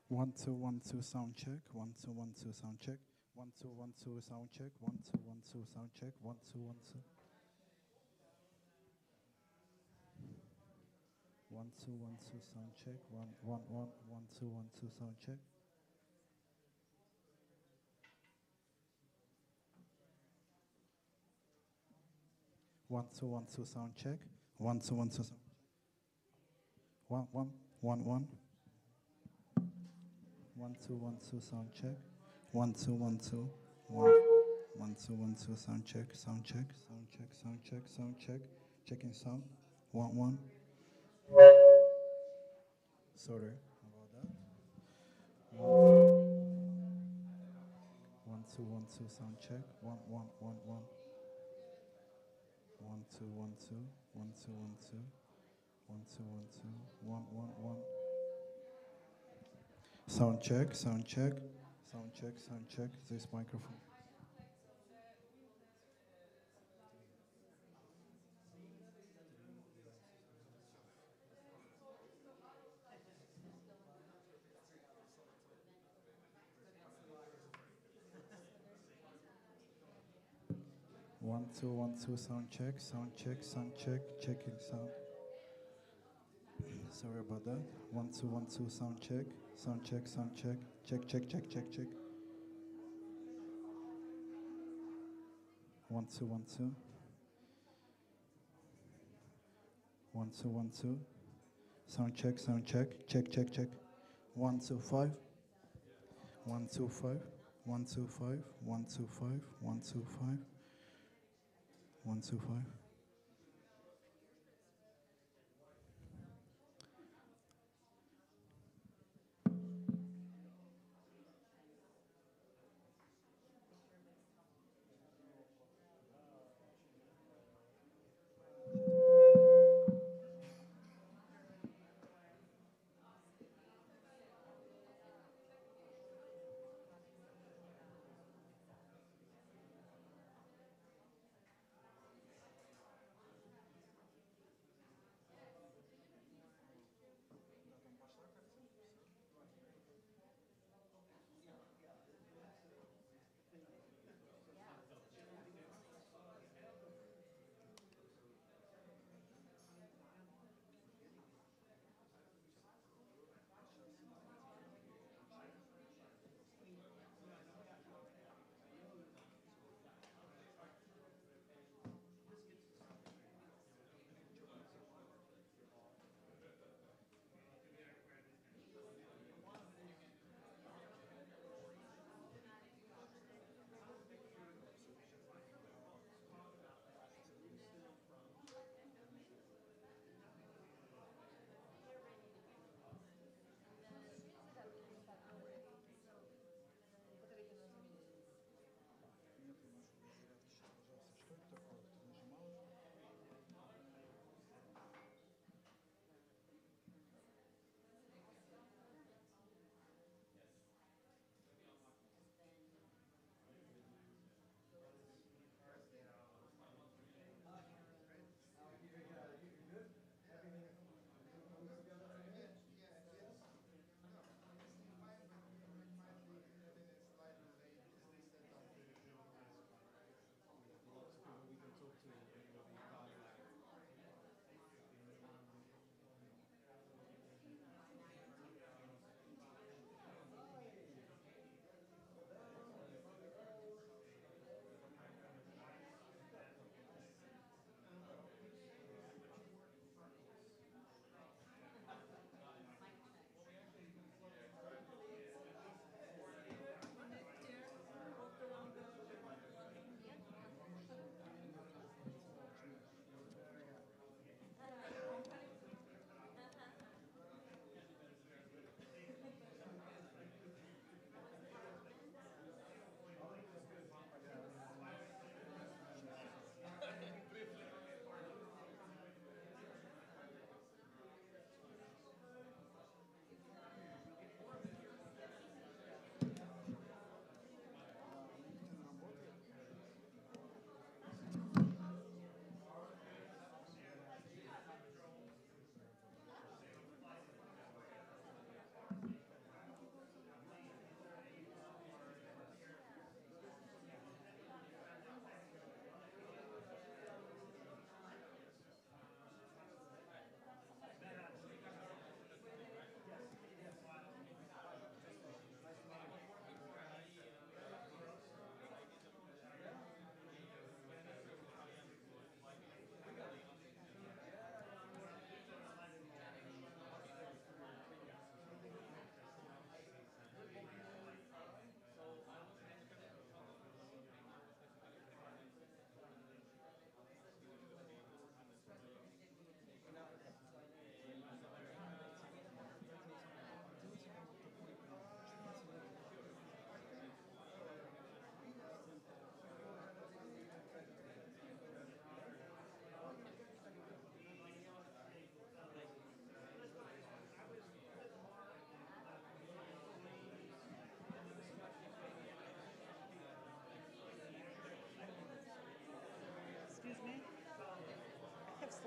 1 2 sound check. 1 2 1 2 sound check. 1 2 1 2 sound check. 1 2 1 2 sound check. 1 2 1 2. 1 2 1 2 sound check. 1 1 1 1 2 1 2 sound check. 1 2 1 2 sound check. 1 2 1 2 sound. 1 1 1 1. 1 2 1 2 sound check. 1 2 1 2. 1 2 1 2 sound check. Sound check. Sound check. Sound check. Sound check. Checking sound. 1 1. Sorry about that. 1 2 1 2 sound check. 1 1 1 1. 1 2 1 2. 1 2 1 2. 1 2 1 2. 1 1 1. Sound check. Sound check. Sound check. Sound check. This microphone. 1 2 1 2 sound check. Sound check. Sound check. Checking sound. Sorry about that. 1 2 1 2 sound check. Sound check. Sound check. Check. Check. Check. Check. Check. 1 2 1 2. 1 2 1 2. Sound check. Sound check. Check. Check. Check. 1 2 5. 1 2 5. 1 2 5. 1 2 5. 1 2 5. 1 2 5.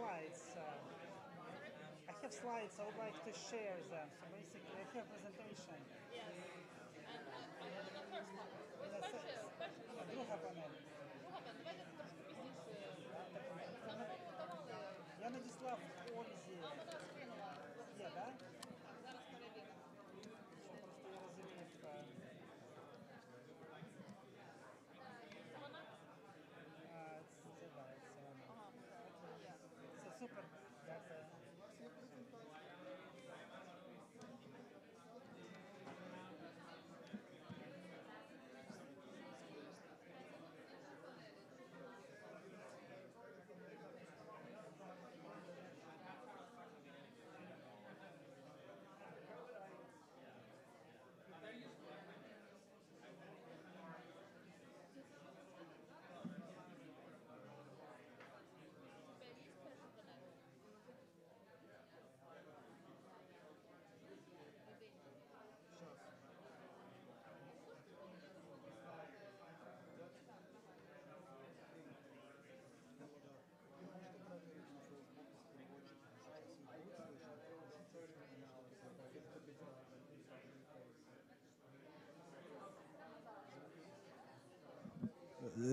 slides. I have slides. I would like to share them. So basically, I have presentation. Yes. And але не на first one. Ось На перше, перше Ні, друга панель. друга пан. Давайте трошки пізніше. Так, Нам, по-моєму, давали. я надіслав Ользі. А вона скинула. Є, так? Так, зараз перевіримо. Що просто я розумів. Це вона? Це так, це воно. Ага, окей, є. Це супер. Дякую.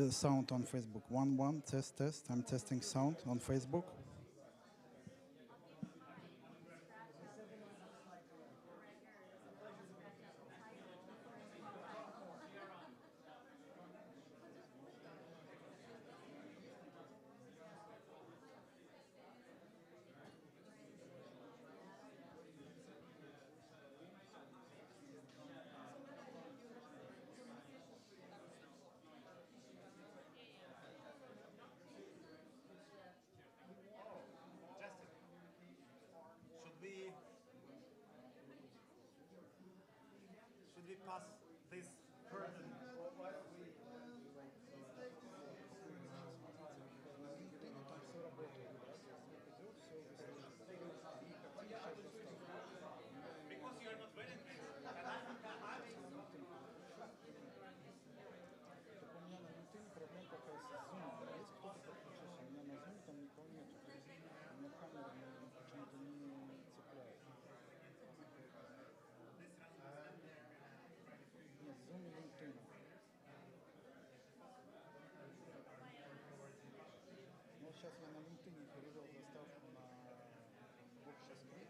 Sound on Facebook. 1 1 test test. I'm testing sound on Facebook. Should we pass this further? Because you are not willing to. У меня на LinkedIn проблема какая с Zoom. Есть кто-то подключился? У меня на Zoom там никого нет. У меня камера почему-то не цепляет. Нет, Zoom и LinkedIn. Ну вот сейчас я на LinkedIn перевел заставку на общий скрин.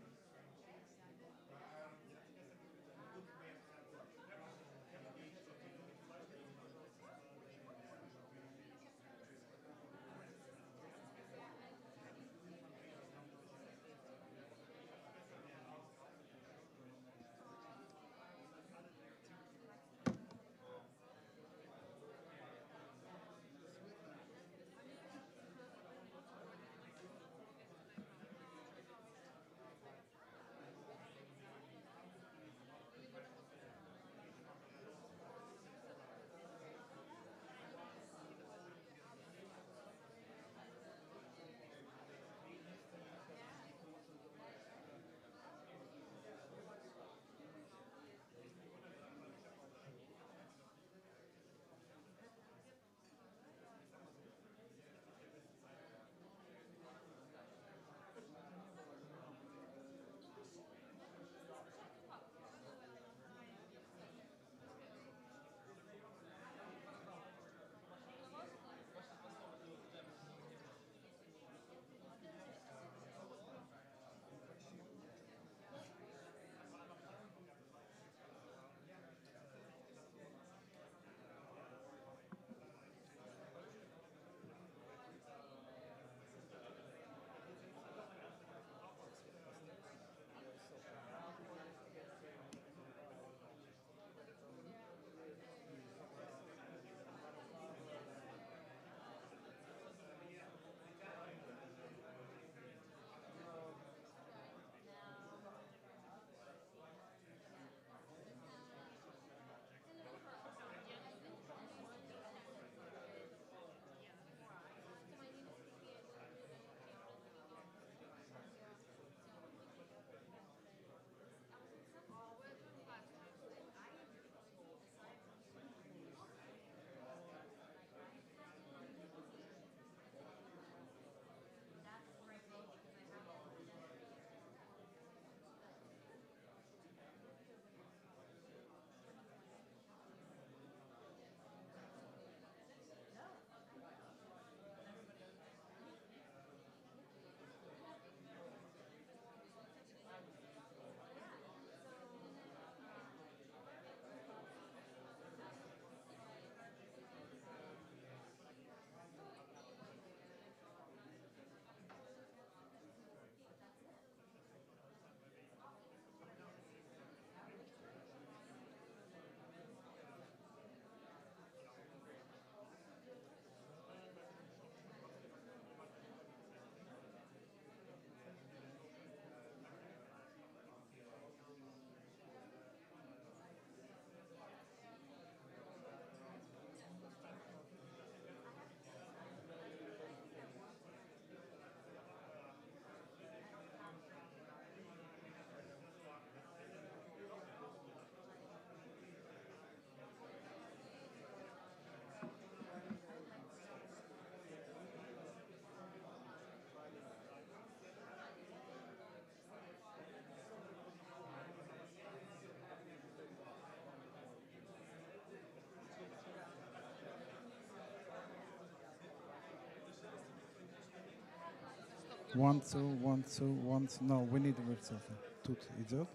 One, two, one, two, one. No, we need версофа. Тут идет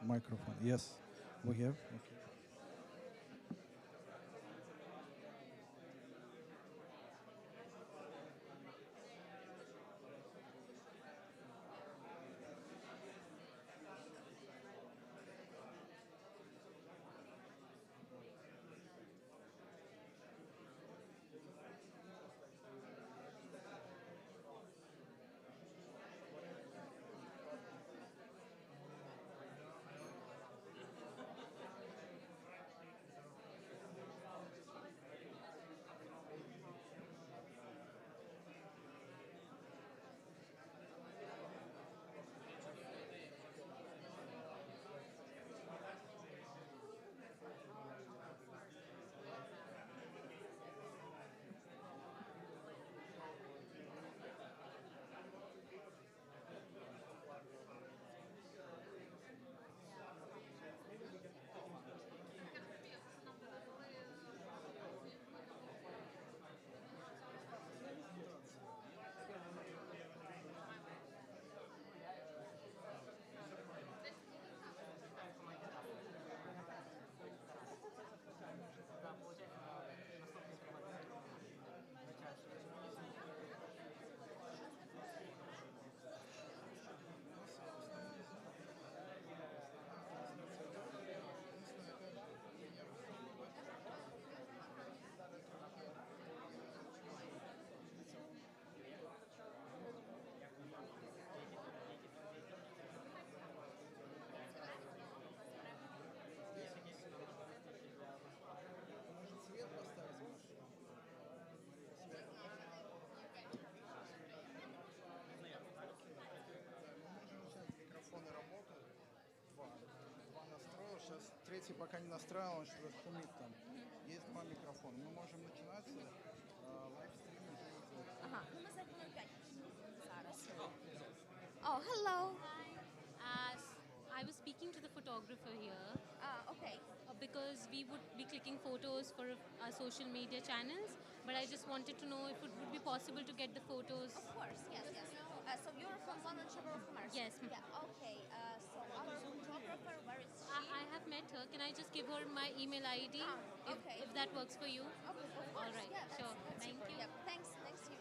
микрофон. Yes, we have. Okay. Микрофоны работают. Два настроил. Сейчас третий пока не настраивал, он что-то шумит там. Есть два микрофона. Мы можем начинать. Лайвстрим уже идет. Ага, ну ми зайдемо 5 зараз. Oh, hello. As I was speaking to the photographer here Okay. because we would be clicking photos for our social media channels, but I just wanted to know if it would be possible to get the photos. Of course, yes, yes. So you're from London Chamber of Commerce? Yes. Yeah, okay. So our photographer, where is she? I have met her. Can I just give her my email ID? Okay. If that works for you. Okay, of course. All right, Yeah, that's, sure. that's Thank super. you. Yeah, thanks to you.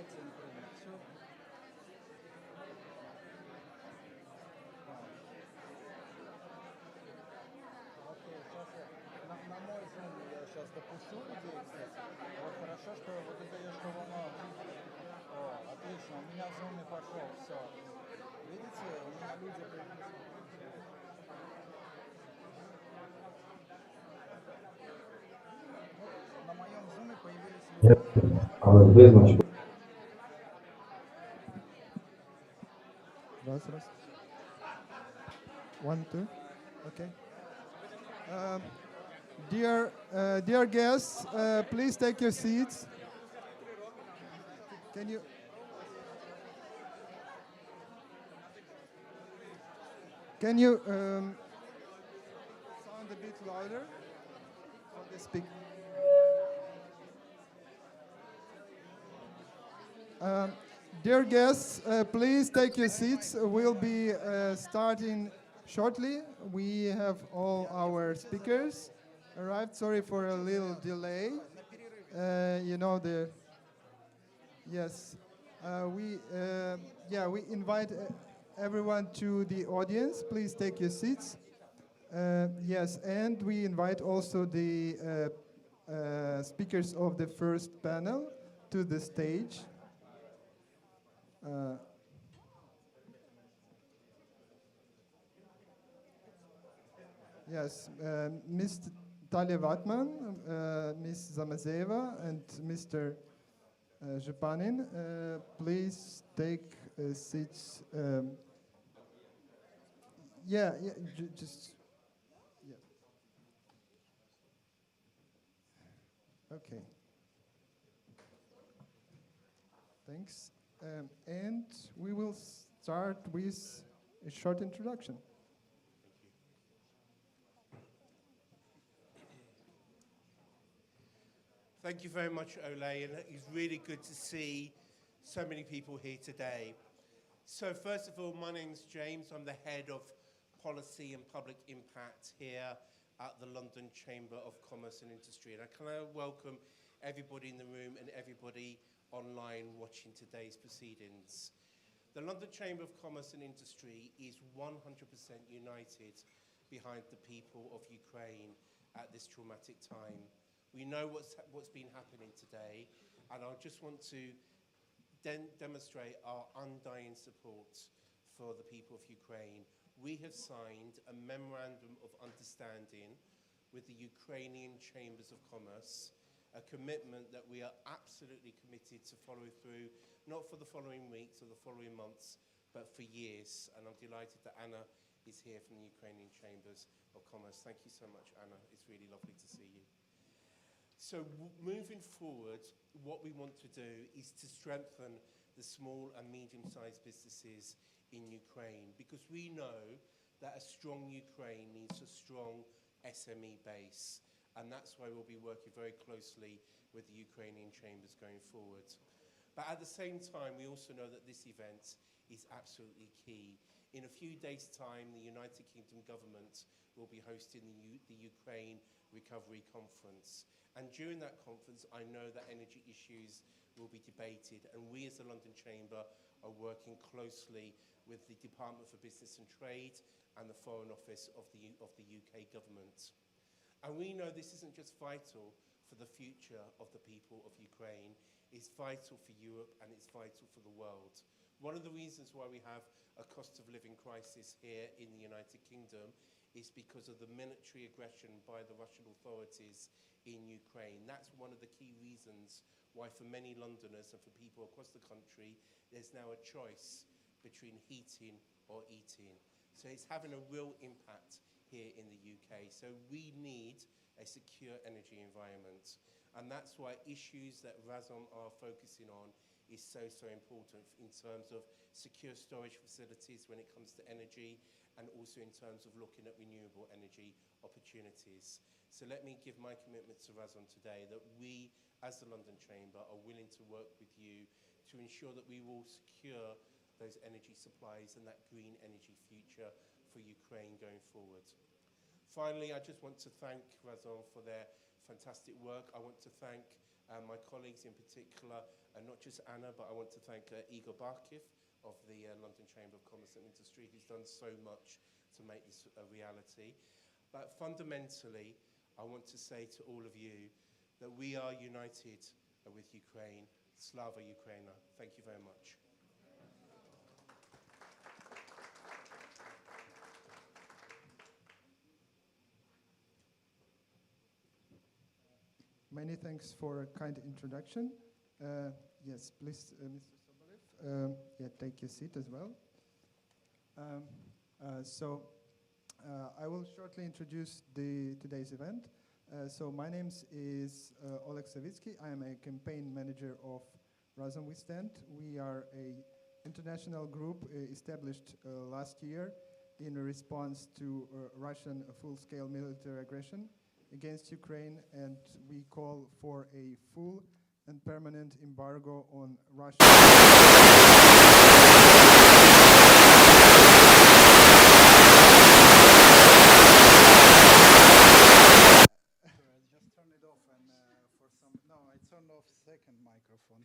Франции, например. Все. Окей, сейчас на мой зум я сейчас допущу людей, кстати. Вот хорошо, что вот это я, что оно... О, отлично, у меня в зуме пошел, все. Видите, у меня люди появились. На моем зуме появились люди. Раз, раз. One, two. Okay. Dear guests, please take your seats. Can you? Can you sound a bit louder for the speaker? Dear guests, please take your seats. We'll be starting shortly. We have all our speakers arrived. Sorry for a little delay. You know the. Yes, we invite everyone to the audience. Please take your seats. Yes, and we invite also the speakers of the first panel to the stage. Yes, Ms. Talia Vatman, Ms. Zamazeva, and Mr. Zhepanin, please take seats. Just. Yeah. Okay. Thanks. And we will start with a short introduction. Thank you very much, Ole, and it's really good to see so many people here today. So first of all, my name's James. I'm the head of policy and public impact here at the London Chamber of Commerce and Industry. And I can welcome everybody in the room and everybody online watching today's proceedings. The London Chamber of Commerce and Industry is 100% united behind the people of Ukraine at this traumatic time. We know what's been happening today, and I just want to demonstrate our undying support for the people of Ukraine. We have signed a memorandum of understanding with the Ukrainian Chambers of Commerce, a commitment that we are absolutely committed to follow through, not for the following weeks or the following months, but for years. And I'm delighted that Anna is here from the Ukrainian Chambers of Commerce. Thank you so much, Anna. It's really lovely to see you. So moving forward, what we want to do is to strengthen the small and medium-sized businesses in Ukraine, because we know that a strong Ukraine needs a strong SME base, and that's why we'll be working very closely with the Ukrainian chambers going forward. But at the same time, we also know that this event is absolutely key. In a few days' time, the United Kingdom government will be hosting the Ukraine Recovery Conference. And during that conference, I know that energy issues will be debated, and we as the London Chamber are working closely with the Department for Business and Trade and the Foreign Office of the UK government. And we know this isn't just vital for the future of the people of Ukraine, it's vital for Europe and it's vital for the world. One of the reasons why we have a cost of living crisis here in the United Kingdom is because of the military aggression by the Russian authorities in Ukraine. That's one of the key reasons why for many Londoners and for people across the country, there's now a choice between heating or eating. So it's having a real impact here in the UK. So we need a secure energy environment. And that's why issues that Razom are focusing on is so important in terms of secure storage facilities when it comes to energy, and also in terms of looking at renewable energy opportunities. So let me give my commitment to Razom today that we, as the London Chamber, are willing to work with you to ensure that we will secure those energy supplies and that green energy future for Ukraine going forward. Finally, I just want to thank Razom for their fantastic work. I want to thank my colleagues in particular, and not just Anna, but I want to thank Igor Barkiv of the London Chamber of Commerce and Industry, who's done so much to make this a reality. But fundamentally, I want to say to all of you that we are united with Ukraine. Slava Ukraina. Thank you very much. Many thanks for a kind introduction. Yes, please, Mr. Sobolev, yeah, take your seat as well. I will shortly introduce today's event. So my name is Oleg Savitsky. I am a campaign manager of Razom We Stand. We are an international group established last year in response to Russian full-scale military aggression against Ukraine, and we call for a full and permanent embargo on Russia. Just turn it off, and I turned off second microphone,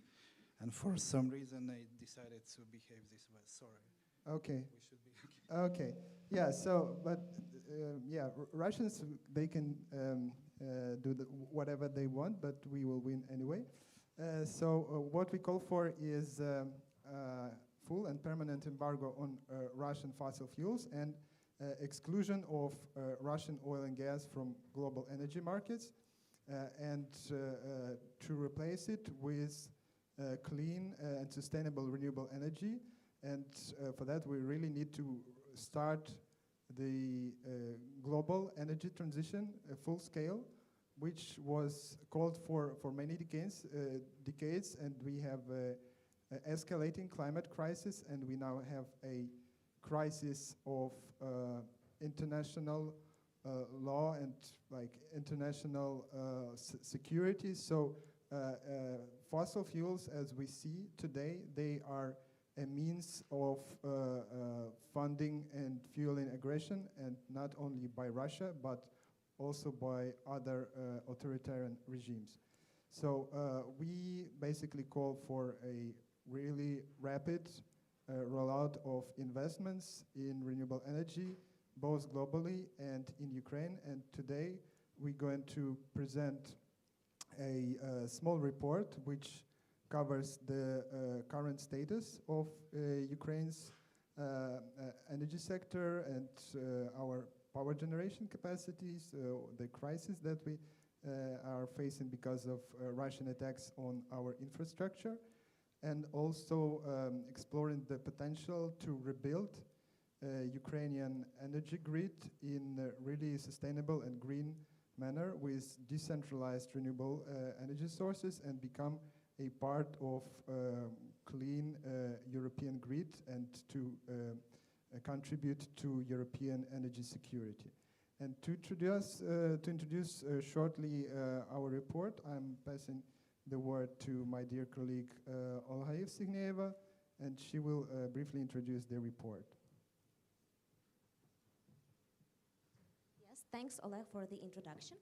and for some reason I decided to behave this way. Sorry. Okay. We should be okay. Okay. Yeah. So, but yeah, Russians, they can do whatever they want, but we will win anyway. What we call for is full and permanent embargo on Russian fossil fuels and exclusion of Russian oil and gas from global energy markets, and to replace it with clean and sustainable renewable energy. And for that, we really need to start the global energy transition full scale, which was called for many decades, and we have an escalating climate crisis, and we now have a crisis of international law and like international security. So fossil fuels, as we see today, they are a means of funding and fueling aggression, and not only by Russia, but also by other authoritarian regimes. So we basically call for a really rapid rollout of investments in renewable energy, both globally and in Ukraine. And today we're going to present a small report which covers the current status of Ukraine's energy sector and our power generation capacities, the crisis that we are facing because of Russian attacks on our infrastructure, and also exploring the potential to rebuild Ukrainian energy grid in a really sustainable and green manner with decentralized renewable energy sources and become a part of clean European grid and to contribute to European energy security. And to introduce shortly our report, I'm passing the word to my dear colleague Olga Yevstigneeva, and she will briefly introduce the report. Yes, thanks Oleg for the introduction.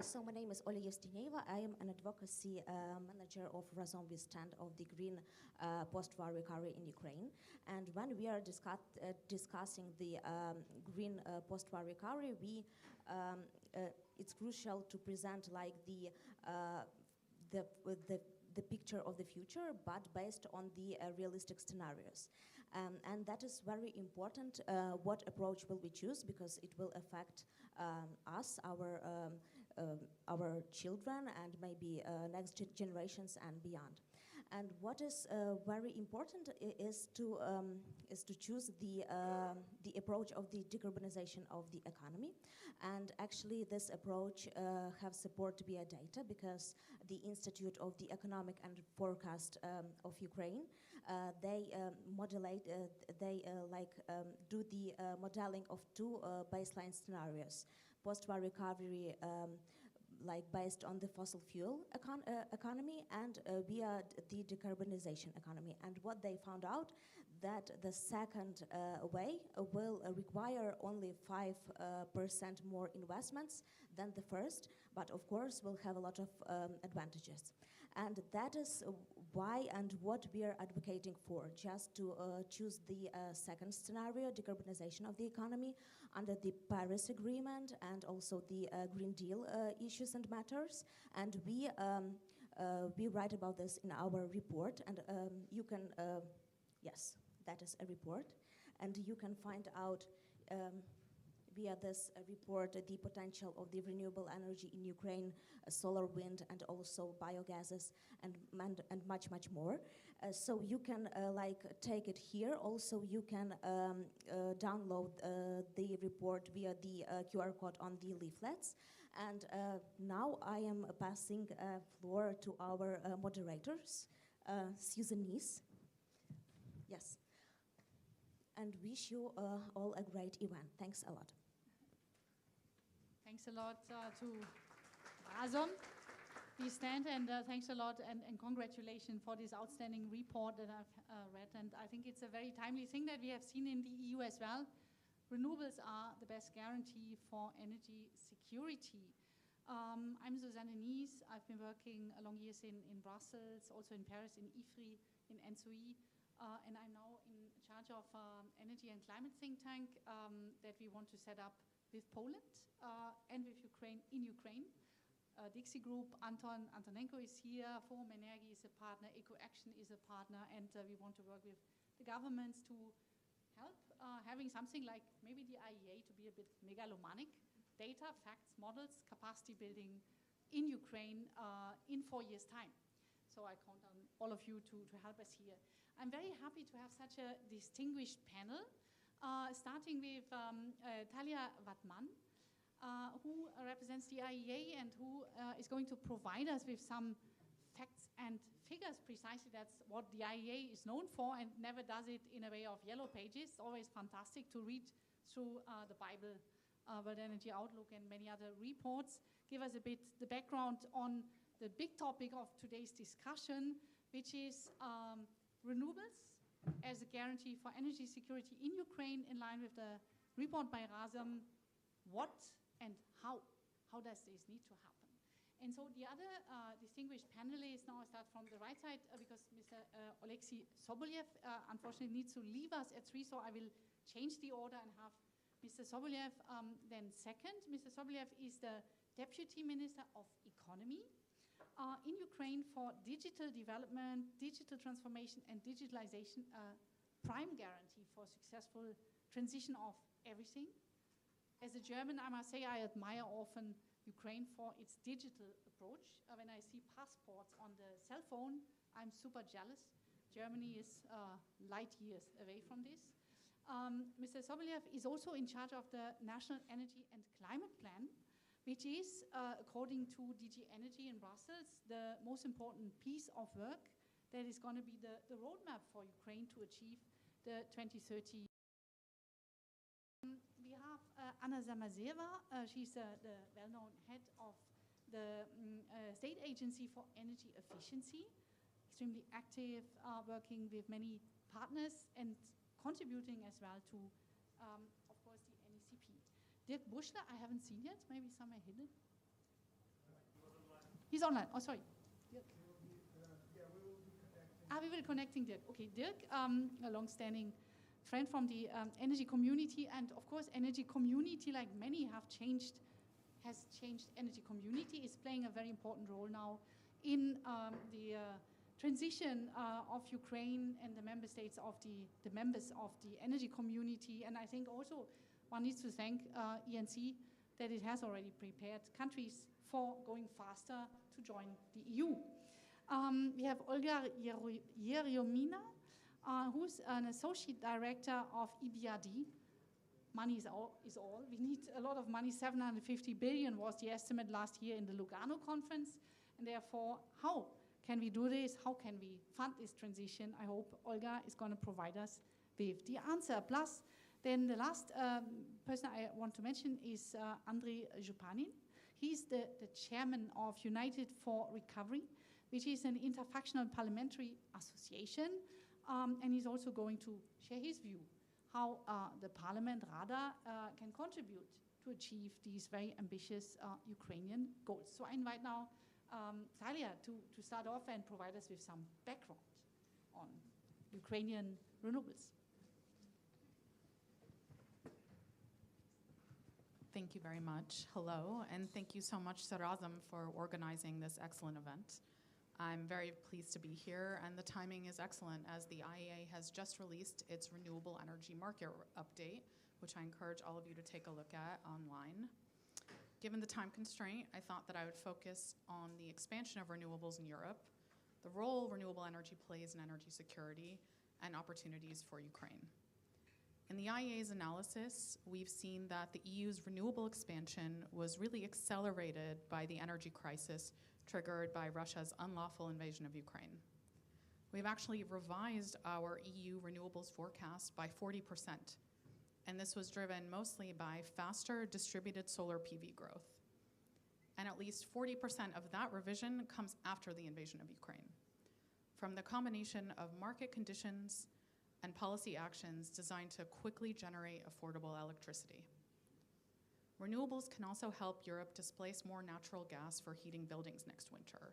So my name is Olga Yevstigneeva. I am an advocacy manager of Razom We Stand of the Green Post-War Recovery in Ukraine. And when we are discussing the green post-war recovery, it's crucial to present like the picture of the future, but based on the realistic scenarios. And that is very important, what approach will we choose, because it will affect us, our children, and maybe next generations and beyond. And what is very important is to choose the approach of the decarbonization of the economy. And actually, this approach have support via data, because the Institute of the Economic and Forecast of Ukraine, they do the modeling of two baseline scenarios: post-war recovery, like based on the fossil fuel economy, and via the decarbonization economy. And what they found out, that the second way will require only 5% more investments than the first, but of course will have a lot of advantages. And that is why and what we are advocating for, just to choose the second scenario, decarbonization of the economy, under the Paris Agreement and also the Green Deal issues and matters. And we write about this in our report, and you can, yes, that is a report, and you can find out via this report the potential of the renewable energy in Ukraine, solar, wind, and also biogases, and much, much more. So you can like take it here. Also, you can download the report via the QR code on the leaflets. And now I am passing floor to our moderators, Susanese. Yes. And wish you all a great event. Thanks a lot. Thanks a lot to Razom We Stand, and thanks a lot and congratulations for this outstanding report that I've read. And I think it's a very timely thing that we have seen in the EU as well. Renewables are the best guarantee for energy security. I'm Susanne Nies. I've been working a long years in Brussels, also in Paris, in IFRI, in NSOE, and I'm now in charge of energy and climate think tank that we want to set up with Poland and with Ukraine, in Ukraine. Dixie Group, Antonenko is here, Forum Energy is a partner, EcoAction is a partner, and we want to work with the governments to help having something like maybe the IEA to be a bit megalomanic, data, facts, models, capacity building in Ukraine in 4 years' time. So I count on all of you to help us here. I'm very happy to have such a distinguished panel, starting with Talia Vatman, who represents the IEA and who is going to provide us with some facts and figures. Precisely, that's what the IEA is known for, and never does it in a way of yellow pages. It's always fantastic to read through the Bible, World Energy Outlook, and many other reports. Give us a bit the background on the big topic of today's discussion, which is renewables as a guarantee for energy security in Ukraine, in line with the report by Razom. What and how does this need to happen? And so the other distinguished panelists, now I start from the right side, because Mr. Oleksiy Sobolyev unfortunately needs to leave us at 3, so I will change the order and have Mr. Sobolyev then second. Mr. Sobolyev is the Deputy Minister of Economy in Ukraine for digital development, digital transformation, and digitalization, prime guarantee for successful transition of everything. As a German, I must say I admire often Ukraine for its digital approach. When I see passports on the cell phone, I'm super jealous. Germany is light years away from this. Mr. Sobolyev is also in charge of the National Energy and Climate Plan, which is, according to DG Energy in Brussels, the most important piece of work that is going to be the roadmap for Ukraine to achieve the 2030. We have Anna Zamazeva. She's the well-known head of the State Agency for Energy Efficiency, extremely active, working with many partners and contributing as well to, of course, the NECP. Dirk Buschler, I haven't seen yet, maybe somewhere hidden. He's online. Oh, sorry. Dirk. We will be connecting Dirk. Okay, Dirk, a long-standing friend from the energy community, and of course, energy community, like many have changed, has changed. Energy community is playing a very important role now in the transition of Ukraine and the member states of the members of the energy community. And I think also one needs to thank ENC that it has already prepared countries for going faster to join the EU. We have Olga Yeryomina, who's an associate director of EBRD. Money is all. We need a lot of money. 750 billion was the estimate last year in the Lugano conference. And therefore, how can we do this? How can we fund this transition? I hope Olga is going to provide us with the answer. Plus, then the last person I want to mention is Andrei Zhupanin. He's the chairman of United for Recovery, which is an interfactional parliamentary association. And he's also going to share his view how the parliament, Rada, can contribute to achieve these very ambitious Ukrainian goals. So I invite now Thalia to start off and provide us with some background on Ukrainian renewables. Thank you very much. Hello, and thank you so much, Razom, for organizing this excellent event. I'm very pleased to be here, and the timing is excellent as the IEA has just released its renewable energy market update, which I encourage all of you to take a look at online. Given the time constraint, I thought that I would focus on the expansion of renewables in Europe, the role renewable energy plays in energy security, and opportunities for Ukraine. In the IEA's analysis, we've seen that the EU's renewable expansion was really accelerated by the energy crisis triggered by Russia's unlawful invasion of Ukraine. We've actually revised our EU renewables forecast by 40%, and this was driven mostly by faster distributed solar PV growth. And at least 40% of that revision comes after the invasion of Ukraine, from the combination of market conditions and policy actions designed to quickly generate affordable electricity. Renewables can also help Europe displace more natural gas for heating buildings next winter.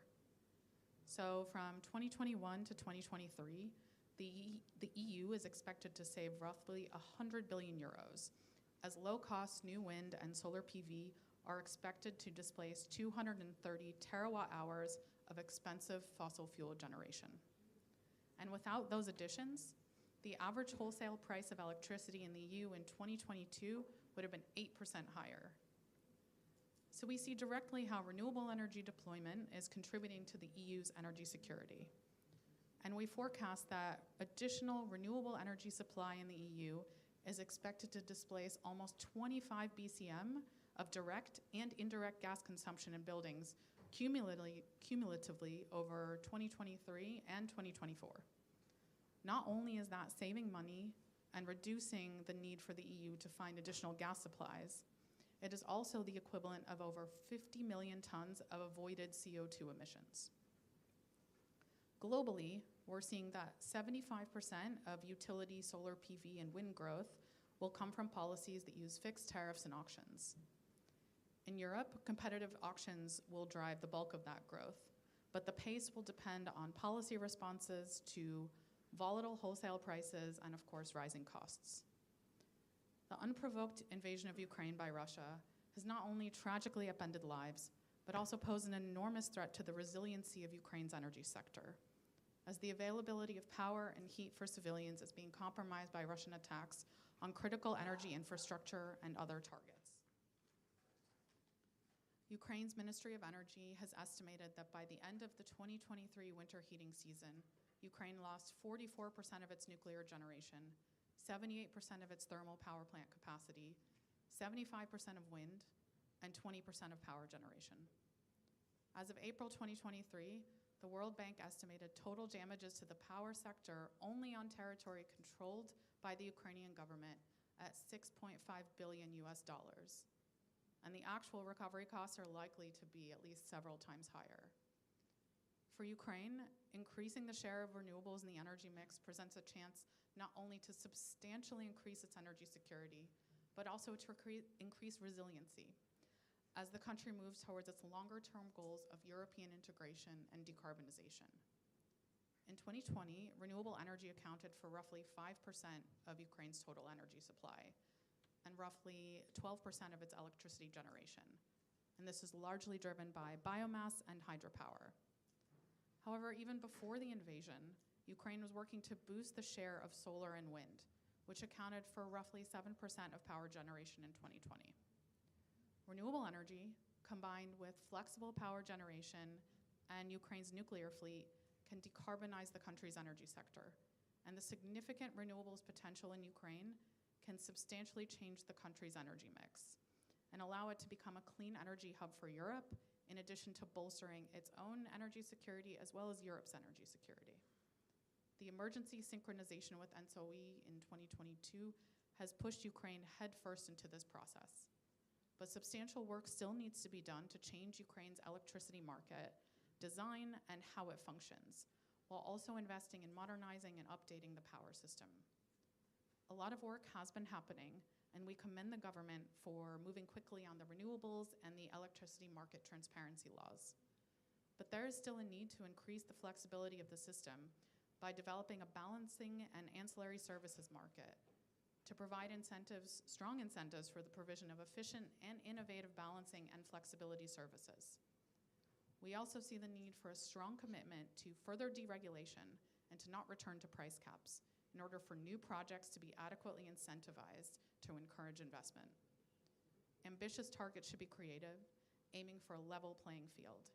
So from 2021 to 2023, the EU is expected to save roughly 100 billion euros, as low-cost new wind and solar PV are expected to displace 230 terawatt hours of expensive fossil fuel generation. And without those additions, the average wholesale price of electricity in the EU in 2022 would have been 8% higher. So we see directly how renewable energy deployment is contributing to the EU's energy security. And we forecast that additional renewable energy supply in the EU is expected to displace almost 25 BCM of direct and indirect gas consumption in buildings cumulatively over 2023 and 2024. Not only is that saving money and reducing the need for the EU to find additional gas supplies, it is also the equivalent of over 50 million tons of avoided CO2 emissions. Globally, we're seeing that 75% of utility solar PV and wind growth will come from policies that use fixed tariffs and auctions. In Europe, competitive auctions will drive the bulk of that growth, but the pace will depend on policy responses to volatile wholesale prices and, of course, rising costs. The unprovoked invasion of Ukraine by Russia has not only tragically upended lives, but also posed an enormous threat to the resiliency of Ukraine's energy sector, as the availability of power and heat for civilians is being compromised by Russian attacks on critical energy infrastructure and other targets. Ukraine's Ministry of Energy has estimated that by the end of the 2023 winter heating season, Ukraine lost 44% of its nuclear generation, 78% of its thermal power plant capacity, 75% of wind, and 20% of power generation. As of April 2023, the World Bank estimated total damages to the power sector only on territory controlled by the Ukrainian government at $6.5 billion US. And the actual recovery costs are likely to be at least several times higher. For Ukraine, increasing the share of renewables in the energy mix presents a chance not only to substantially increase its energy security, but also to increase resiliency as the country moves towards its longer-term goals of European integration and decarbonization. In 2020, renewable energy accounted for roughly 5% of Ukraine's total energy supply and roughly 12% of its electricity generation. And this is largely driven by biomass and hydropower. However, even before the invasion, Ukraine was working to boost the share of solar and wind, which accounted for roughly 7% of power generation in 2020. Renewable energy, combined with flexible power generation and Ukraine's nuclear fleet, can decarbonize the country's energy sector. And the significant renewables potential in Ukraine can substantially change the country's energy mix and allow it to become a clean energy hub for Europe, in addition to bolstering its own energy security as well as Europe's energy security. The emergency synchronization with LCCI in 2022 has pushed Ukraine headfirst into this process. But substantial work still needs to be done to change Ukraine's electricity market, design, and how it functions, while also investing in modernizing and updating the power system. A lot of work has been happening, and we commend the government for moving quickly on the renewables and the electricity market transparency laws. but there is still a need to increase the flexibility of the system by developing a balancing and ancillary services market to provide incentives, strong incentives for the provision of efficient and innovative balancing and flexibility services. We also see the need for a strong commitment to further deregulation and to not return to price caps in order for new projects to be adequately incentivized to encourage investment. Ambitious targets should be creative, aiming for a level playing field.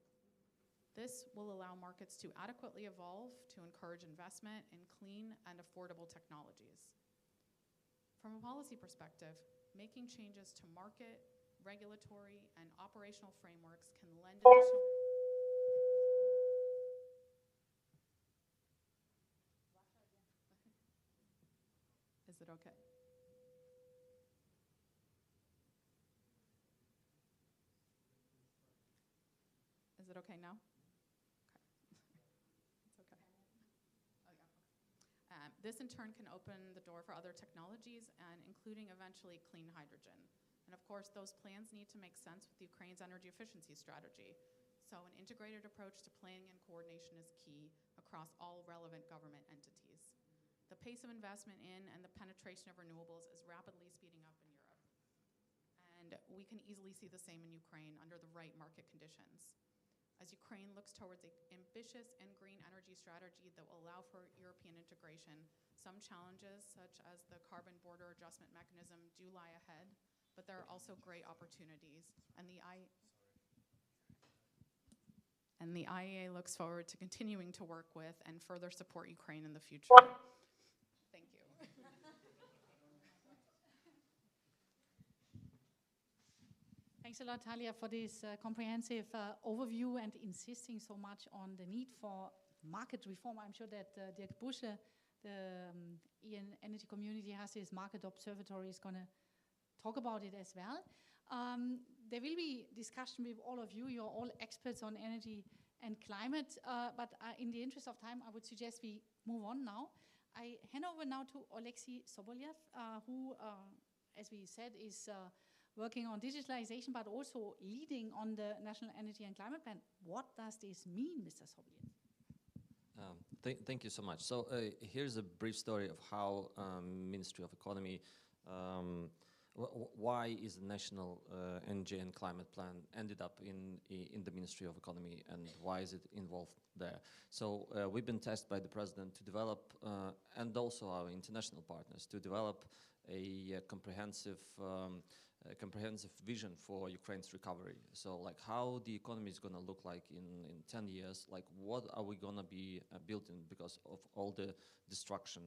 This will allow markets to adequately evolve to encourage investment in clean and affordable technologies. From a policy perspective, making changes to market, regulatory, and operational frameworks can lend additional... Is it okay? Is it okay now? Okay. It's okay. Oh, yeah. Okay. This in turn can open the door for other technologies and including eventually clean hydrogen. And of course, those plans need to make sense with Ukraine's energy efficiency strategy. So an integrated approach to planning and coordination is key across all relevant government entities. The pace of investment in and the penetration of renewables is rapidly speeding up in Europe. And we can easily see the same in Ukraine under the right market conditions. As Ukraine looks towards an ambitious and green energy strategy that will allow for European integration, some challenges, such as the carbon border adjustment mechanism, do lie ahead, but there are also great opportunities. And the IEA looks forward to continuing to work with and further support Ukraine in the future. Thank you. Thanks a lot, Talia, for this comprehensive overview and insisting so much on the need for market reform. I'm sure that Dirk Busche, the energy community, has his market observatory, is going to talk about it as well. There will be discussion with all of you. You're all experts on energy and climate, but in the interest of time, I would suggest we move on now. I hand over now to Oleksiy Sobolyev, who, as we said, is working on digitalization, but also leading on the National Energy and Climate Plan. What does this mean, Mr. Sobolyev? Thank you so much. So here's a brief story of how Ministry of Economy, why is the National Energy and Climate Plan ended up in the Ministry of Economy, and why is it involved there? So we've been tasked by the President to develop, and also our international partners, to develop a comprehensive vision for Ukraine's recovery. So like how the economy is going to look like in 10 years, like what are we going to be building because of all the destruction.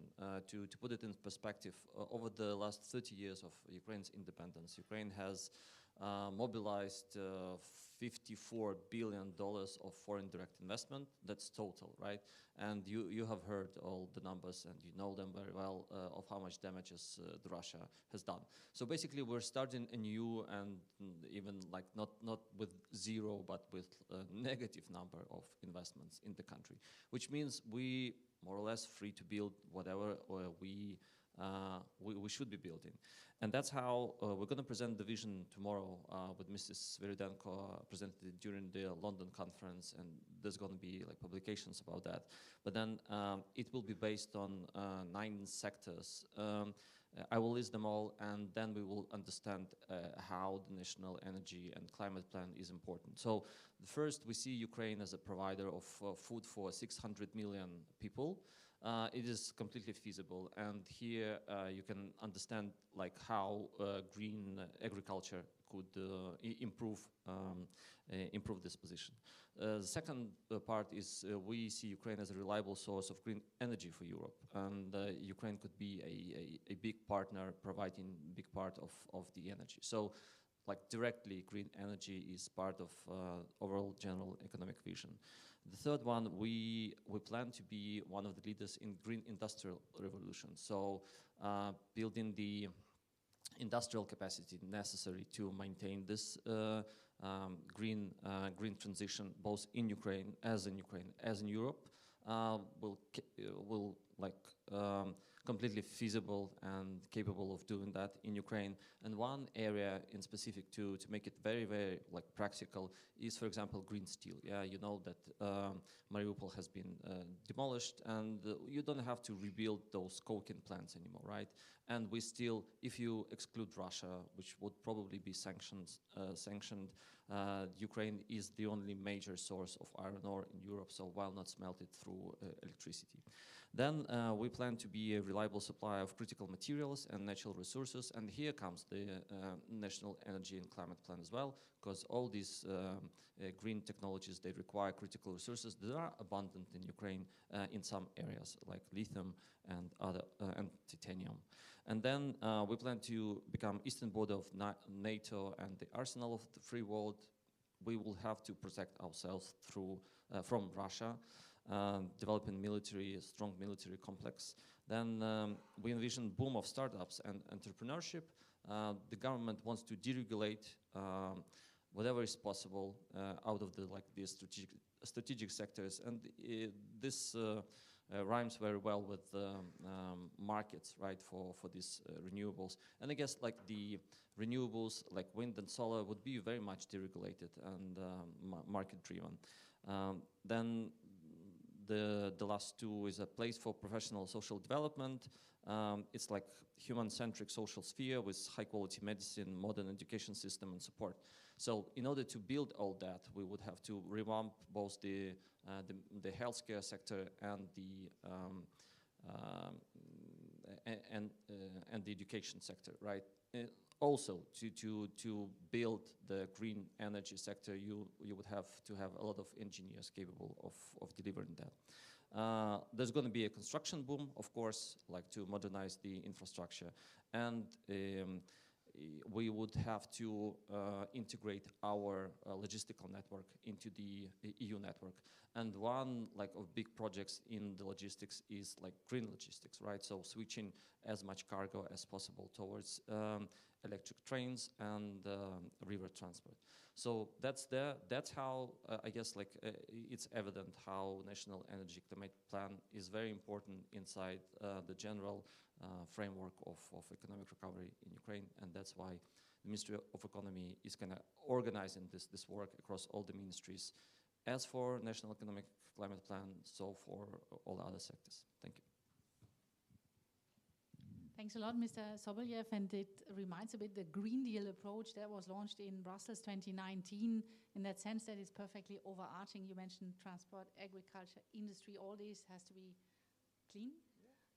To put it in perspective, over the last 30 years of Ukraine's independence, Ukraine has mobilized $54 billion of foreign direct investment. That's total, right? And you have heard all the numbers and you know them very well of how much damages Russia has done. So basically we're starting anew, and even like not with zero, but with a negative number of investments in the country, which means we more or less free to build whatever we should be building. And that's how we're going to present the vision tomorrow with Mrs. Sviridenko, presented it during the London conference, and there's going to be like publications about that. But then it will be based on 9 sectors. I will list them all, and then we will understand how the National Energy and Climate Plan is important. So first, we see Ukraine as a provider of food for 600 million people. It is completely feasible, and here you can understand like how green agriculture could improve this position. The second part is we see Ukraine as a reliable source of green energy for Europe, and Ukraine could be a big partner providing big part of the energy. So like directly green energy is part of overall general economic vision. The third one, we plan to be one of the leaders in green industrial revolution. So building the industrial capacity necessary to maintain this green transition, both in Ukraine as in Europe, will completely feasible and capable of doing that in Ukraine. And one area in specific to make it very, very like practical is, for example, green steel. Yeah, you know that Mariupol has been demolished, and you don't have to rebuild those coking plants anymore, right? And we still, if you exclude Russia, which would probably be sanctioned, Ukraine is the only major source of iron ore in Europe, so why not smelt it through electricity? Then we plan to be a reliable supplier of critical materials and natural resources, and here comes the National Energy and Climate Plan as well, because all these green technologies, they require critical resources that are abundant in Ukraine in some areas, like lithium and other and titanium. And then we plan to become eastern border of NATO and the arsenal of the free world. We will have to protect ourselves through from Russia, developing strong military complex. Then we envision boom of startups and entrepreneurship. The government wants to deregulate whatever is possible out of the strategic sectors, and this rhymes very well with markets, right, for these renewables. And I guess like the renewables, like wind and solar, would be very much deregulated and market-driven. Then the last two is a place for professional social development. It's like human-centric social sphere with high-quality medicine, modern education system, and support. So in order to build all that, we would have to revamp both the healthcare sector and the education sector, right? Also, to build the green energy sector, you would have to have a lot of engineers capable of delivering that. There's going to be a construction boom, of course, like to modernize the infrastructure, and we would have to integrate our logistical network into the EU network. And one of big projects in the logistics is like green logistics, right? So switching as much cargo as possible towards electric trains and river transport. So that's how I guess it's evident how National Energy Climate Plan is very important inside the general framework of economic recovery in Ukraine, and that's why the Ministry of Economy is kind of organizing this work across all the ministries, as for National Economic Climate Plan, so for all other sectors. Thank you. Thanks a lot, Mr. Sobolyev, and it reminds a bit the Green Deal approach that was launched in Brussels 2019. In that sense, that is perfectly overarching. You mentioned transport, agriculture, industry, all this has to be clean.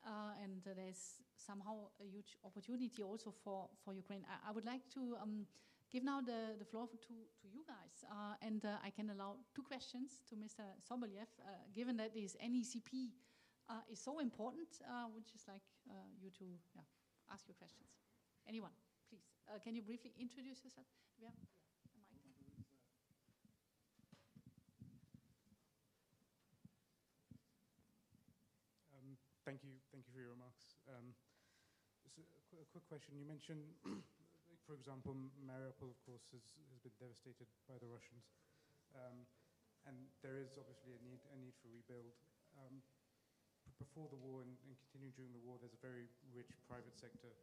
And there's somehow a huge opportunity also for Ukraine. I would like to give now the floor to you guys. And I can allow two questions to Mr. Sobolyev, given that this NECP is so important. Would just like you to ask your questions. Anyone, please. Can you briefly introduce yourself? Do we have a mic there? Thank you for your remarks. Just a quick question. You mentioned, for example, Mariupol, of course, has been devastated by the Russians, and there is obviously a need for rebuild. Before the war and continuing during the war, there's a very rich private sector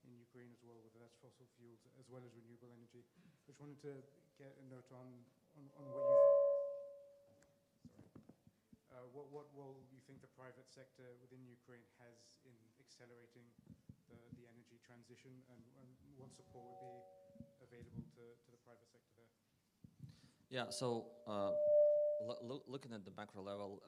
in Ukraine as well, whether that's fossil fuels as well as renewable energy. I just wanted to get a note on what role you think the private sector within Ukraine has in accelerating the energy transition, and what support would be available to the private sector there? Yeah, so looking at the macro level,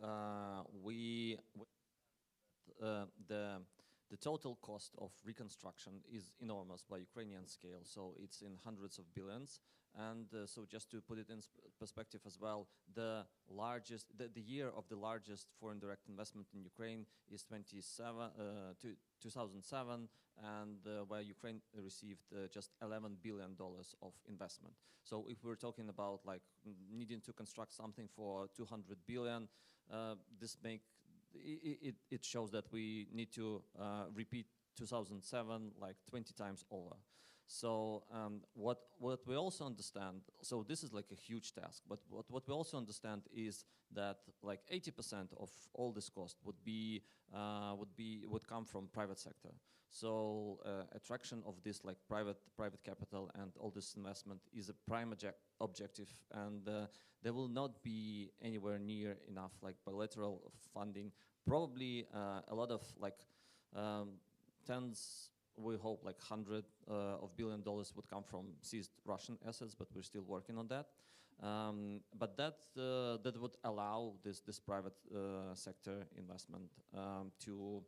the total cost of reconstruction is enormous by Ukrainian scale, so it's in hundreds of billions. And so just to put it in perspective as well, the year of the largest foreign direct investment in Ukraine is 2007, and where Ukraine received just $11 billion of investment. So if we're talking about like needing to construct something for 200 billion, it shows that we need to repeat 2007 like 20 times over. So what we also understand, so this is like a huge task, but what we also understand is that like 80% of all this cost would come from private sector. So attraction of this like private capital and all this investment is a prime objective, and there will not be anywhere near enough like bilateral funding. Probably a lot of like tens, we hope like $100 billion would come from seized Russian assets, but we're still working on that. But that would allow this private sector investment to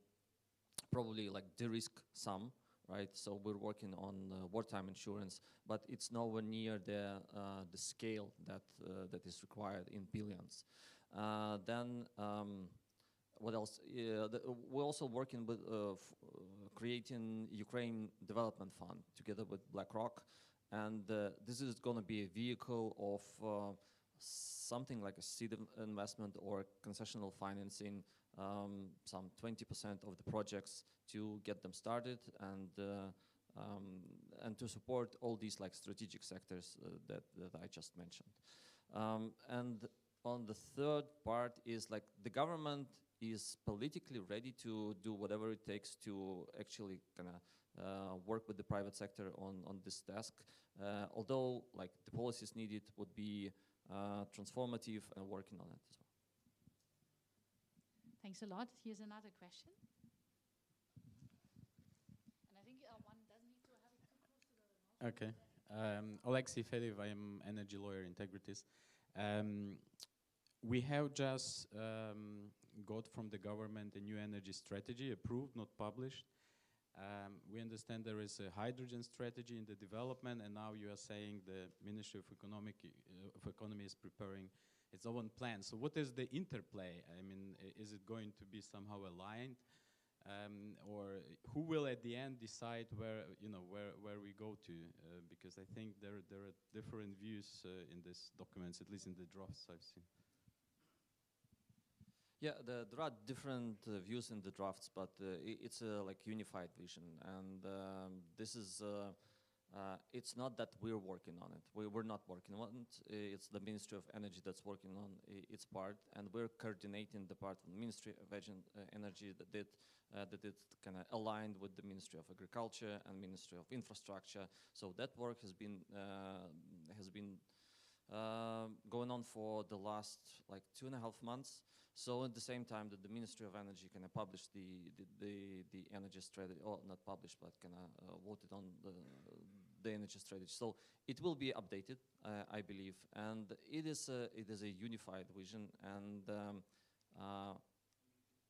probably like de-risk some, right? So we're working on wartime insurance, but it's nowhere near the scale that is required in billions. Then what else? We're also working with creating Ukraine Development Fund together with BlackRock, and this is going to be a vehicle of something like a seed investment or concessional financing, some 20% of the projects to get them started, and to support all these like strategic sectors that I just mentioned. And on the third part is like the government is politically ready to do whatever it takes to actually kind of work with the private sector on this task, although like the policies needed would be transformative and working on it as well. Thanks a lot. Here's another question. And I think one doesn't need to have it too close to the mouth. Okay. Alexei Fedev, I am energy lawyer, Integrities. We have just got from the government a new energy strategy, approved, not published. We understand there is a hydrogen strategy in the development, and now you are saying the Ministry of Economy is preparing its own plan. So what is the interplay? I mean, is it going to be somehow aligned? Or who will at the end decide where we go to? Because I think there are different views in these documents, at least in the drafts I've seen. Yeah, there are different views in the drafts, but it's a like unified vision, and this is it's not that we're working on it. We're not working on it. It's the Ministry of Energy that's working on its part, and we're coordinating the part of the Ministry of Energy that it kind of aligned with the Ministry of Agriculture and Ministry of Infrastructure. So that work has been going on for the last like 2.5 months. So at the same time that the Ministry of Energy kind of published the energy strategy, or not published, but kind of voted on the energy strategy. So it will be updated, I believe, and it is a unified vision. And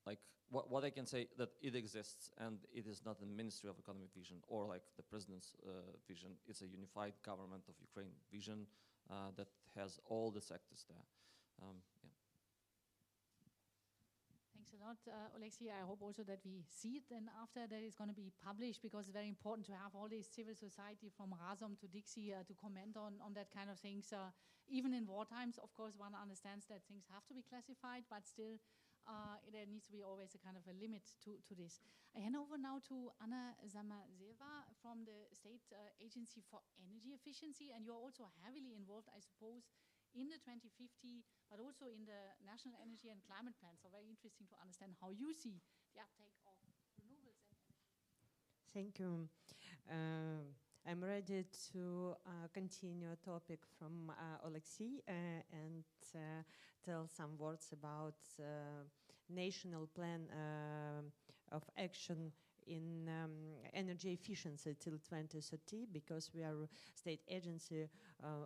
like what I can say that it exists, and it is not the Ministry of Economy vision or like the President's vision. It's a unified government of Ukraine vision that has all the sectors there. Yeah. Thanks a lot, Alexei. I hope also that we see it then after that it's going to be published, because it's very important to have all this civil society from Razom to Dixie to comment on that kind of things. Even in war times, of course, one understands that things have to be classified, but still there needs to be always a kind of a limit to this. I hand over now to Anna Zamazeva from the State Agency for Energy Efficiency, and you're also heavily involved, I suppose, in the 2050, but also in the National Energy and Climate Plan. So very interesting to understand how you see the uptake of renewables and energy. Thank you. I'm ready to continue a topic from Alexei and tell some words about national plan of action in energy efficiency till 2030, because we are state agency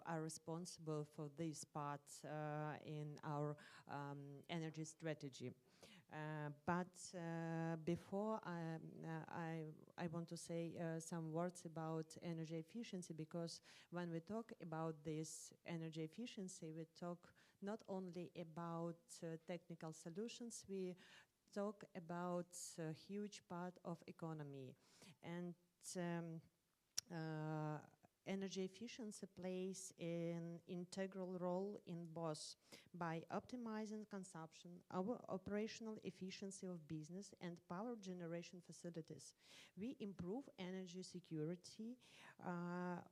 are responsible for this part in our energy strategy. But before I want to say some words about energy efficiency, because when we talk about this energy efficiency, we talk not only about technical solutions, we talk about a huge part of economy. And Energy efficiency plays an integral role in both by optimizing consumption, our operational efficiency of business and power generation facilities. We improve energy security,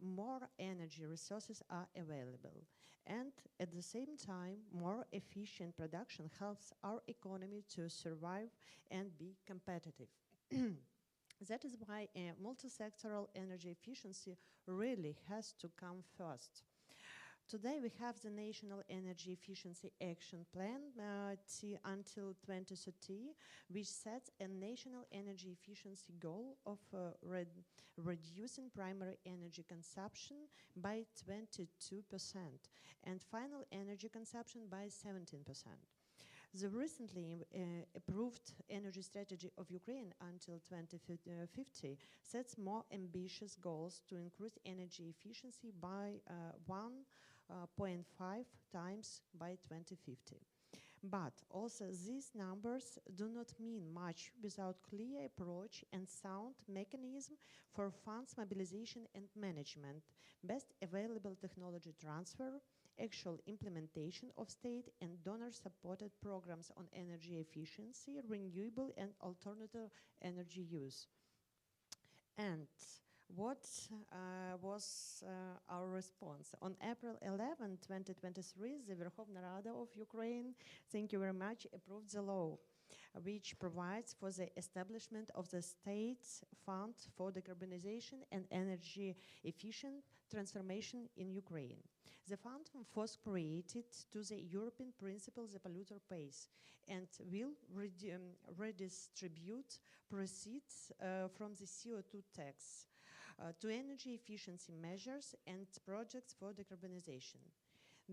more energy resources are available. And at the same time, more efficient production helps our economy to survive and be competitive. That is why multi-sectoral energy efficiency really has to come first. Today we have the National Energy Efficiency Action Plan until 2030, which sets a national energy efficiency goal of reducing primary energy consumption by 22% and final energy consumption by 17%. The recently approved energy strategy of Ukraine until 2050 sets more ambitious goals to increase energy efficiency by 1.5 times by 2050. But also these numbers do not mean much without clear approach and sound mechanism for funds mobilization and management, best available technology transfer, actual implementation of state and donor-supported programs on energy efficiency, renewable and alternative energy use. And what was our response? On April 11, 2023, the Verkhovna Rada of Ukraine, thank you very much, approved the law which provides for the establishment of the State Fund for Decarbonization and Energy Efficient Transformation in Ukraine. The fund was created to the European principle the polluter pays and will redistribute proceeds from the CO2 tax to energy efficiency measures and projects for decarbonization.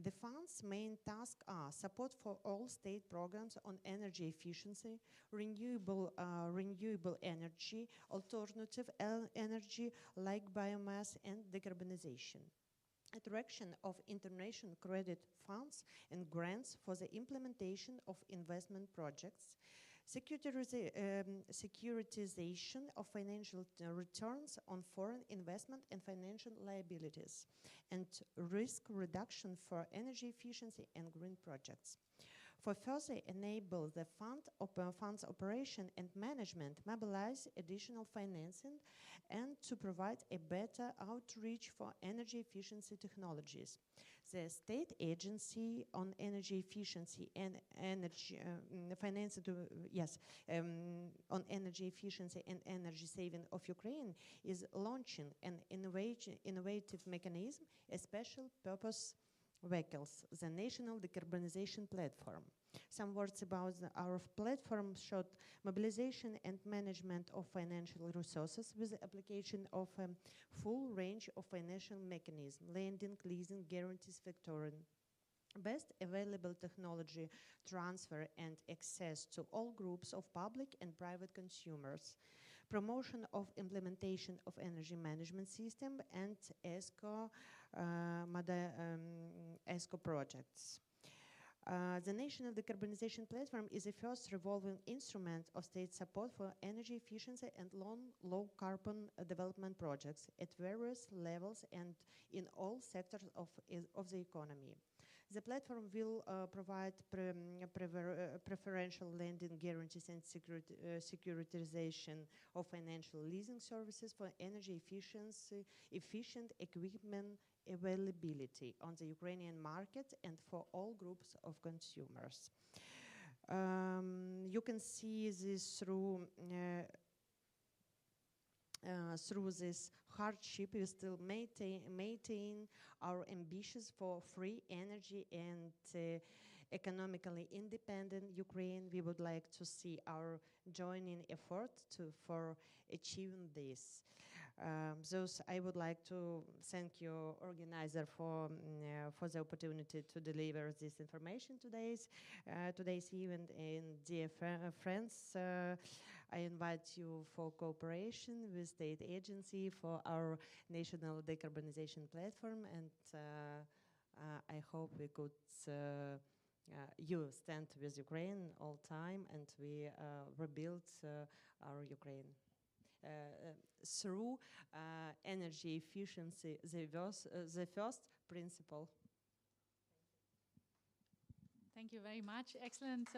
The fund's main tasks are support for all state programs on energy efficiency, renewable energy, alternative energy like biomass, and decarbonization. Attraction of international credit funds and grants for the implementation of investment projects, securitization of financial returns on foreign investment and financial liabilities, and risk reduction for energy efficiency and green projects. For further enable the fund's operation and management, mobilize additional financing, and to provide a better outreach for energy efficiency technologies. The State Agency on Energy Efficiency and Energy on Energy Efficiency and Energy Saving of Ukraine is launching an innovative mechanism, a special purpose vehicles, the National Decarbonization Platform. Some words about our platform showed mobilization and management of financial resources with the application of a full range of financial mechanisms, lending, leasing, guarantees, factoring. Best available technology transfer and access to all groups of public and private consumers. Promotion of implementation of energy management system and ESCO projects. The National Decarbonization Platform is the first revolving instrument of state support for energy efficiency and low carbon development projects at various levels and in all sectors of the economy. The platform will provide preferential lending guarantees and securitization of financial leasing services for energy efficient equipment availability on the Ukrainian market and for all groups of consumers. You can see this through this hardship. We still maintain our ambitions for free energy and economically independent Ukraine. We would like to see our joining effort for achieving this. I would like to thank you, organizer, for the opportunity to deliver this information today's event. And dear friends, I invite you for cooperation with state agency for our national decarbonization platform, and I hope we could you stand with Ukraine all time, and we rebuild our Ukraine. through energy efficiency, the first principle. Thank you very much. Excellent.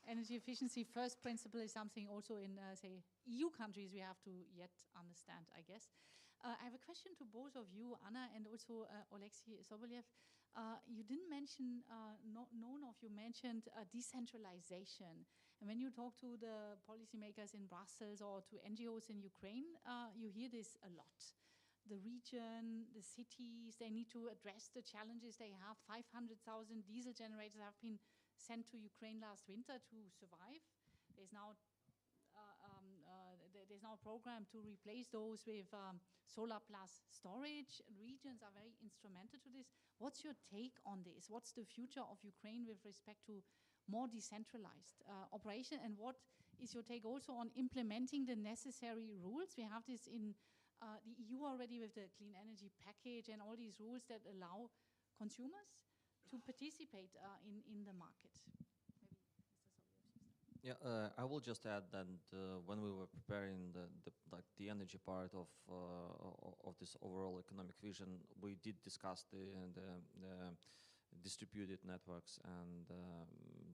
Energy efficiency first principle is something also in, say, EU countries we have to yet understand, I guess. I have a question to both of you, Anna and also Oleksiy Sobolev. You didn't mention, none of you mentioned decentralization. And when you talk to the policymakers in Brussels or to NGOs in Ukraine, you hear this a lot. The region, the cities, they need to address the challenges they have. 500,000 diesel generators have been sent to Ukraine last winter to survive. There's now a program to replace those with solar plus storage. Regions are very instrumental to this. What's your take on this? What's the future of Ukraine with respect to more decentralized operation? And what is your take also on implementing the necessary rules? We have this in the EU already with the clean energy package and all these rules that allow consumers to participate in the market. Yeah, I will just add that when we were preparing the energy part of this overall economic vision, we did discuss the distributed networks and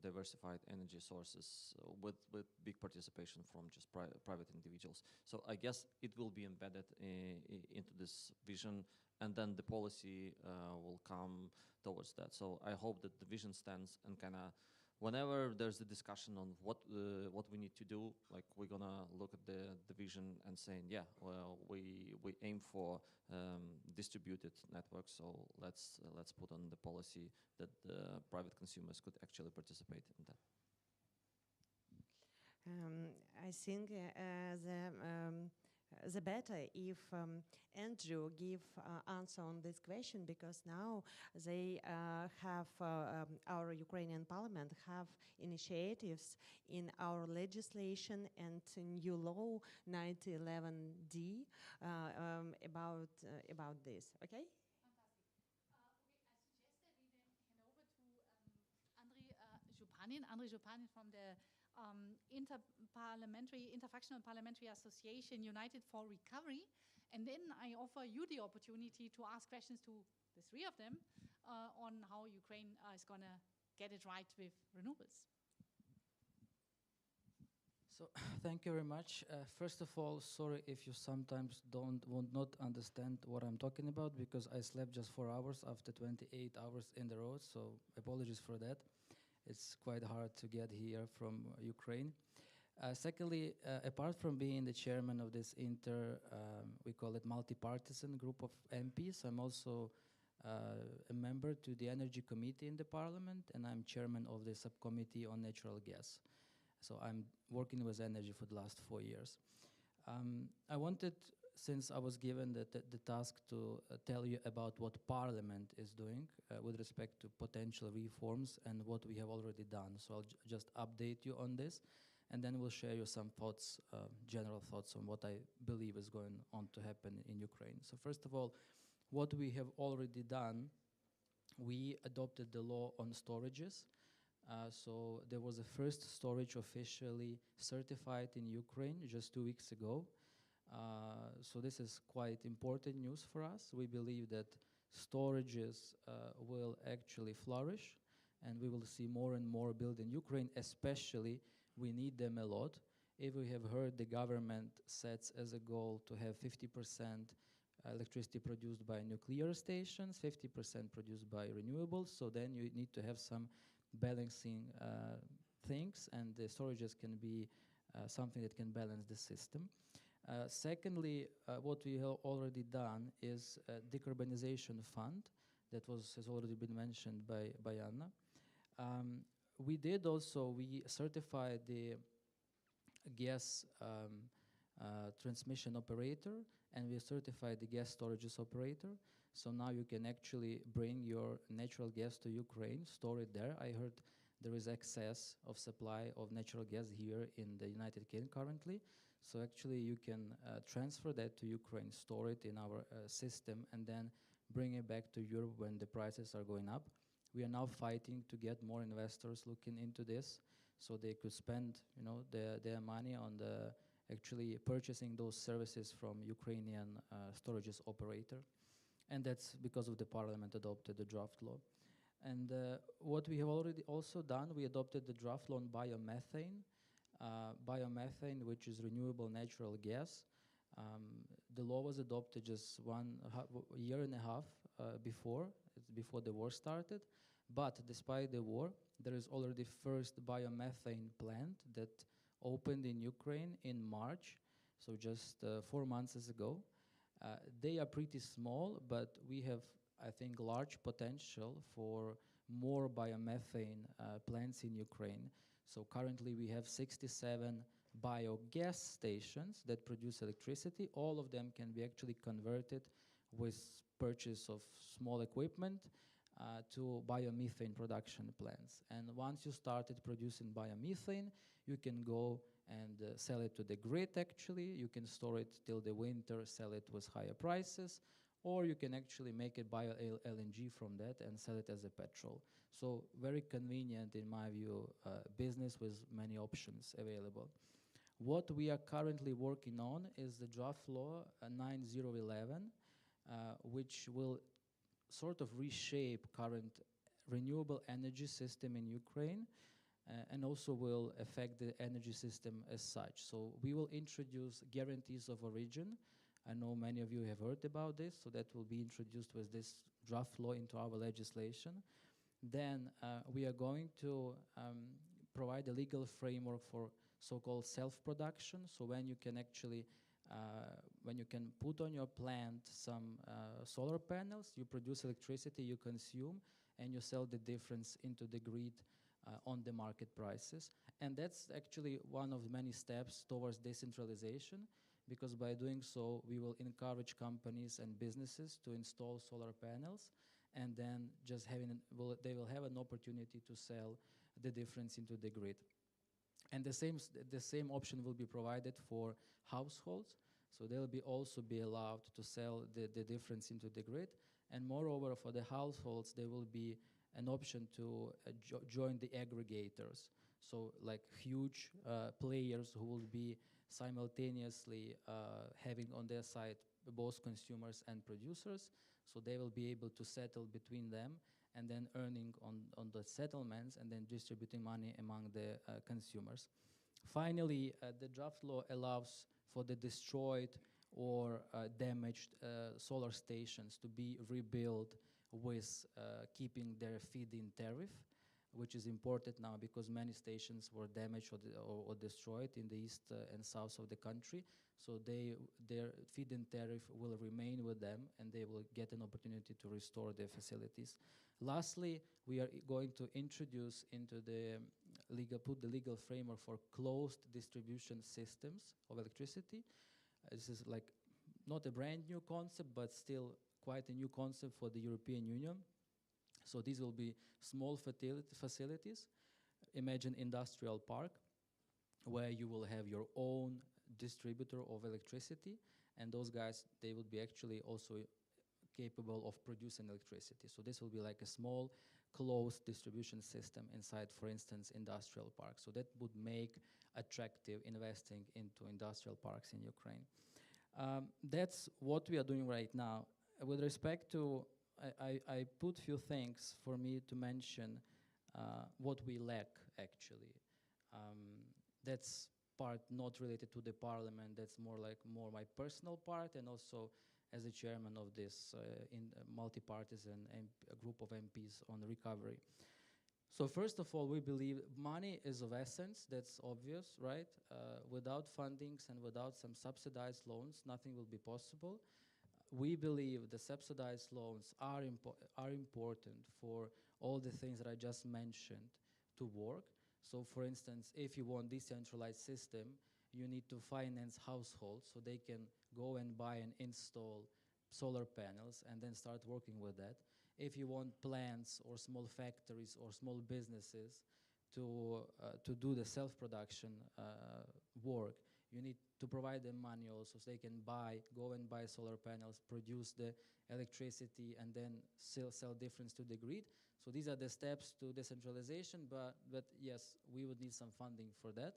diversified energy sources with big participation from just private individuals. So I guess it will be embedded into this vision, and then the policy will come towards that. So I hope that the vision stands, and kind of whenever there's a discussion on what we need to do, like we're gonna look at the vision and saying, yeah, well, we aim for distributed networks, so let's put on the policy that private consumers could actually participate in that. I think the better if Andrew give answer on this question, because now they have our Ukrainian parliament have initiatives in our legislation and new law 9011D about this. Okay. Andrei Zhupanin from the Interfractional Parliamentary Association United for Recovery. And then I offer you the opportunity to ask questions to the three of them on how Ukraine is going to get it right with renewables. So thank you very much. First of all, sorry if you sometimes will not understand what I'm talking about, because I slept just 4 hours after 28 hours in the road, so apologies for that. It's quite hard to get here from Ukraine. Secondly, apart from being the chairman of this we call it multi-partisan group of MPs, I'm also a member to the Energy Committee in the Parliament, and I'm chairman of the subcommittee on natural gas. So I'm working with energy for the last 4 years. I wanted, since I was given the task to tell you about what Parliament is doing with respect to potential reforms and what we have already done. So I'll just update you on this, and then we'll share you some thoughts, general thoughts on what I believe is going on to happen in Ukraine. So first of all, what we have already done, we adopted the law on storages. So there was a first storage officially certified in Ukraine just 2 weeks ago. So this is quite important news for us. We believe that storages will actually flourish, and we will see more and more built in Ukraine. Especially, we need them a lot. If we have heard, the government sets as a goal to have 50% electricity produced by nuclear stations, 50% produced by renewables. So then you need to have some balancing things, and the storages can be something that can balance the system. Secondly, what we have already done is a decarbonization fund that has already been mentioned by Anna. We certified the gas transmission operator, and we certified the gas storages operator. So now you can actually bring your natural gas to Ukraine, store it there. I heard there is excess of supply of natural gas here in the United Kingdom currently. So actually you can transfer that to Ukraine, store it in our system, and then bring it back to Europe when the prices are going up. We are now fighting to get more investors looking into this, so they could spend, their money on the actually purchasing those services from Ukrainian storages operator. And that's because of the parliament adopted the draft law. And what we have already also done, we adopted the draft law on biomethane. Biomethane, which is renewable natural gas. The law was adopted just a year and a half before the war started. But despite the war, there is already first biomethane plant that opened in Ukraine in March, so just 4 months ago. They are pretty small, but we have, I think, large potential for more biomethane plants in Ukraine. So currently we have 67 biogas stations that produce electricity. All of them can be actually converted with purchase of small equipment to biomethane production plants. And once you started producing biomethane, you can go and sell it to the grid actually. You can store it till the winter, sell it with higher prices, or you can actually make it bio-LNG from that and sell it as a petrol. So very convenient, in my view, business with many options available. What we are currently working on is the draft law 9011, which will sort of reshape current renewable energy system in Ukraine and also will affect the energy system as such. So we will introduce guarantees of origin. I know many of you have heard about this, so that will be introduced with this draft law into our legislation. Then we are going to provide a legal framework for so-called self-production. So when you can actually, when you can put on your plant some solar panels, you produce electricity, you consume, and you sell the difference into the grid on the market prices. And that's actually one of many steps towards decentralization, because by doing so, we will encourage companies and businesses to install solar panels, and then just they will have an opportunity to sell the difference into the grid. And the same option will be provided for households, so they'll also be allowed to sell the difference into the grid. And moreover, for the households, there will be an option to join the aggregators, so like huge players who will be simultaneously having on their side both consumers and producers, so they will be able to settle between them and then earning on the settlements and then distributing money among the consumers. Finally, the draft law allows for the destroyed or damaged solar stations to be rebuilt with keeping their feed-in tariff, which is important now because many stations were damaged or destroyed in the east and south of the country. So their feed-in tariff will remain with them, and they will get an opportunity to restore their facilities. Lastly, we are going to introduce into the legal framework for closed distribution systems of electricity. This is like not a brand new concept, but still quite a new concept for the European Union. So these will be small facilities. Imagine industrial park, where you will have your own distributor of electricity, and those guys, they would be actually also capable of producing electricity. So this will be like a small closed distribution system inside, for instance, industrial parks. So that would make attractive investing into industrial parks in Ukraine. That's what we are doing right now. With respect to, I put few things for me to mention what we lack actually. That's part not related to the parliament, that's more my personal part, and also as a chairman of this multi-partisan a group of MPs on recovery. So first of all, we believe money is of essence, that's obvious, right? Without fundings and without some subsidized loans, nothing will be possible. We believe the subsidized loans are important for all the things that I just mentioned to work. So for instance, if you want decentralized system, you need to finance households so they can go and buy and install solar panels and then start working with that. If you want plants or small factories or small businesses to do the self-production work, you need to provide them money also so they can go and buy solar panels, produce the electricity, and then sell difference to the grid. So these are the steps to decentralization, but yes, we would need some funding for that.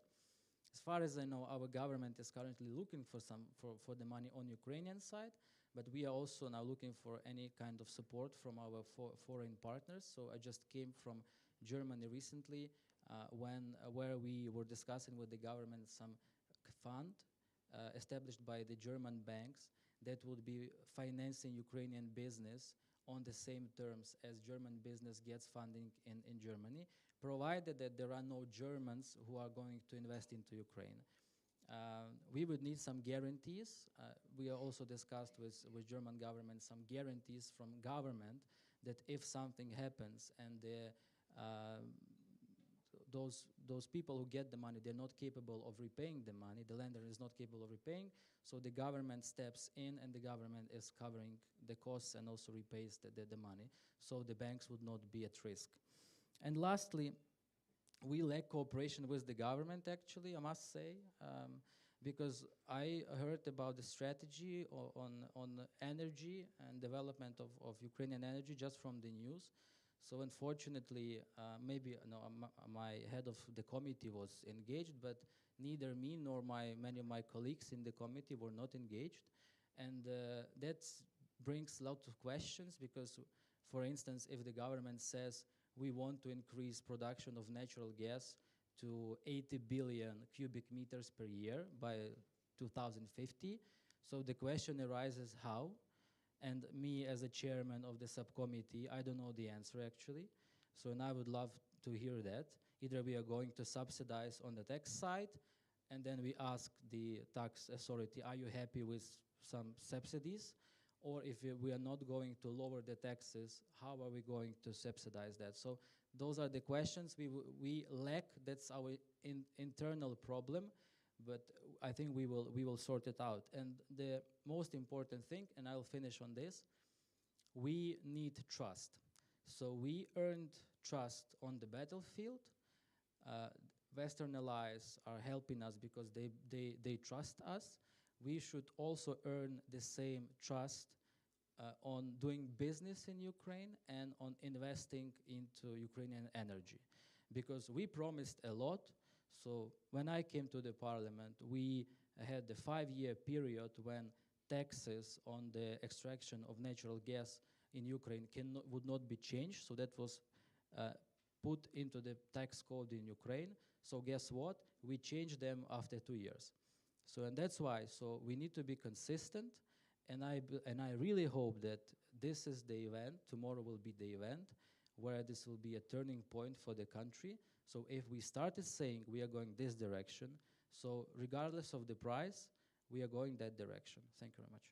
As far as I know, our government is currently looking for the money on Ukrainian side, but we are also now looking for any kind of support from our foreign partners. So I just came from Germany recently, where we were discussing with the government some fund established by the German banks that would be financing Ukrainian business on the same terms as German business gets funding in Germany, provided that there are no Germans who are going to invest into Ukraine. We would need some guarantees. We also discussed with German government some guarantees from government that if something happens and those people who get the money, they're not capable of repaying the money, the lender is not capable of repaying, so the government steps in and the government is covering the costs and also repays the money, so the banks would not be at risk. And lastly, we lack cooperation with the government, actually, I must say, because I heard about the strategy on energy and development of Ukrainian energy just from the news. So unfortunately, maybe my head of the committee was engaged, but neither me nor many of my colleagues in the committee were not engaged. And that brings a lot of questions because, for instance, if the government says we want to increase production of natural gas to 80 billion cubic meters per year by 2050, so the question arises how? And me as a chairman of the subcommittee, I don't know the answer actually. So and I would love to hear that. Either we are going to subsidize on the tax side, and then we ask the tax authority, are you happy with some subsidies? Or if we are not going to lower the taxes, how are we going to subsidize that? So those are the questions we lack. That's our internal problem, but I think we will sort it out. And the most important thing, and I'll finish on this, we need trust. So we earned trust on the battlefield. Western allies are helping us because they trust us. We should also earn the same trust on doing business in Ukraine and on investing into Ukrainian energy. Because we promised a lot. So when I came to the parliament, we had the 5-year period when taxes on the extraction of natural gas in Ukraine would not be changed. So that was put into the tax code in Ukraine. So guess what? We changed them after 2 years. So and that's why. So we need to be consistent. And I really hope that this is the event, tomorrow will be the event, where this will be a turning point for the country. So if we started saying we are going this direction, so regardless of the price, we are going that direction. Thank you very much.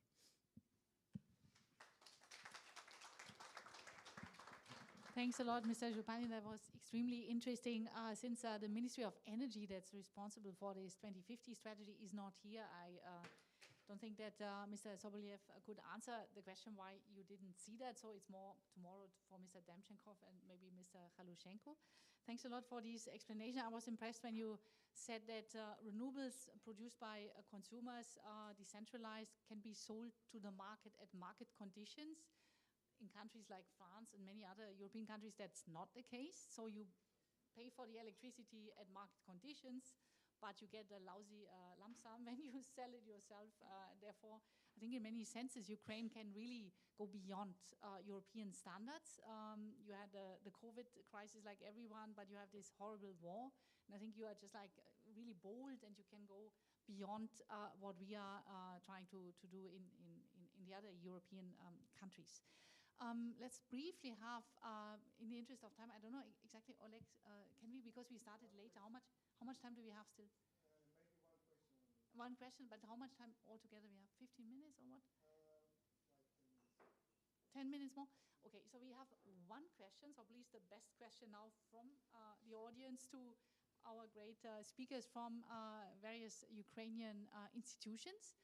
Thanks a lot, Mr. Jupani. That was extremely interesting. Since the Ministry of Energy that's responsible for this 2050 strategy is not here, I don't think that Mr. Sobolyev could answer the question why you didn't see that. So it's more tomorrow for Mr. Demchenkov and maybe Mr. Chalushenko. Thanks a lot for this explanation. I was impressed when you said that renewables produced by consumers, decentralized, can be sold to the market at market conditions. In countries like France and many other European countries, that's not the case. So you pay for the electricity at market conditions, but you get a lousy lump sum when you sell it yourself. Therefore, I think in many senses, Ukraine can really go beyond European standards. You had the COVID crisis like everyone, but you have this horrible war. And I think you are just like really bold and you can go beyond what we are trying to do in the other European countries. Let's briefly have, in the interest of time, I don't know exactly, Oleg, can we, because we started later, how much time do we have still? Maybe one question, but how much time altogether we have? 15 minutes or what? Like 10 minutes. 10 minutes more? Okay, so we have one question, so please the best question now from the audience to our great speakers from various Ukrainian institutions.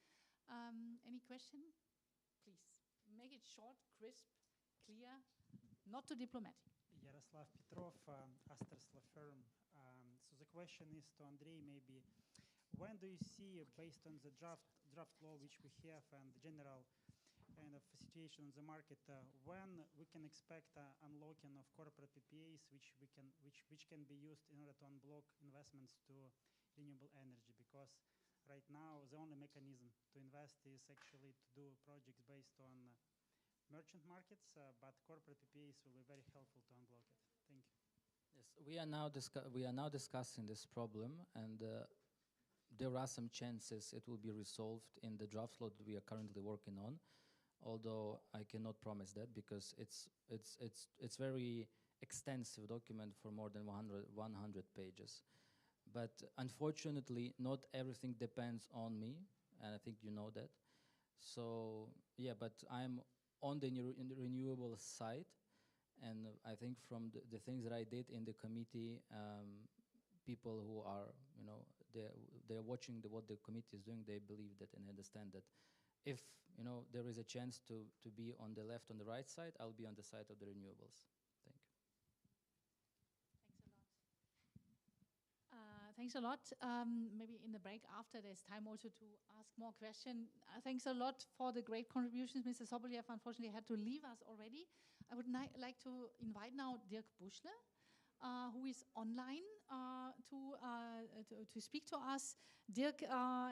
Any question? Please, make it short, crisp, clear, not too diplomatic. Yaroslav Petrov, Asters Law Firm. So the question is to Andrei, maybe, when do you see, based on the draft law which we have and the general kind of situation on the market, when we can expect unlocking of corporate PPAs which can be used in order to unblock investments to renewable energy? because right now the only mechanism to invest is actually to do projects based on merchant markets, but corporate PPAs will be very helpful to unblock it. Thank you. Yes, we are now discussing this problem, and there are some chances it will be resolved in the draft law that we are currently working on. Although I cannot promise that because it's very extensive document for more than 100 pages. But unfortunately, not everything depends on me, and I think you know that. So yeah, but I'm on the renewable side, and I think from the things that I did in the committee, people who are, they're watching what the committee is doing, they believe that and understand that if, there is a chance to be on the left, on the right side, I'll be on the side of the renewables. Thank you. Thanks a lot. Maybe in the break after, there's time also to ask more questions. Thanks a lot for the great contributions. Mr. Sobolyev unfortunately had to leave us already. I would like to invite now Dirk Buschle, who is online to speak to us. Dirk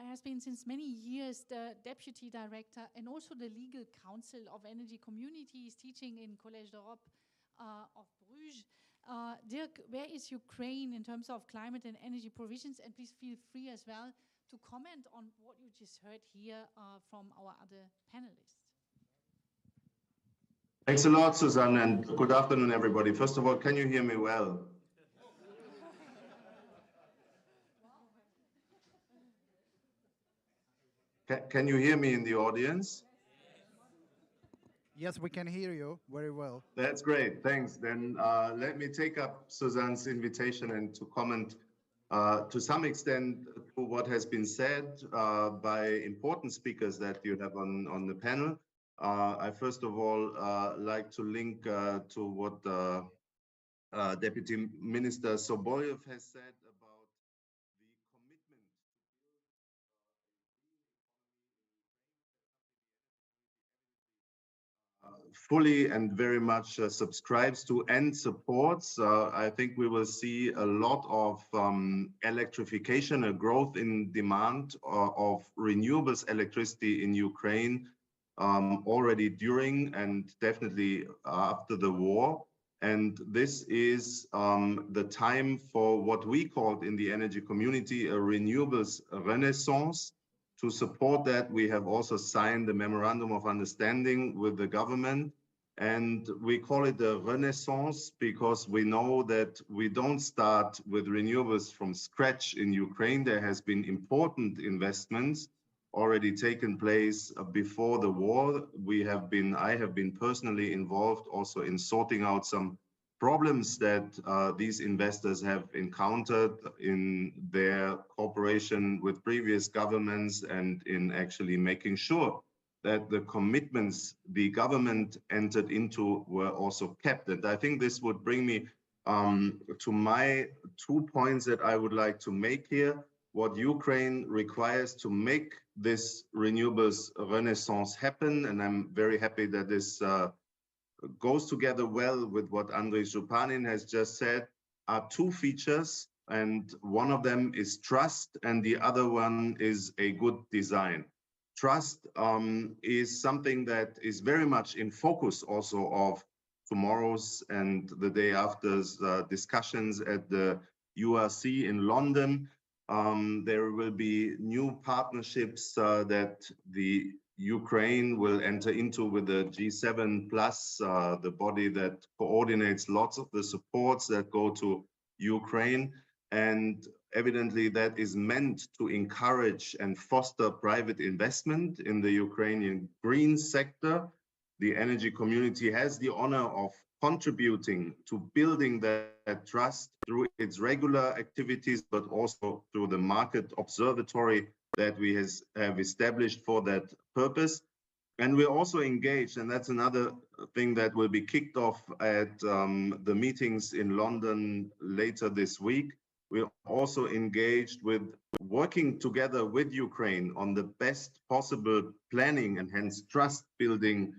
has been since many years the Deputy Director and also the Legal Counsel of Energy Communities, teaching in Collège d'Europe of Bruges. Dirk, where is Ukraine in terms of climate and energy provisions? And please feel free as well to comment on what you just heard here from our other panelists. Thanks a lot, Susan, and good afternoon, everybody. First of all, can you hear me well? Can you hear me in the audience? Yes, we can hear you very well. That's great, thanks. Then let me take up Susan's invitation and to comment to some extent to what has been said by important speakers that you have on the panel. I first of all like to link to what Deputy Minister Sobolyev has said about the commitment fully and very much subscribes to and supports. I think we will see a lot of electrification, a growth in demand of renewables electricity in Ukraine already during and definitely after the war. And this is the time for what we called in the energy community a renewables renaissance. To support that, we have also signed the memorandum of understanding with the government. And we call it a renaissance because we know that we don't start with renewables from scratch in Ukraine. There has been important investments already taken place before the war. I have been personally involved also in sorting out some problems that these investors have encountered in their cooperation with previous governments and in actually making sure that the commitments the government entered into were also kept. And I think this would bring me to my 2 points that I would like to make here. What Ukraine requires to make this renewables renaissance happen, and I'm very happy that this goes together well with what Andrei Zhupanin has just said, are 2 features, and one of them is trust, and the other one is a good design. Trust is something that is very much in focus also of tomorrow's and the day after's discussions at the URC in London. There will be new partnerships that the Ukraine will enter into with the G7 plus, the body that coordinates lots of the supports that go to Ukraine. And evidently that is meant to encourage and foster private investment in the Ukrainian green sector. The energy community has the honor of contributing to building that trust through its regular activities, but also through the market observatory that we have established for that purpose. And we're also engaged, and that's another thing that will be kicked off at the meetings in London later this week. We're also engaged with working together with Ukraine on the best possible planning and hence trust building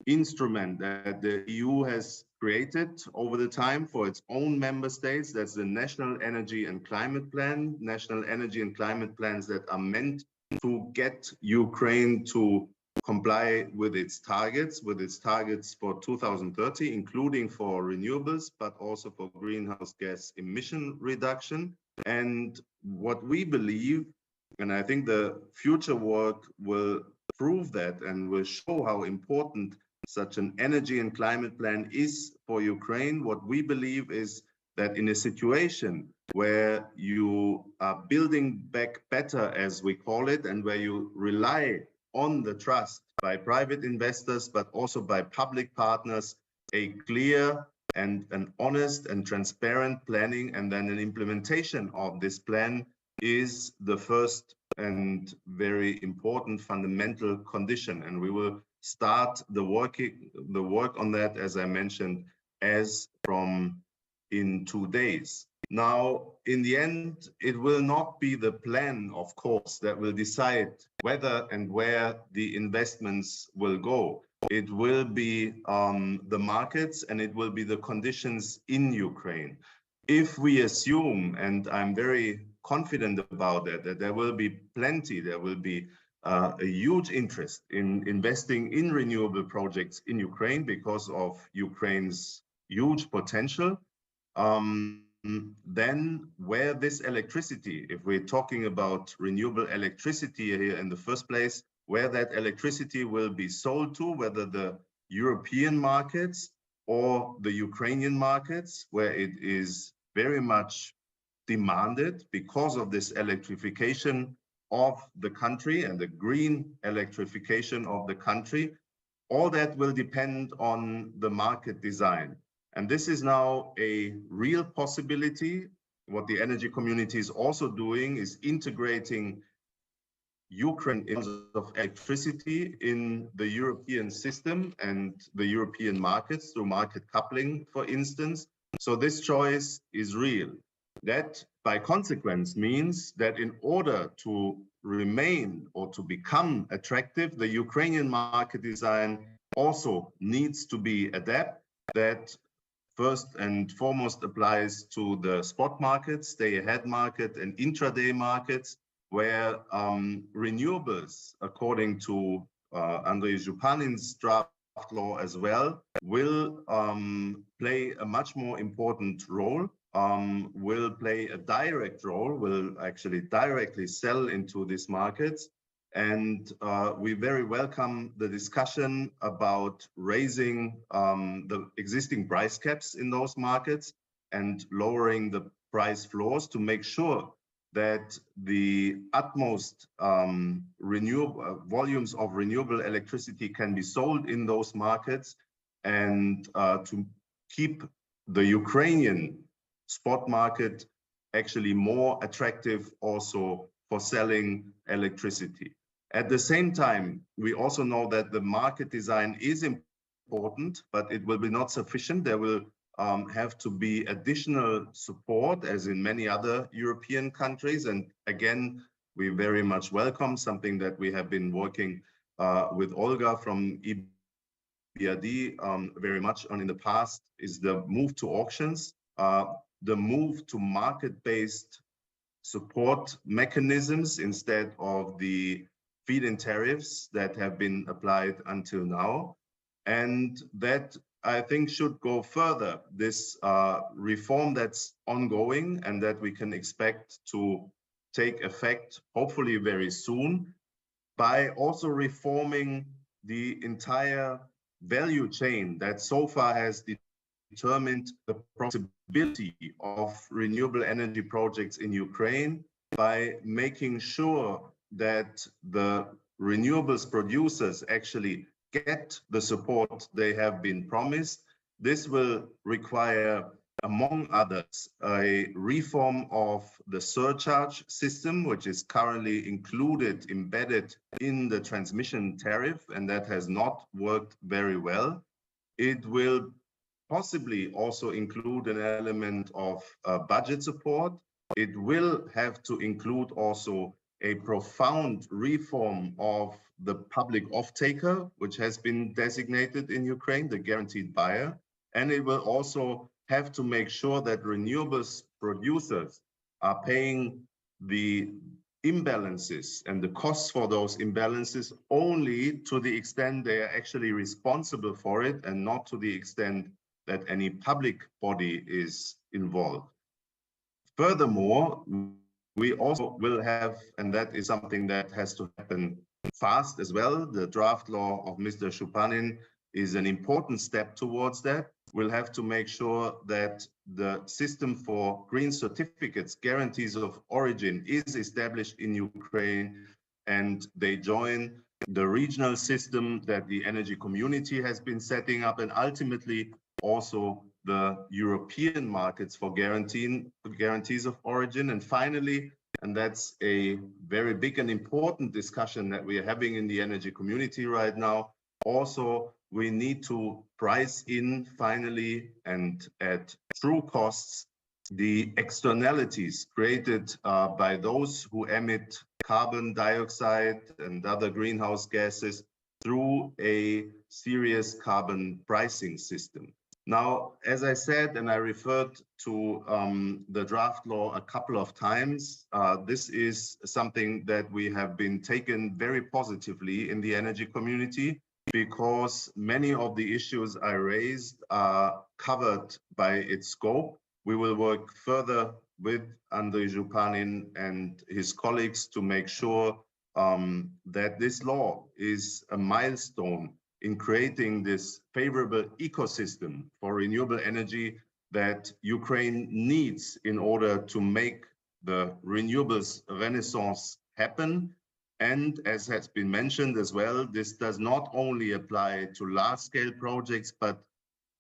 instrument that the EU has created over the time for its own member states. That's the National Energy and Climate Plan, national energy and climate plans that are meant to get Ukraine to comply with its targets for 2030, including for renewables, but also for greenhouse gas emission reduction. And what we believe, and I think the future work will prove that and will show how important such an energy and climate plan is for Ukraine. What we believe is that in a situation where you are building back better, as we call it, and where you rely on the trust by private investors, but also by public partners, a clear and an honest and transparent planning and then an implementation of this plan is the first and very important fundamental condition. And we will start the work on that, as I mentioned, as from in 2 days. Now, in the end, it will not be the plan, of course, that will decide whether and where the investments will go. It will be the markets and it will be the conditions in Ukraine. If we assume, and I'm very confident about that there will be plenty, there will be a huge interest in investing in renewable projects in Ukraine because of Ukraine's huge potential. Then where this electricity, if we're talking about renewable electricity here in the first place, where that electricity will be sold to, whether the European markets or the Ukrainian markets, where it is very much demanded because of this electrification of the country and the green electrification of the country, all that will depend on the market design. And this is now a real possibility. What the energy community is also doing is integrating Ukraine in terms of electricity in the European system and the European markets through market coupling, for instance. So this choice is real. That, by consequence, means that in order to remain or to become attractive, the Ukrainian market design also needs to be adapted. That first and foremost applies to the spot markets, day-ahead market, and intraday markets, where renewables, according to Andrei Zhupanin's draft law as well, will play a much more important role, will play a direct role, will actually directly sell into these markets. And we very welcome the discussion about raising the existing price caps in those markets and lowering the price floors to make sure that the utmost volumes of renewable electricity can be sold in those markets, and to keep the Ukrainian spot market actually more attractive also for selling electricity. At the same time, we also know that the market design is important, but it will be not sufficient. There will have to be additional support, as in many other European countries. And again, we very much welcome something that we have been working with Olga from EBRD very much on in the past, is the move to auctions, the move to market-based support mechanisms instead of the feed-in tariffs that have been applied until now. And that, I think, should go further. This reform that's ongoing and that we can expect to take effect hopefully very soon, by also reforming the entire value chain that so far has determined the profitability of renewable energy projects in Ukraine, by making sure that the renewables producers actually get the support they have been promised. This will require, among others, a reform of the surcharge system, which is currently embedded in the transmission tariff, and that has not worked very well. It will possibly also include an element of budget support. It will have to include also a profound reform of the public off-taker, which has been designated in Ukraine, the guaranteed buyer. And it will also have to make sure that renewables producers are paying the imbalances and the costs for those imbalances only to the extent they are actually responsible for it, and not to the extent that any public body is involved. Furthermore, we also will have, and that is something that has to happen fast as well, the draft law of Mr. Shupanin is an important step towards that. We'll have to make sure that the system for green certificates, guarantees of origin, is established in Ukraine, and they join the regional system that the energy community has been setting up, and ultimately also the European markets for guarantees of origin. And finally, and that's a very big and important discussion that we are having in the energy community right now, also we need to price in finally and at true costs the externalities created by those who emit carbon dioxide and other greenhouse gases through a serious carbon pricing system. Now, as I said, and I referred to the draft law a couple of times, this is something that we have been taken very positively in the energy community, because many of the issues I raised are covered by its scope. We will work further with Andrei Zhupanin and his colleagues to make sure that this law is a milestone in creating this favorable ecosystem for renewable energy that Ukraine needs in order to make the renewables renaissance happen. And as has been mentioned as well, this does not only apply to large-scale projects, but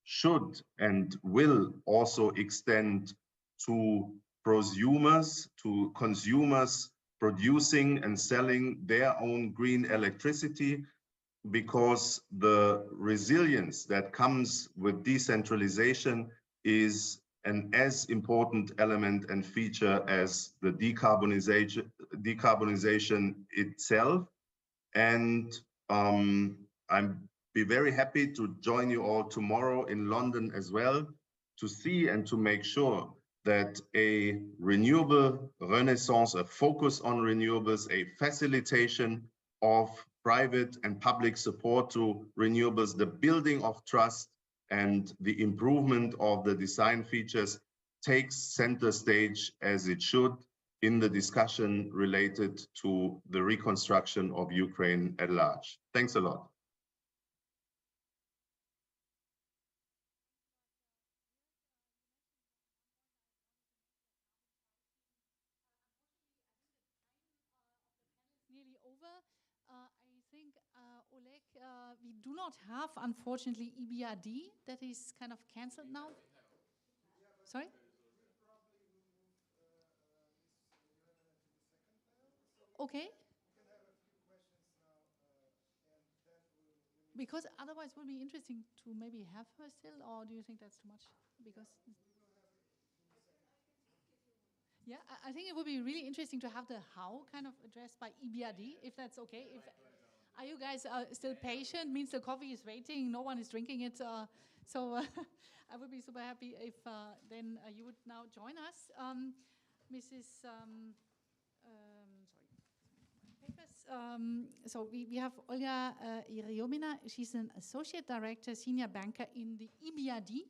should and will also extend to prosumers, to consumers producing and selling their own green electricity, because the resilience that comes with decentralization is an as important element and feature as the decarbonization itself. And I'm be very happy to join you all tomorrow in London as well, to see and to make sure that a renewable renaissance, a focus on renewables, a facilitation of private and public support to renewables, the building of trust and the improvement of the design features takes center stage, as it should, in the discussion related to the reconstruction of Ukraine at large. Thanks a lot. Nearly over. I think, Oleg, we do not have, unfortunately, EBRD. That is kind of cancelled now. Sorry? Okay. Because otherwise it would be interesting to maybe have her still, or do you think that's too much? Because yeah, I think it would be really interesting to have the how kind of addressed by EBRD, if that's okay. If, are you guys still patient? Means the coffee is waiting, no one is drinking it. So I would be super happy if then you would now join us. Mrs. Sorry. So we have Olga Iriomina. She's an associate director, senior banker in the EBRD,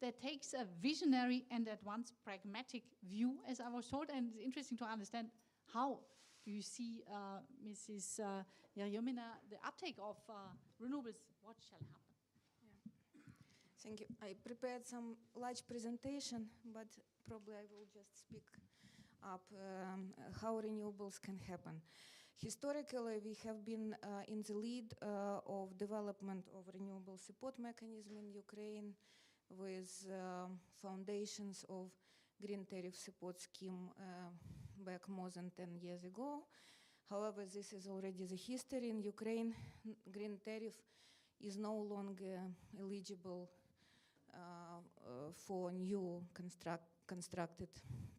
that takes a visionary and at once pragmatic view, as I was told, and it's interesting to understand how do you see, Mrs. Iriomina, the uptake of renewables, what shall happen? Thank you. I prepared some large presentation, but probably I will just speak up how renewables can happen. Historically, we have been in the lead of development of renewable support mechanism in Ukraine, with foundations of green tariff support scheme back more than 10 years ago. However, this is already the history. In Ukraine, green tariff is no longer eligible for new constructed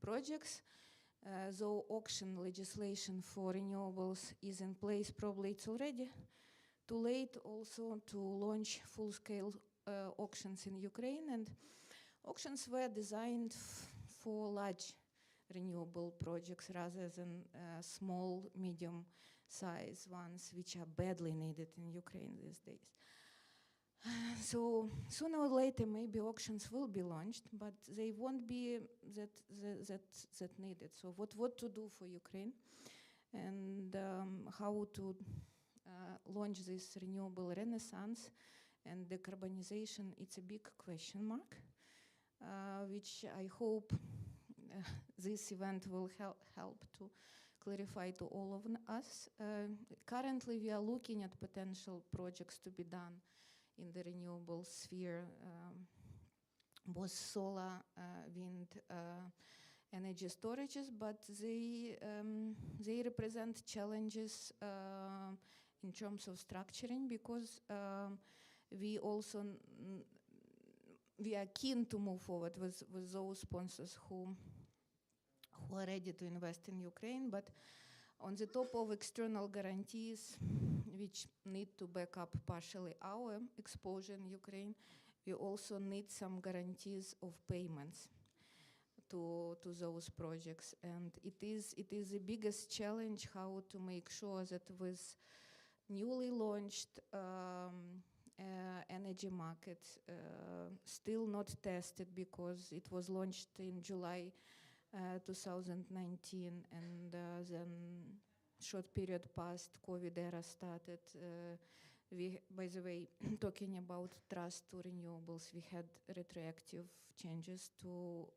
projects. though auction legislation for renewables is in place, probably it's already too late also to launch full-scale auctions in Ukraine, and auctions were designed for large renewable projects rather than small, medium-sized ones, which are badly needed in Ukraine these days. So sooner or later, maybe auctions will be launched, but they won't be that needed. So what to do for Ukraine, and how to launch this renewable renaissance and decarbonization? It's a big question mark, which I hope this event will help to clarify to all of us. Currently, we are looking at potential projects to be done in the renewable sphere, both solar, wind, energy storages, but they represent challenges in terms of structuring, because we also we are keen to move forward with those sponsors who are ready to invest in Ukraine, but on the top of external guarantees, which need to back up partially our exposure in Ukraine, we also need some guarantees of payments to those projects. And it is the biggest challenge, how to make sure that with newly launched energy market, still not tested because it was launched in July 2019, and then short period passed, COVID era started. We, by the way, talking about trust to renewables, we had retroactive changes to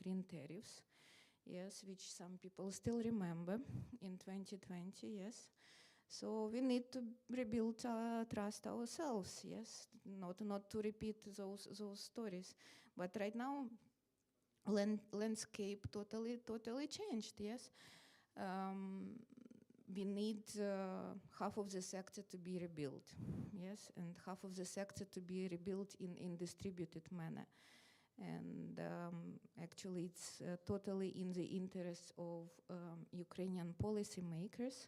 green tariffs, yes, which some people still remember in 2020, yes. So we need to rebuild trust ourselves, yes, not to repeat those stories. But right now, landscape totally changed, yes. We need half of the sector to be rebuilt, yes, and half of the sector to be rebuilt in distributed manner. And actually, it's totally in the interest of Ukrainian policymakers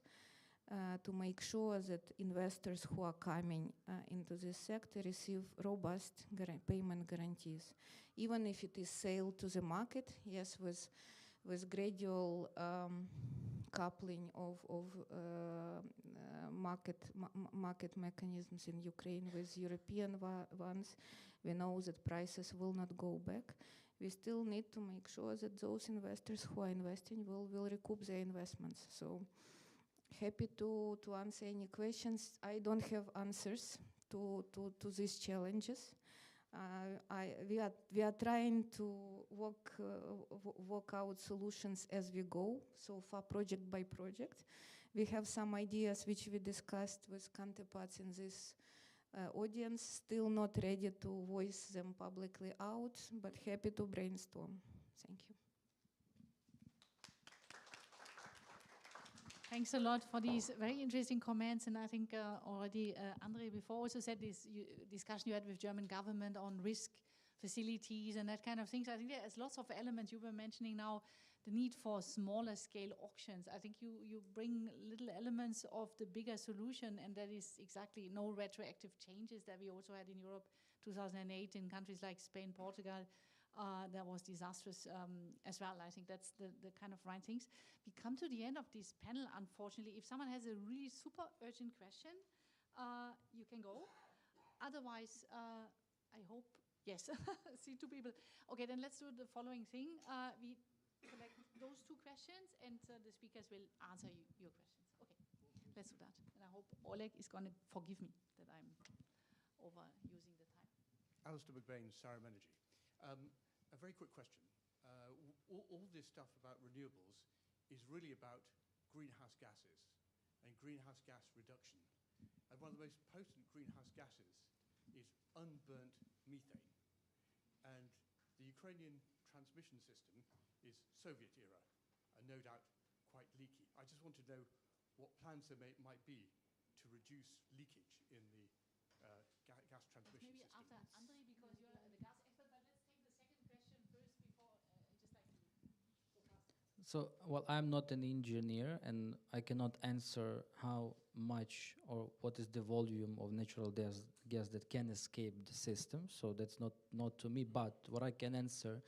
to make sure that investors who are coming into this sector receive robust payment guarantees, even if it is sale to the market, yes, with gradual coupling of market mechanisms in Ukraine with European ones. We know that prices will not go back. We still need to make sure that those investors who are investing will recoup their investments. So happy to answer any questions. I don't have answers to these challenges. We are trying to work out solutions as we go, so far project by project. We have some ideas which we discussed with counterparts in this audience, still not ready to voice them publicly out, but happy to brainstorm. Thank you. Thanks a lot for these very interesting comments, and I think already Andre before also said this discussion you had with German government on risk facilities and that kind of things. I think there's lots of elements you were mentioning now, the need for smaller scale auctions. I think you bring little elements of the bigger solution, and that is exactly no retroactive changes that we also had in Europe 2008 in countries like Spain, Portugal. That was disastrous as well. I think that's the kind of right things. We come to the end of this panel, unfortunately. If someone has a really super urgent question, you can go. Otherwise, I hope, yes, see two people. Okay, then let's do the following thing. We collect those two questions, and the speakers will answer your questions. Okay, let's do that. And I hope Oleg is going to forgive me that I'm overusing the time. Alistair McBain, Sarum Energy. A very quick question. All this stuff about renewables is really about greenhouse gases and greenhouse gas reduction. And one of the most potent greenhouse gases is unburnt methane. And the Ukrainian transmission system is Soviet era, and no doubt quite leaky. I just want to know what plans there might be to reduce leakage in the gas transmission Maybe system. after Andre, because you're the gas expert, but let's take the second question first before, just like to go fast. So, well, I'm not an engineer, and I cannot answer how much or what is the volume of natural gas that can escape the system. So that's not to me. But what I can answer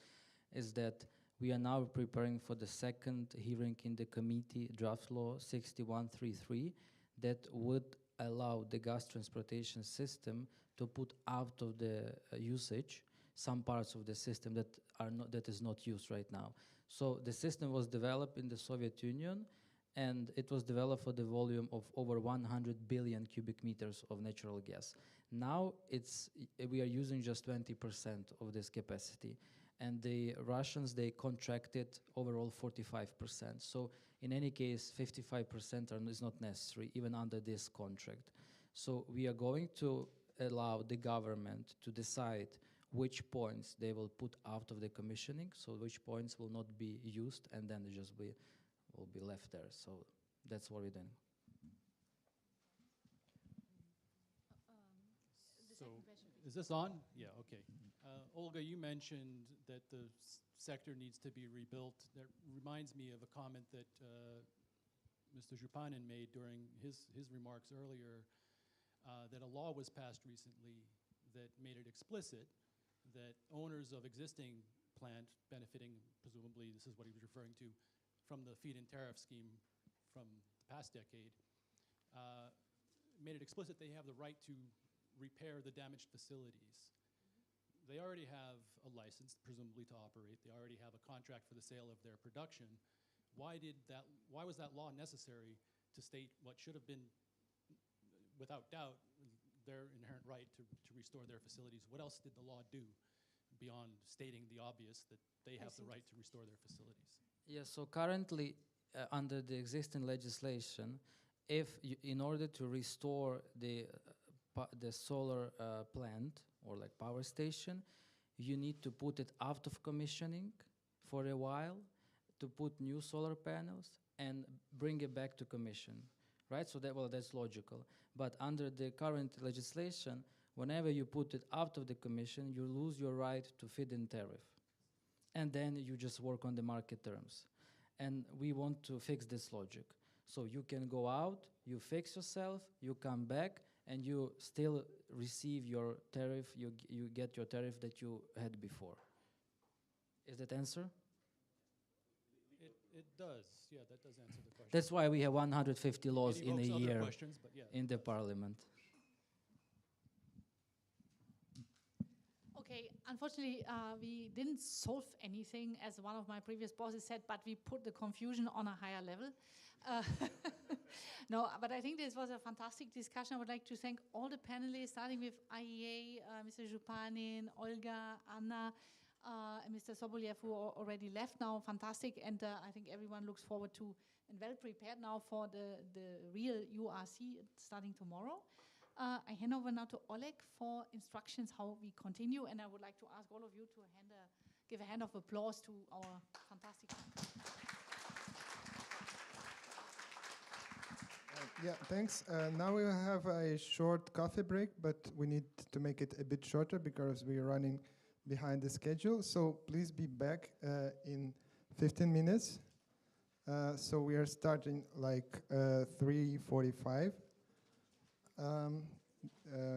is that we are now preparing for the second hearing in the committee, draft law 6133, that would allow the gas transportation system to put out of the usage some parts of the system that is not used right now. So the system was developed in the Soviet Union, and it was developed for the volume of over 100 billion cubic meters of natural gas. Now we are using just 20% of this capacity, and the Russians, they contracted overall 45%. So in any case, 55% is not necessary, even under this contract. So we are going to allow the government to decide which points they will put out of the commissioning, so which points will not be used, and then they just will be left there. So that's what we're doing. So, is this on? Yeah, okay. Olga, you mentioned that the sector needs to be rebuilt. That reminds me of a comment that Mr. Zhupanin made during his remarks earlier, that a law was passed recently that made it explicit that owners of existing plant benefiting, presumably this is what he was referring to, from the feed-in tariff scheme from the past decade, made it explicit they have the right to repair the damaged facilities. They already have a license, presumably to operate. They already have a contract for the sale of their production. Why was that law necessary to state what should have been, without doubt, their inherent right to restore their facilities? What else did the law do beyond stating the obvious that they have the right to restore their facilities? Yeah, so currently, under the existing legislation, in order to restore the solar plant or like power station, you need to put it out of commissioning for a while, to put new solar panels and bring it back to commission, right? So that's logical. But under the current legislation, whenever you put it out of the commission, you lose your right to feed-in tariff. And then you just work on the market terms. And we want to fix this logic. So you can go out, you fix yourself, you come back, and you still receive your tariff, you get your tariff that you had before. Is that answer? It does, yeah, that does answer the question. That's why we have 150 laws in a year in the parliament. Okay, unfortunately, we didn't solve anything, as one of my previous bosses said, but we put the confusion on a higher level. No, but I think this was a fantastic discussion. I would like to thank all the panelists, starting with IEA, Mr. Zhupanin, Olga, Anna, and Mr. Sobolyev, who already left now. Fantastic, and I think everyone looks forward to and well prepared now for the real URC starting tomorrow. I hand over now to Oleg for instructions how we continue, and I would like to ask all of you to give a hand of applause to our fantastic. Yeah, thanks. Now we will have a short coffee break, but we need to make it a bit shorter because we are running behind the schedule. So please be back in 15 minutes. So we are starting like 3:45.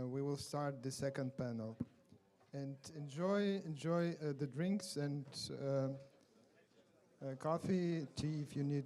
We will start the second panel. And enjoy the drinks and coffee, tea if you need.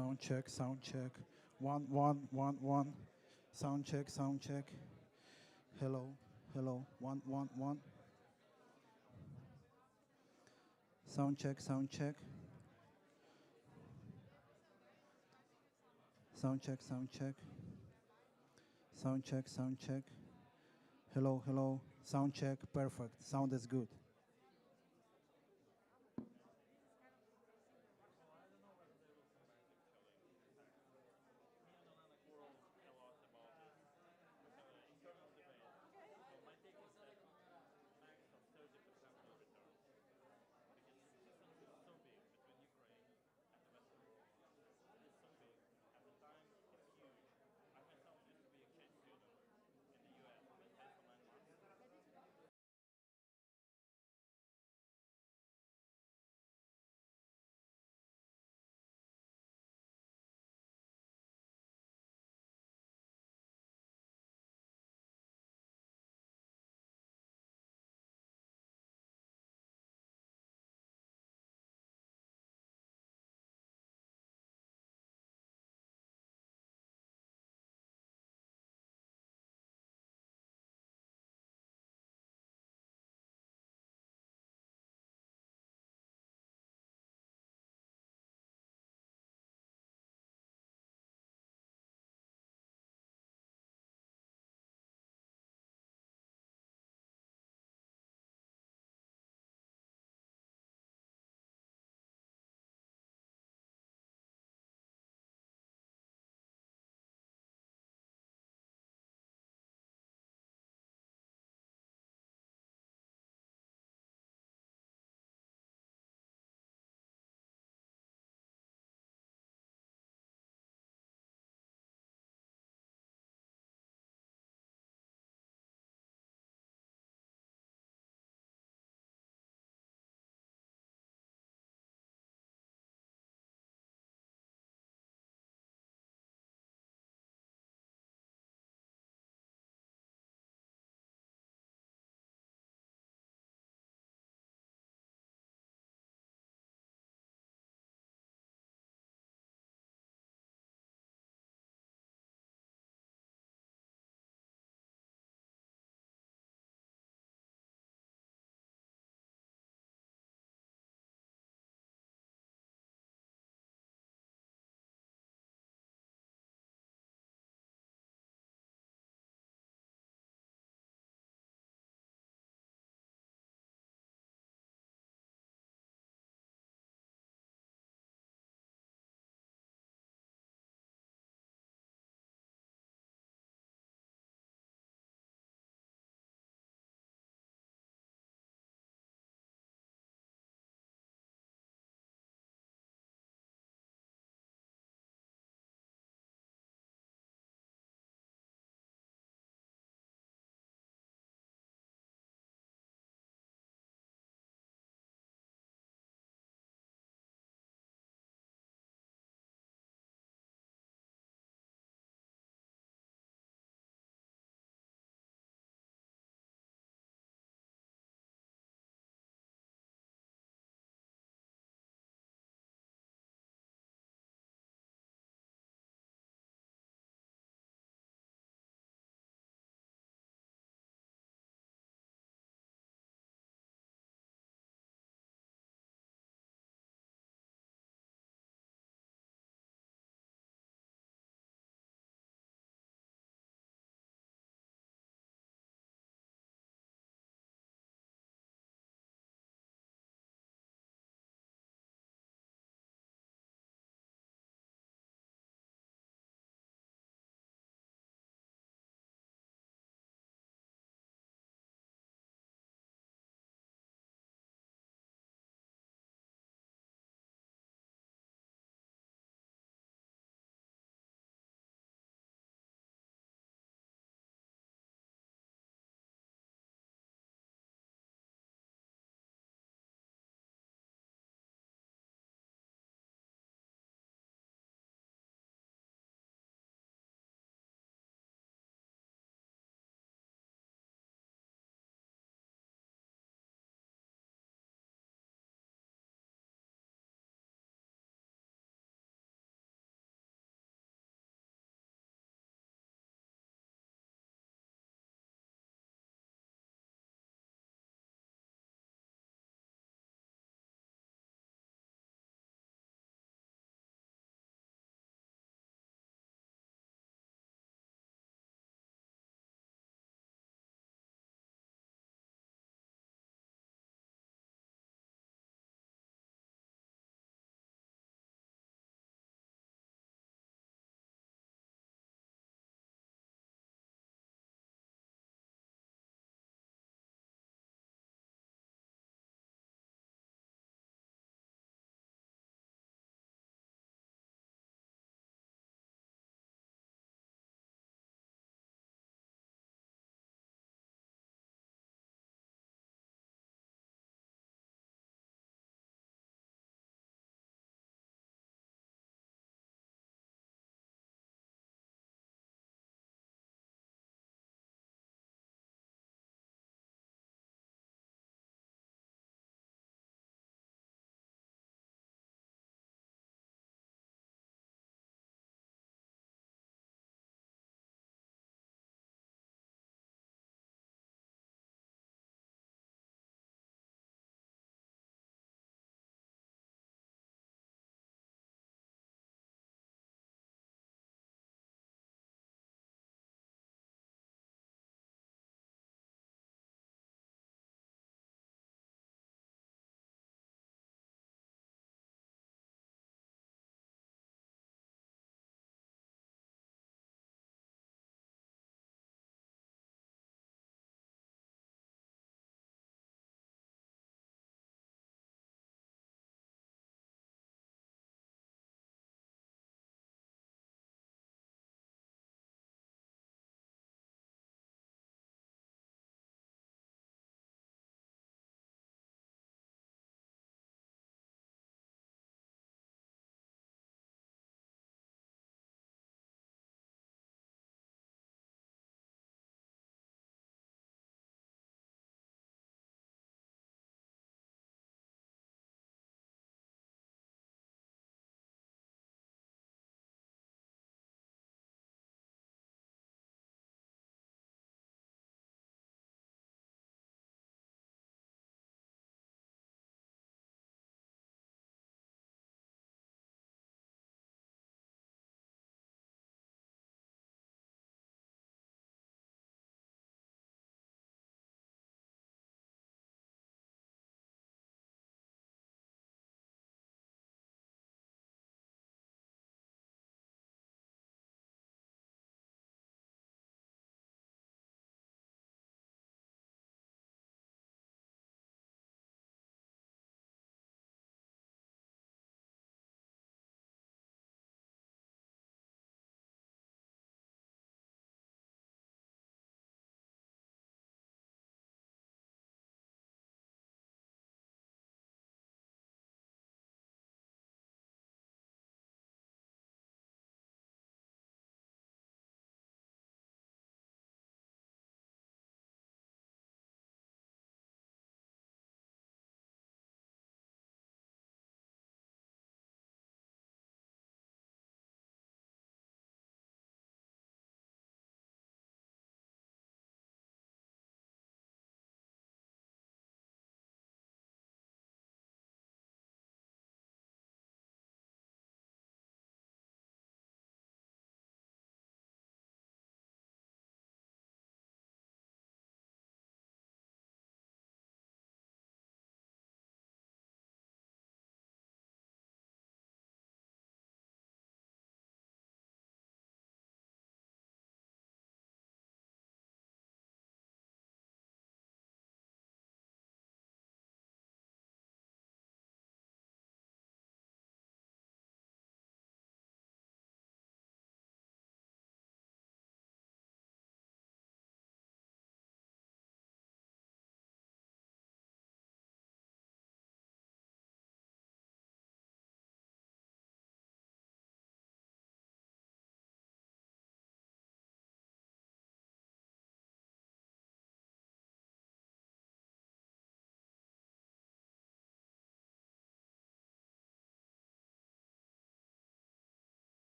Sound check, sound check. One, one, one, one. Sound check, sound check. Hello, hello. One, one, one. Sound check, sound check. Sound check, sound check. Sound check, sound check. Hello, hello. Sound check, perfect. Sound is good.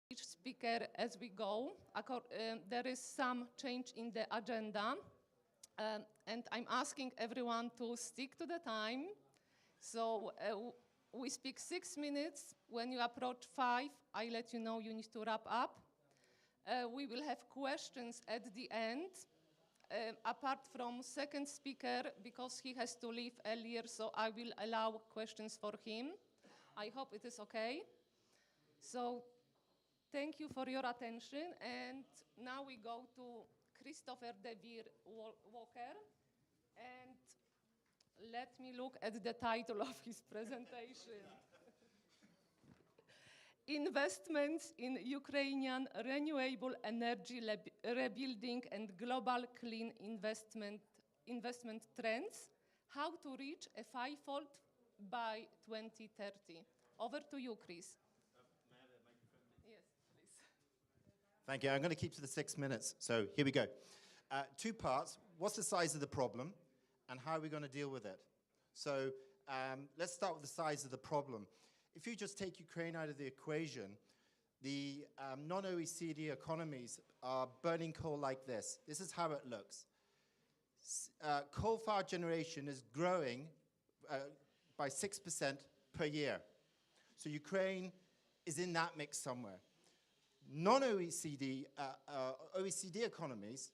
each speaker as we go. There is some change in the agenda, and I'm asking everyone to stick to the time. So we speak 6 minutes. When you approach 5, I let you know you need to wrap up. We will have questions at the end, apart from second speaker, because he has to leave earlier, so I will allow questions for him. I hope it is okay. So thank you for your attention, and now we go to Christopher De Beer Walker, and let me look at the title of his presentation. Investments in Ukrainian renewable energy rebuilding and global clean investment trends, how to reach a fivefold by 2030. Over to you, Chris. Yes, please. Thank you. I'm going to keep to the 6 minutes. So here we go. 2 parts. What's the size of the problem, and how are we going to deal with it? So let's start with the size of the problem. If you just take Ukraine out of the equation, the non-OECD economies are burning coal like this. This is how it looks. Coal-fired generation is growing by 6% per year. So Ukraine is in that mix somewhere. Non-OECD OECD economies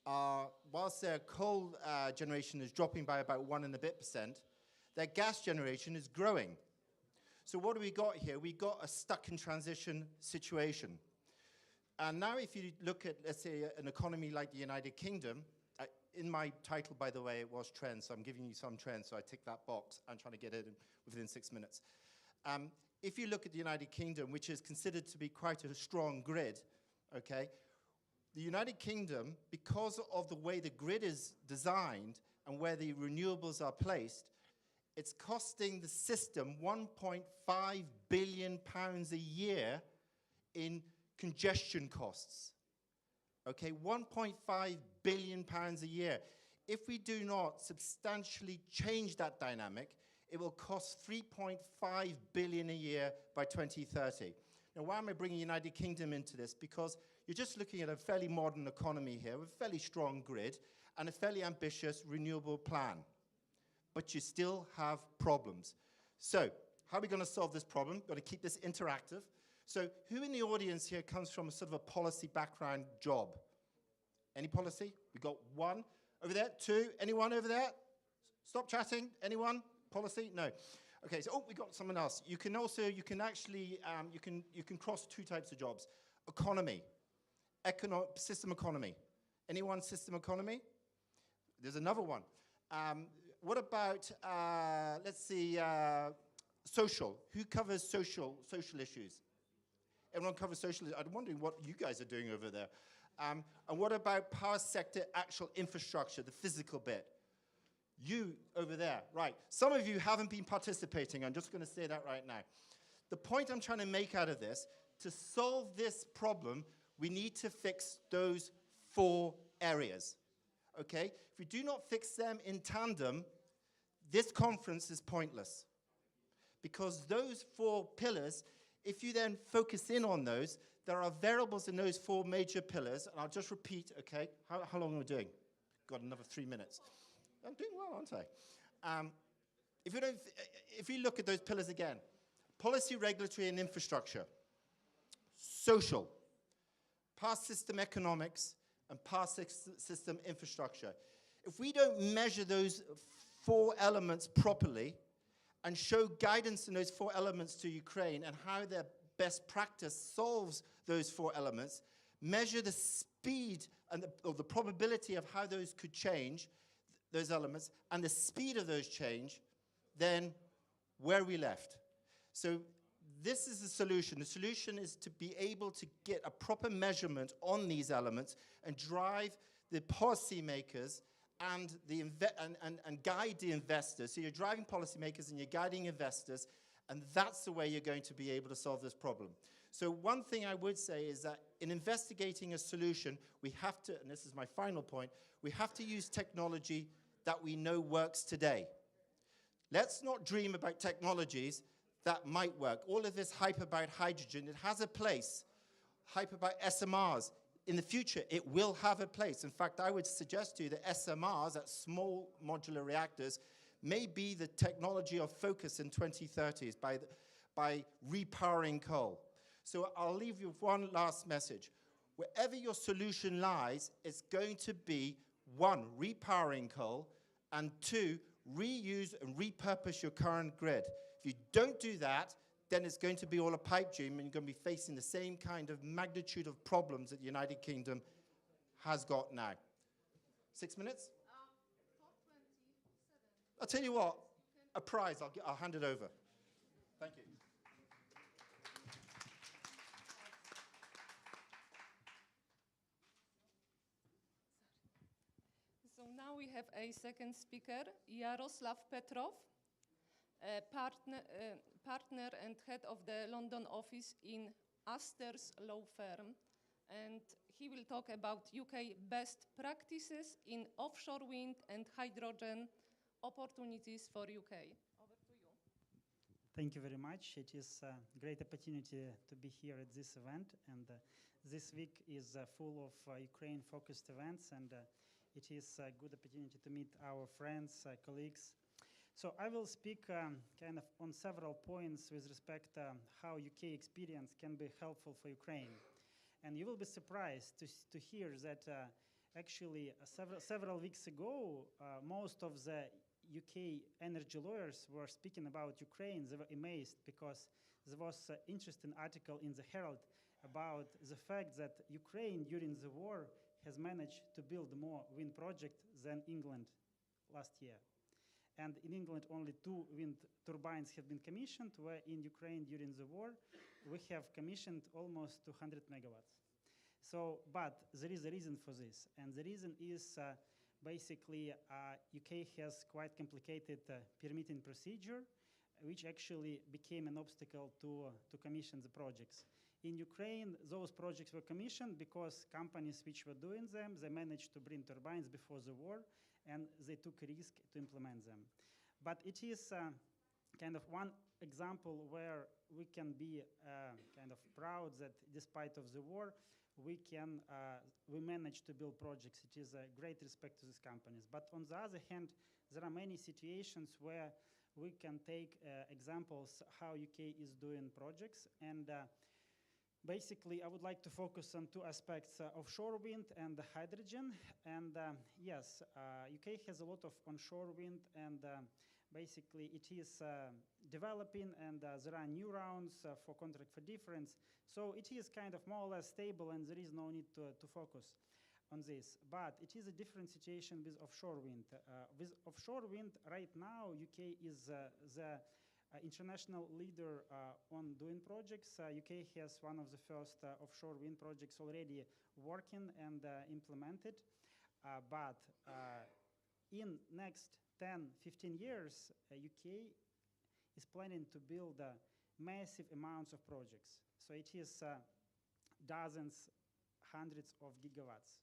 are, whilst their coal generation is dropping by about 1 and a bit %, their gas generation is growing. So what do we got here? We got a stuck in transition situation. And now if you look at, let's say, an economy like the United Kingdom, in my title, by the way, it was trends, so I'm giving you some trends, so I tick that box. I'm trying to get it in within 6 minutes. If you look at the United Kingdom, which is considered to be quite a strong grid, okay, the United Kingdom, because of the way the grid is designed and where the renewables are placed, it's costing the system £1.5 billion a year in congestion costs. Okay, £1.5 billion a year. If we do not substantially change that dynamic, it will cost £3.5 billion a year by 2030. Now, why am I bringing United Kingdom into this? Because you're just looking at a fairly modern economy here with a fairly strong grid and a fairly ambitious renewable plan. But you still have problems. So, how are we going to solve this problem? Got to keep this interactive. So, who in the audience here comes from a sort of a policy background job? Any policy? We got 1 over there, 2. Anyone over there? Stop chatting. Anyone? Policy? No. Okay. So, oh, we got someone else. You can actually cross 2 types of jobs. Economy, system economy. Anyone system economy? There's another one. What about, let's see, social? Who covers social issues? Everyone covers social issues. I'm wondering what you guys are doing over there. And what about power sector actual infrastructure, the physical bit? You over there, right. Some of you haven't been participating. I'm just going to say that right now. The point I'm trying to make out of this, to solve this problem, we need to fix those 4 areas. Okay? If we do not fix them in tandem, this conference is pointless. Because those 4 pillars, if you then focus in on those, there are variables in those 4 major pillars, and I'll just repeat, okay? How long are we doing? Got another 3 minutes. I'm doing well, aren't I? If you look at those pillars again, policy, regulatory, and infrastructure, social, past system economics, and past system infrastructure. If we don't measure those 4 elements properly and show guidance in those 4 elements to Ukraine and how their best practice solves those 4 elements, measure the speed and or the probability of how those could change, those elements, and the speed of those change, then where are we left? So this is the solution. The solution is to be able to get a proper measurement on these elements and drive the policymakers and guide the investors. So you're driving policymakers and you're guiding investors, and that's the way you're going to be able to solve this problem. So one thing I would say is that in investigating a solution, we have to, and this is my final point, we have to use technology that we know works today. Let's not dream about technologies that might work. All of this hype about hydrogen, it has a place, hype about SMRs. In the future, it will have a place. In fact, I would suggest to you that SMRs, that small modular reactors, may be the technology of focus in 2030s by repowering coal. So I'll leave you with one last message. Wherever your solution lies, it's going to be, one, repowering coal, and two, reuse and repurpose your current grid. If you don't do that, then it's going to be all a pipe dream, and you're going to be facing the same kind of magnitude of problems that the United Kingdom has got now. 6 minutes? I'll tell you what, a prize, I'll hand it over. Thank you. So now we have a second speaker, Jaroslav Petrov, partner and head of the London office in Astor's law firm. And he will talk about UK best practices in offshore wind and hydrogen opportunities for UK. Over to you. Thank you very much. It is a great opportunity to be here at this event. And this week is full of Ukraine-focused events. And it is a good opportunity to meet our friends, colleagues. So I will speak kind of on several points with respect to how UK experience can be helpful for Ukraine. And you will be surprised to hear that actually several weeks ago, most of the UK energy lawyers were speaking about Ukraine. They were amazed because there was an interesting article in the Herald about the fact that Ukraine during the war has managed to build more wind projects than England last year. And in England, only 2 wind turbines have been commissioned, where in Ukraine during the war, we have commissioned almost 200 megawatts. So, but there is a reason for this. And the reason is basically UK has quite complicated permitting procedure, which actually became an obstacle to commission the projects. In Ukraine, those projects were commissioned because companies which were doing them, they managed to bring turbines before the war, and they took a risk to implement them. But it is kind of one example where we can be kind of proud that despite of the war, we managed to build projects. It is a great respect to these companies. But on the other hand, there are many situations where we can take examples how UK is doing projects. And basically, I would like to focus on 2 aspects, offshore wind and hydrogen. And yes, UK has a lot of onshore wind, and basically it is developing, and there are new rounds for contract for difference. So it is kind of more or less stable, and there is no need to focus on this. But it is a different situation with offshore wind. With offshore wind, right now, UK is the international leader on doing projects. UK has one of the first offshore wind projects already working and implemented. But in next 10, 15 years, UK is planning to build massive amounts of projects. So it is dozens, hundreds of gigawatts.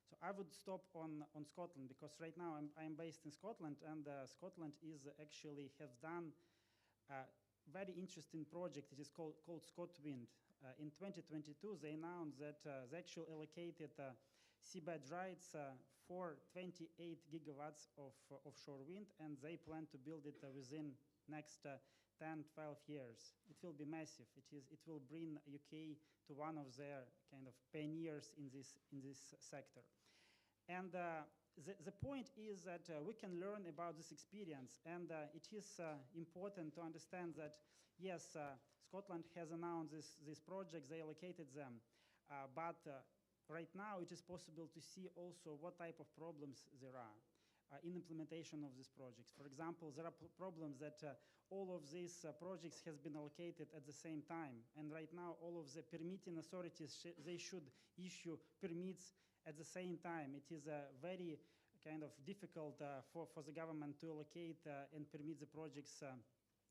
So I would stop on Scotland, because right now I'm based in Scotland, and Scotland is actually have done a very interesting project. It is called ScotWind. In 2022, they announced that they actually allocated seabed rights for 28 gigawatts of offshore wind, and they plan to build it within next 10, 12 years. It will be massive. It will bring UK to one of their kind of pioneers in this sector. And the point is that we can learn about this experience, and it is important to understand that, yes, Scotland has announced this project, they allocated them, but right now it is possible to see also what type of problems there are in implementation of these projects. For example, there are problems that all of these projects has been allocated at the same time, and right now all of the permitting authorities, they should issue permits at the same time. It is very kind of difficult for the government to allocate and permit the projects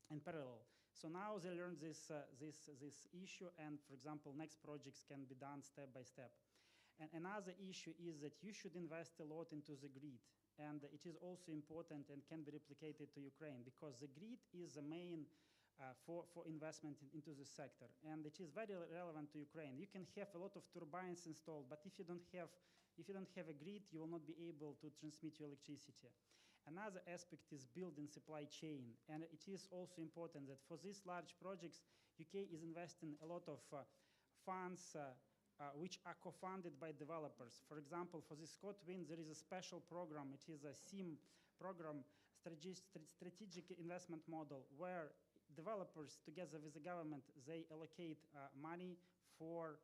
in parallel. So now they learn this issue, and for example, next projects can be done step by step. And another issue is that you should invest a lot into the grid. And it is also important and can be replicated to Ukraine, because the grid is the main for investment into the sector. And it is very relevant to Ukraine. You can have a lot of turbines installed, but if you don't have a grid, you will not be able to transmit your electricity. Another aspect is building supply chain. And it is also important that for these large projects, UK is investing a lot of funds which are co-funded by developers. For example, for the ScotWind, there is a special program. It is a SIM program, strategic investment model, where developers, together with the government, they allocate money for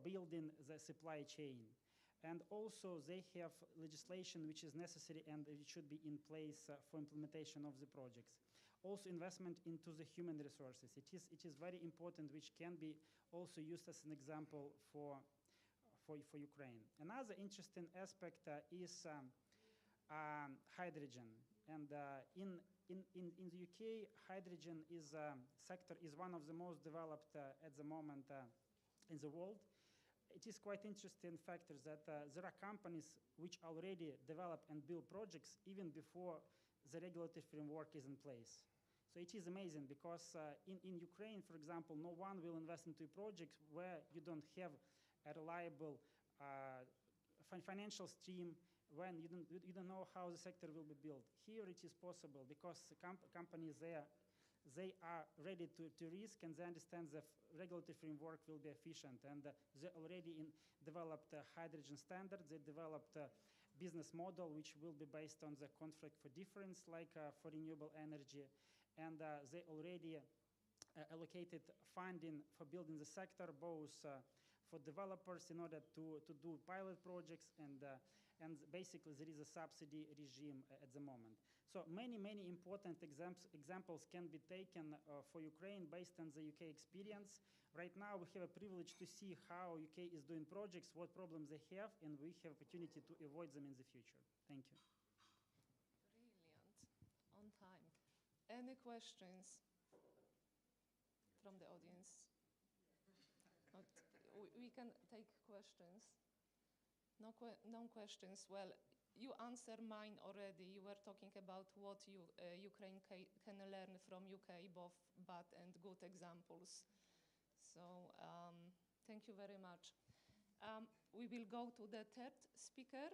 building the supply chain. And also, they have legislation which is necessary and it should be in place for implementation of the projects. Also, investment into the human resources. It is very important, which can be also used as an example for Ukraine. Another interesting aspect is hydrogen. And in the UK, hydrogen sector is one of the most developed at the moment in the world. It is quite interesting factors that there are companies which already develop and build projects even before the regulatory framework is in place. So it is amazing because in Ukraine, for example, no one will invest into a project where you don't have a reliable financial stream, when you don't know how the sector will be built. Here it is possible because the companies there, they are ready to risk and they understand the regulatory framework will be efficient. And they already developed a hydrogen standard. They developed a business model which will be based on the conflict for difference, like for renewable energy. And they already allocated funding for building the sector, both for developers in order to do pilot projects, and basically there is a subsidy regime at the moment. So many important examples can be taken for Ukraine based on the UK experience. Right now we have a privilege to see how UK is doing projects, what problems they have, and we have opportunity to avoid them in the future. Thank you. Brilliant. On time. Any questions from the audience? We can take questions. No questions. Well, you answered mine already. You were talking about what Ukraine can learn from UK, both bad and good examples. So thank you very much. We will go to the third speaker.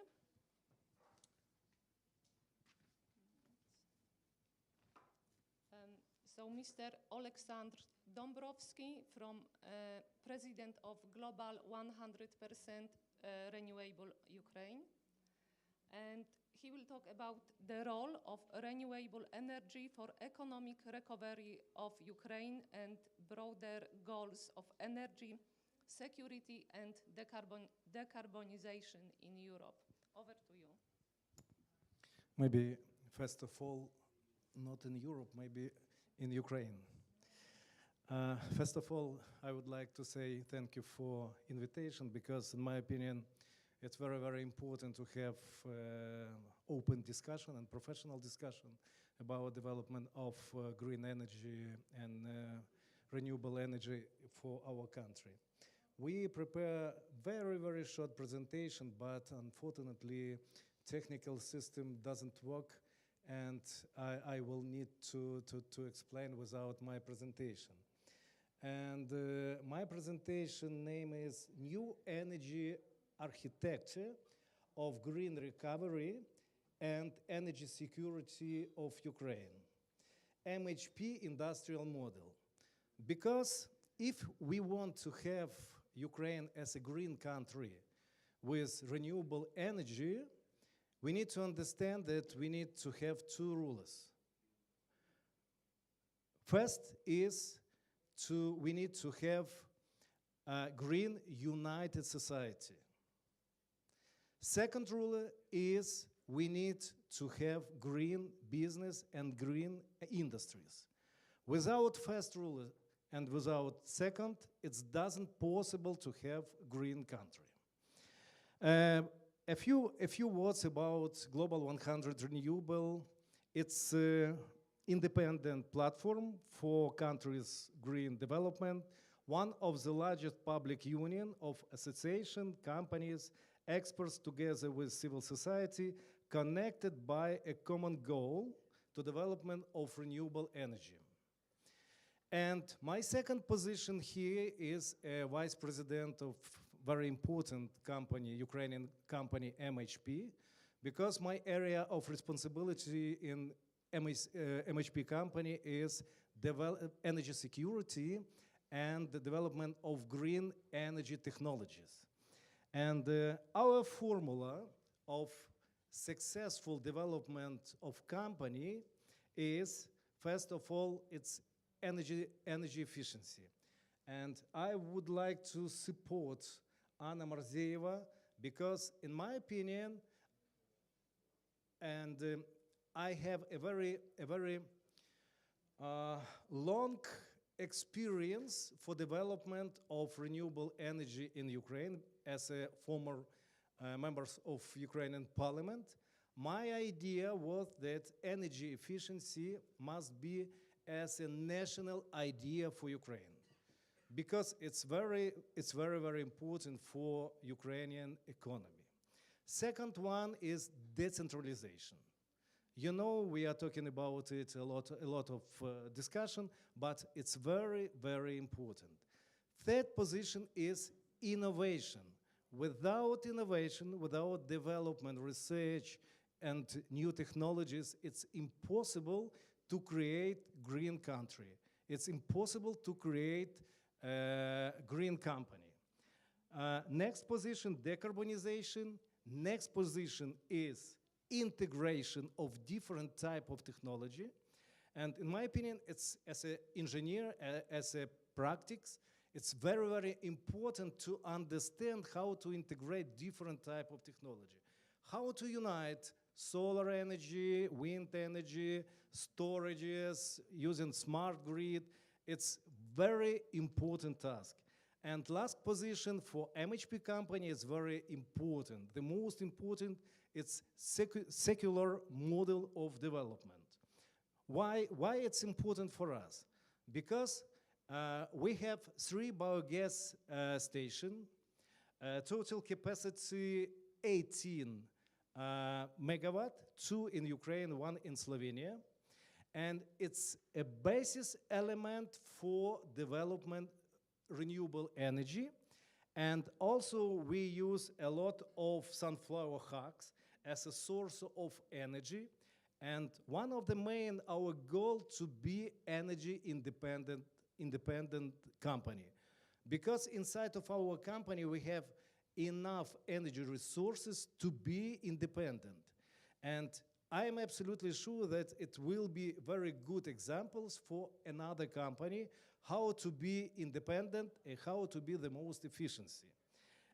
So Mr. Oleksandr Dombrovski, President of Global 100% Renewable Ukraine. And he will talk about the role of renewable energy for economic recovery of Ukraine and broader goals of energy security and decarbonization in Europe. Over to you. Maybe, first of all, not in Europe, maybe in Ukraine. First of all, I would like to say thank you for invitation, because in my opinion, it's very, very important to have open discussion and professional discussion about development of green energy and renewable energy for our country. We prepare very, very short presentation, but unfortunately, technical system doesn't work, and I will need to explain without my presentation. And my presentation name is New Energy Architecture of Green Recovery and Energy Security of Ukraine, MHP Industrial Model. Because if we want to have Ukraine as a green country with renewable energy, we need to understand that we need to have two rules. First is we need to have a green united society. Second rule is we need to have green business and green industries. Without first rule and without second, it doesn't possible to have green country. A few words about Global 100 Renewable. It's an independent platform for countries' green development, one of the largest public union of association, companies, experts together with civil society, connected by a common goal to development of renewable energy. And my second position here is a vice president of very important company, Ukrainian company MHP, because my area of responsibility in MHP company is energy security and the development of green energy technologies. And our formula of successful development of company is, first of all, it's energy efficiency. And I would like to support Anna Marzeeva because, in my opinion, and I have a very long experience for development of renewable energy in Ukraine as a former member of Ukrainian parliament. My idea was that energy efficiency must be as a national idea for Ukraine, because it's very important for Ukrainian economy. Second one is decentralization. You know, we are talking about it a lot of discussion, but it's very important. Third position is innovation. Without innovation, without development, research, and new technologies, it's impossible to create green country. It's impossible to create a green company. Next position, decarbonization. Next position is integration of different type of technology. And in my opinion, it's, as an engineer, as a practice, it's very important to understand how to integrate different type of technology. How to unite solar energy, wind energy, storages, using smart grid. It's very important task. And last position for MHP company is very important. The most important, it's secular model of development. Why it's important for us? Because we have 3 biogas stations, total capacity 18 megawatt, 2 in Ukraine, 1 in Slovenia. And it's a basis element for development renewable energy. And also we use a lot of sunflower hucks as a source of energy. And one of the main, our goal to be energy independent company. Because inside of our company we have enough energy resources to be independent. And I am absolutely sure that it will be very good examples for another company how to be independent and how to be the most efficiency.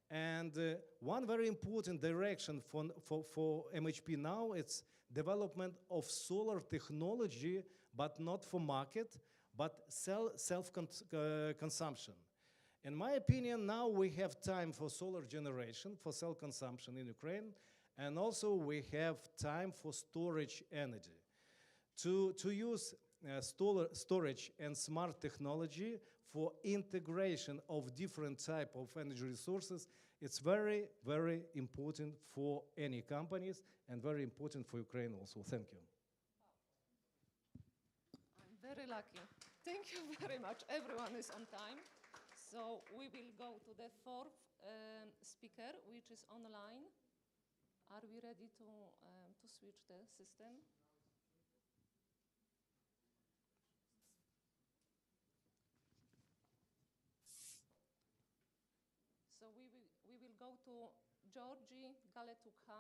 And one very important direction for MHP now, it's development of solar technology, but not for market, but self-consumption. In my opinion, now we have time for solar generation, for self-consumption in Ukraine, and also we have time for storage energy. To use storage and smart technology for integration of different type of energy resources, it's very important for any companies and very important for Ukraine also. Thank you. I'm very lucky. Thank you very much. Everyone is on time. So we will go to the 4th speaker, which is online. Are we ready to switch the system? So we will go to Georgi Galetukha,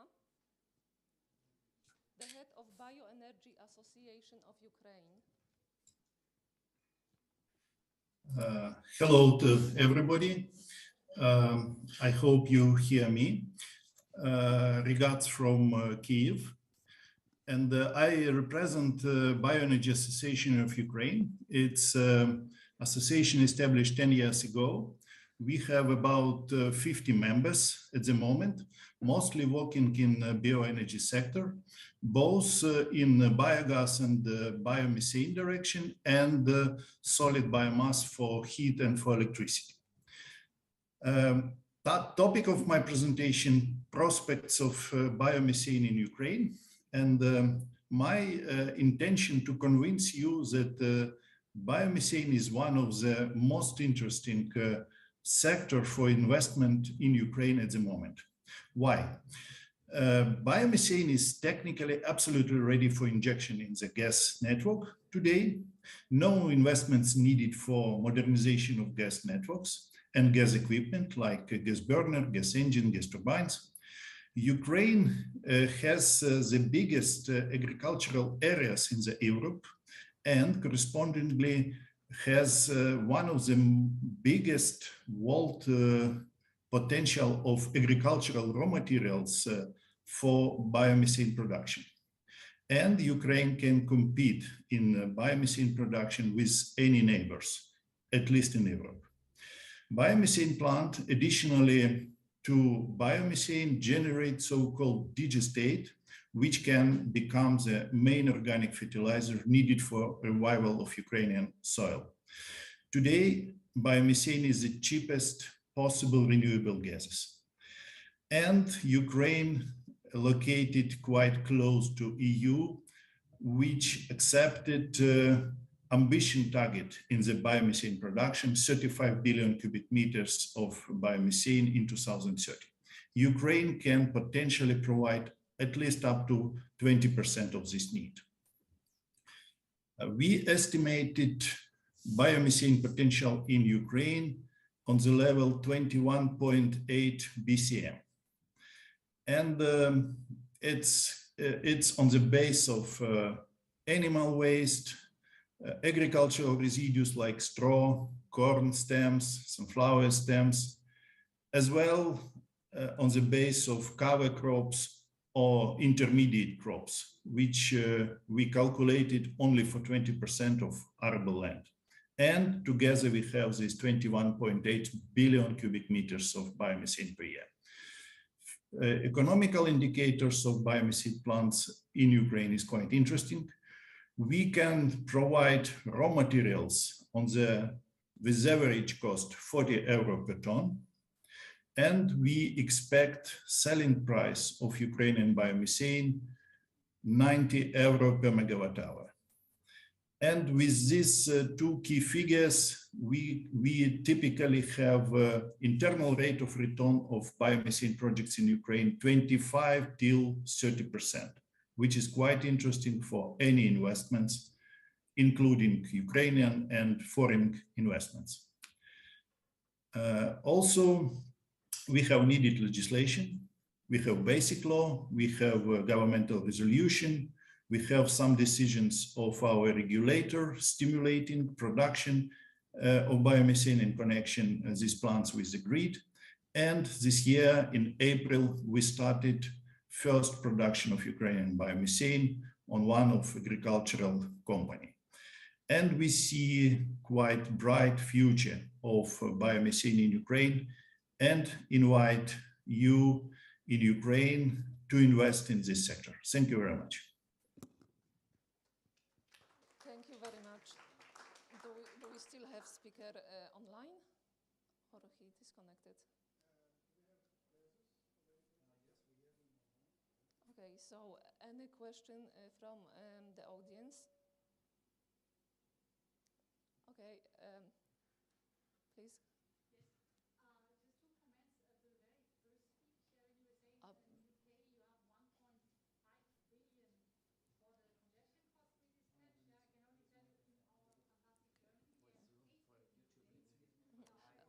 the head of Bioenergy Association of Ukraine. Hello to everybody. I hope you hear me. Regards from Kiev. And I represent Bioenergy Association of Ukraine. It's an association established 10 years ago. We have about 50 members at the moment, mostly working in the bioenergy sector, both in biogas and biomethane direction and solid biomass for heat and for electricity. That topic of my presentation, prospects of biomethane in Ukraine, and my intention to convince you that biomethane is one of the most interesting sector for investment in Ukraine at the moment. Why? Biomethane is technically absolutely ready for injection in the gas network today. No investments needed for modernization of gas networks and gas equipment like gas burner, gas engine, gas turbines. Ukraine has the biggest agricultural areas in the Europe and correspondingly has one of the biggest world potential of agricultural raw materials for biomethane production. And Ukraine can compete in biomethane production with any neighbors, at least in Europe. Biomethane plant, additionally to biomethane, generate so-called digestate, which can become the main organic fertilizer needed for revival of Ukrainian soil. Today, biomethane is the cheapest possible renewable gases. And Ukraine, located quite close to EU, which accepted ambition target in the biomethane production, 35 billion cubic meters of biomethane in 2030. Ukraine can potentially provide at least up to 20% of this need. We estimated biomethane potential in Ukraine on the level 21.8 BCM. And it's on the base of animal waste, agricultural residues like straw, corn stems, sunflower stems, as well on the base of cover crops or intermediate crops, which we calculated only for 20% of arable land. And together we have this 21.8 billion cubic meters of biomethane per year. Economical indicators of biomethane plants in Ukraine is quite interesting. We can provide raw materials with average cost 40 euro per ton. And we expect selling price of Ukrainian biomethane 90 euro per megawatt hour. And with these two key figures, we typically have internal rate of return of biomethane projects in Ukraine 25 till 30%, which is quite interesting for any investments, including Ukrainian and foreign investments. Also, we have needed legislation, we have basic law, we have governmental resolution, we have some decisions of our regulator stimulating production of biomethane in connection these plants with the grid. And this year in April, we started first production of Ukrainian biomethane on one of agricultural company. And we see quite bright future of biomethane in Ukraine and invite you in Ukraine to invest in this sector. Thank you very much. Thank you very much. Do we still have speaker online or he disconnected? Okay, so any question from the audience? Okay, please.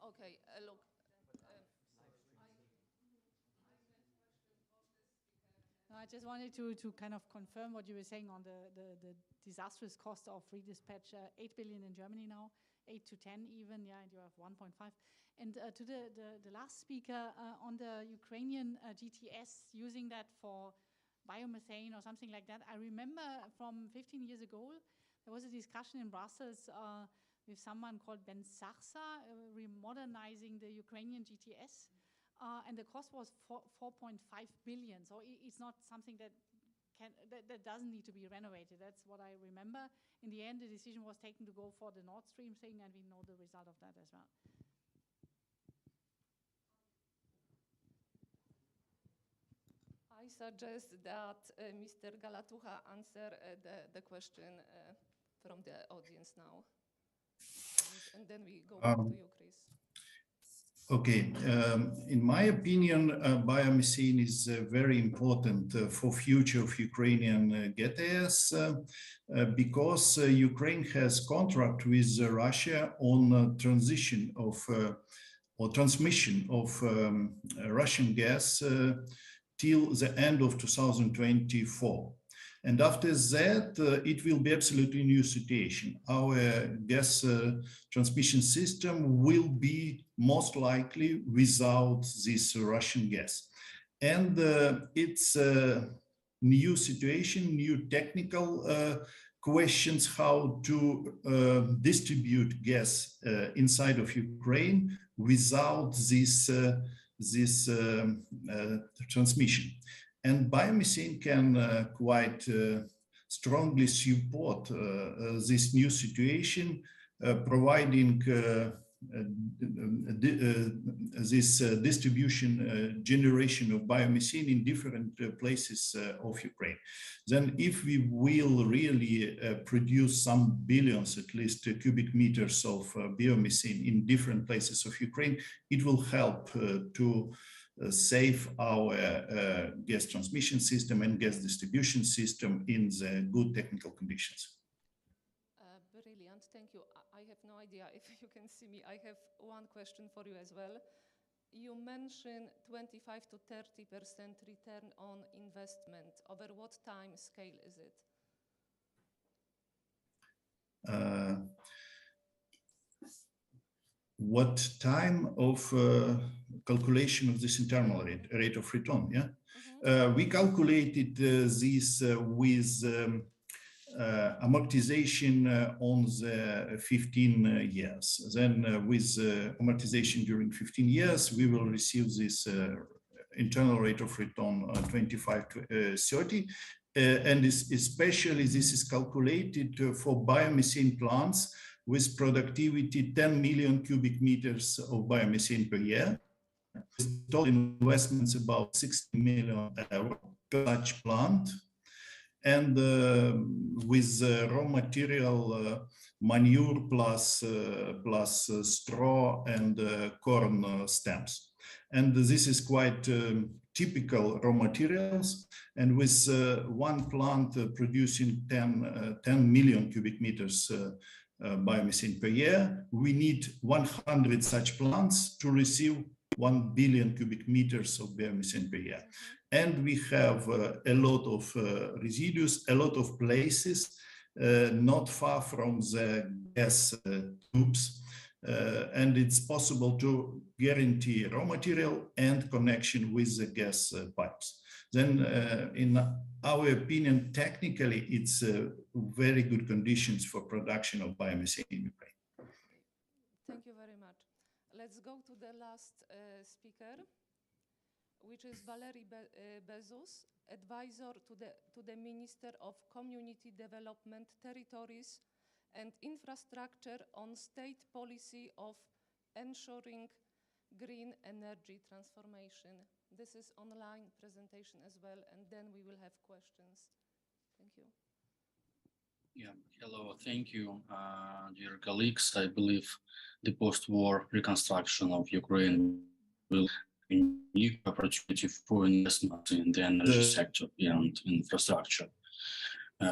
Okay, look. No, I just wanted to kind of confirm what you were saying on the disastrous cost of free dispatch, 8 billion in Germany now, 8 to 10 even, yeah, and you have 1.5. And to the last speaker on the Ukrainian GTS, using that for biomethane or something like that, I remember from 15 years ago, there was a discussion in Brussels with someone called Ben Sarsa, remodernizing the Ukrainian GTS. And the cost was 4.5 billion. So it's not something that doesn't need to be renovated. That's what I remember. In the end, the decision was taken to go for the Nord Stream thing, and we know the result of that as well. I suggest that Mr. Galatucha answer the question from the audience now. and then we go back to you, Chris. Okay, in my opinion, biomethane is very important for future of Ukrainian gas because Ukraine has contract with Russia on transition of or transmission of Russian gas till the end of 2024. And after that, it will be absolutely new situation. Our gas transmission system will be most likely without this Russian gas. And it's a new situation, new technical questions how to distribute gas inside of Ukraine without this, transmission. And biomethane can quite strongly support this new situation, providing this distribution generation of biomethane in different places of Ukraine. Then if we will really produce some billions, at least cubic meters of biomethane in different places of Ukraine, it will help to save our gas transmission system and gas distribution system in the good technical conditions. Brilliant, thank you. I have no idea if you can see me. I have one question for you as well. You mentioned 25 to 30% return on investment. Over what time scale is it? What time of calculation of this internal rate of return? Yeah, we calculated this with amortization on the 15 years. Then with amortization during 15 years, we will receive this internal rate of return 25 to 30. And especially this is calculated for biomethane plants with productivity 10 million cubic meters of biomethane per year. Total investments about 60 million euro per such plant. And with raw material manure plus straw and corn stems. And this is quite typical raw materials. And with one plant producing 10 million cubic meters biomethane per year, we need 100 such plants to receive 1 billion cubic meters of biomethane per year. And we have a lot of residues, a lot of places not far from the gas tubes. And it's possible to guarantee raw material and connection with the gas pipes. Then in our opinion, technically, it's very good conditions for production of biomethane in Ukraine. Thank you very much. Let's go to the last speaker, which is Valery Bezos, advisor to the Minister of Community Development, Territories and Infrastructure on state policy of ensuring green energy transformation. This is online presentation as well, and then we will have questions. Thank you. Yeah, hello, thank you, dear colleagues. I believe the post-war reconstruction of Ukraine will be a unique opportunity for investment in the energy sector and infrastructure.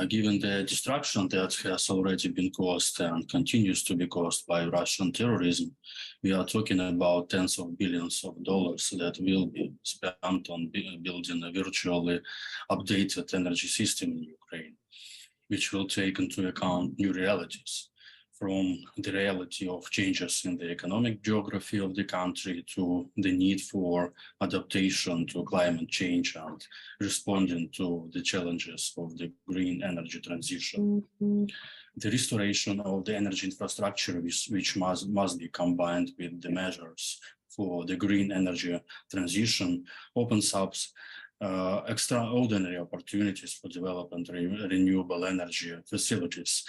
Given the destruction that has already been caused and continues to be caused by Russian terrorism, we are talking about tens of billions of dollars that will be spent on building a virtually updated energy system in Ukraine, which will take into account new realities, from the reality of changes in the economic geography of the country to the need for adaptation to climate change and responding to the challenges of the green energy transition. The restoration of the energy infrastructure, which must be combined with the measures for the green energy transition, opens up extraordinary opportunities for development renewable energy facilities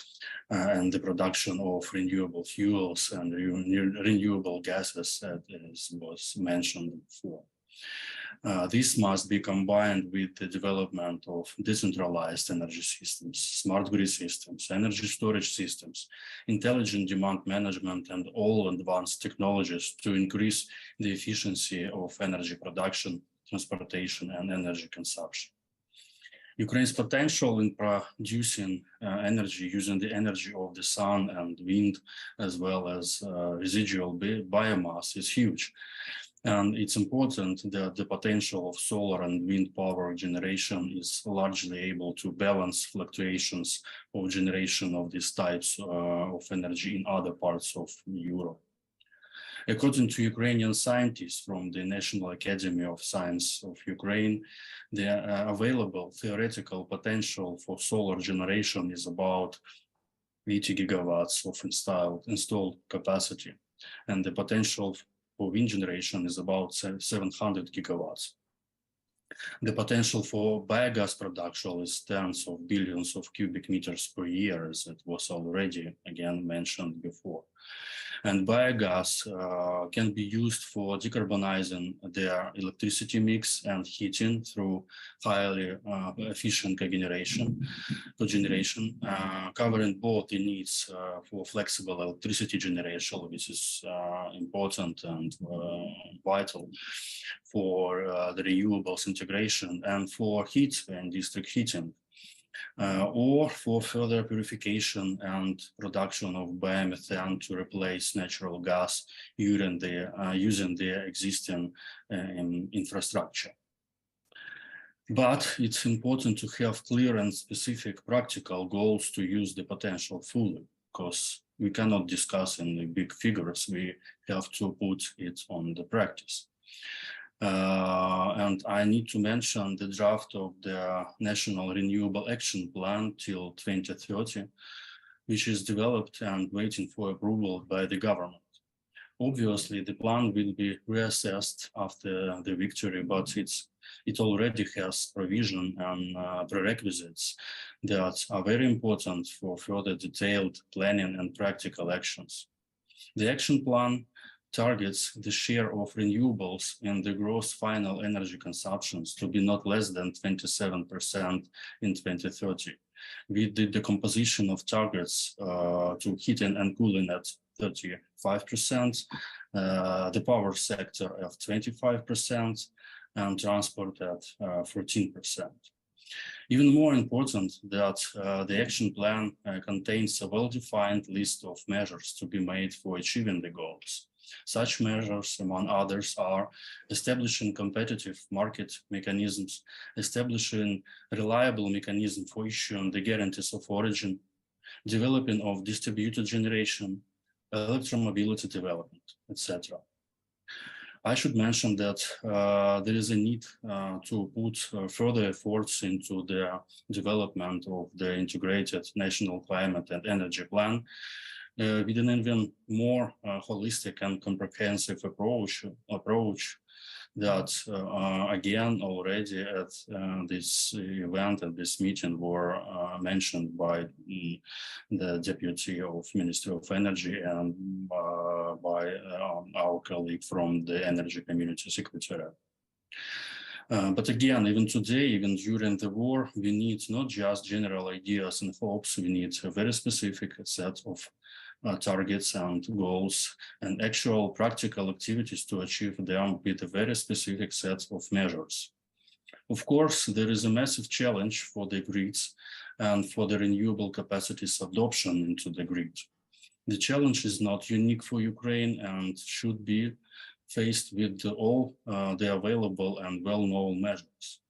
and the production of renewable fuels and renewable gases, as was mentioned before. This must be combined with the development of decentralized energy systems, smart grid systems, energy storage systems, intelligent demand management, and all advanced technologies to increase the efficiency of energy production, transportation, and energy consumption. Ukraine's potential in producing energy using the energy of the sun and wind, as well as residual biomass, is huge. And it's important that the potential of solar and wind power generation is largely able to balance fluctuations of generation of these types of energy in other parts of Europe. According to Ukrainian scientists from the National Academy of Science of Ukraine, the available theoretical potential for solar generation is about 80 gigawatts of installed capacity, and the potential for wind generation is about 700 gigawatts. The potential for biogas production is tens of billions of cubic meters per year, as it was already again mentioned before. And biogas can be used for decarbonizing their electricity mix and heating through highly efficient cogeneration, covering both the needs for flexible electricity generation, which is important and vital for the renewables integration, and for heat and district heating. Or for further purification and production of biomethane to replace natural gas using the existing infrastructure. But it's important to have clear and specific practical goals to use the potential fully, because we cannot discuss in the big figures. We have to put it on the practice. And I need to mention the draft of the National Renewable Action Plan till 2030, which is developed and waiting for approval by the government. Obviously, the plan will be reassessed after the victory, but it already has provision and prerequisites that are very important for further detailed planning and practical actions. The action plan targets the share of renewables in the gross final energy consumptions to be not less than 27% in 2030, with the decomposition of targets to heating and cooling at 35%, the power sector at 25%, and transport at 14%. Even more important that the action plan contains a well-defined list of measures to be made for achieving the goals. Such measures, among others, are establishing competitive market mechanisms, establishing reliable mechanism for issuing the guarantees of origin, developing of distributed generation, electromobility development, etc. I should mention that there is a need to put further efforts into the development of the integrated national climate and energy plan with an even more holistic and comprehensive approach that again already at this event and this meeting were mentioned by the Deputy of Ministry of Energy and by our colleague from the Energy Community Secretariat. But again, even today, even during the war, we need not just general ideas and hopes, we need a very specific set of targets and goals and actual practical activities to achieve them with a very specific set of measures. Of course, there is a massive challenge for the grids and for the renewable capacities adoption into the grid. The challenge is not unique for Ukraine and should be faced with all the available and well-known measures.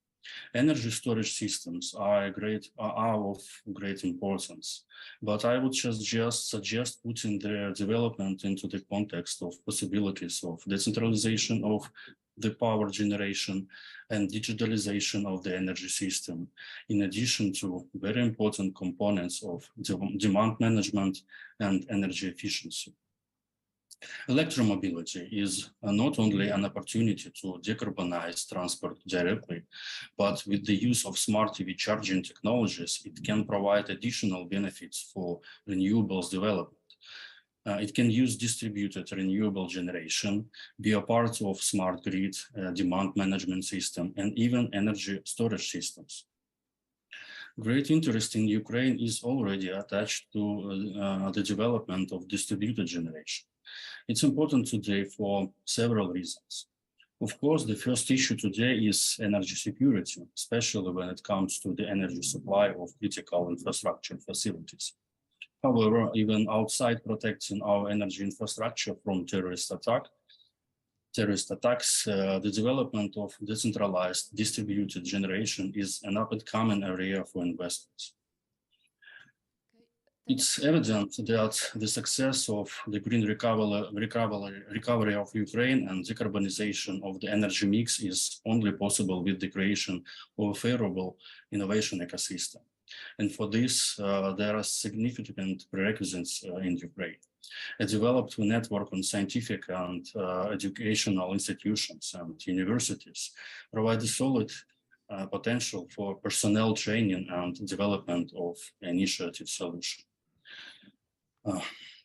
Energy storage systems are of great importance, but I would just suggest putting their development into the context of possibilities of decentralization of the power generation and digitalization of the energy system, in addition to very important components of demand management and energy efficiency. Electromobility is not only an opportunity to decarbonize transport directly, but with the use of smart EV charging technologies, it can provide additional benefits for renewables development. It can use distributed renewable generation, be a part of smart grid, demand management system, and even energy storage systems. Great interest in Ukraine is already attached to the development of distributed generation. It's important today for several reasons. Of course, the first issue today is energy security, especially when it comes to the energy supply of critical infrastructure facilities. However, even outside protecting our energy infrastructure from terrorist attacks, the development of decentralized distributed generation is an up-and-coming area for investors. It's evident that the success of the green recovery of Ukraine and decarbonization of the energy mix is only possible with the creation of a favorable innovation ecosystem. And for this, there are significant prerequisites in Ukraine. A developed network on scientific and educational institutions and universities provide a solid potential for personnel training and development of initiative solutions.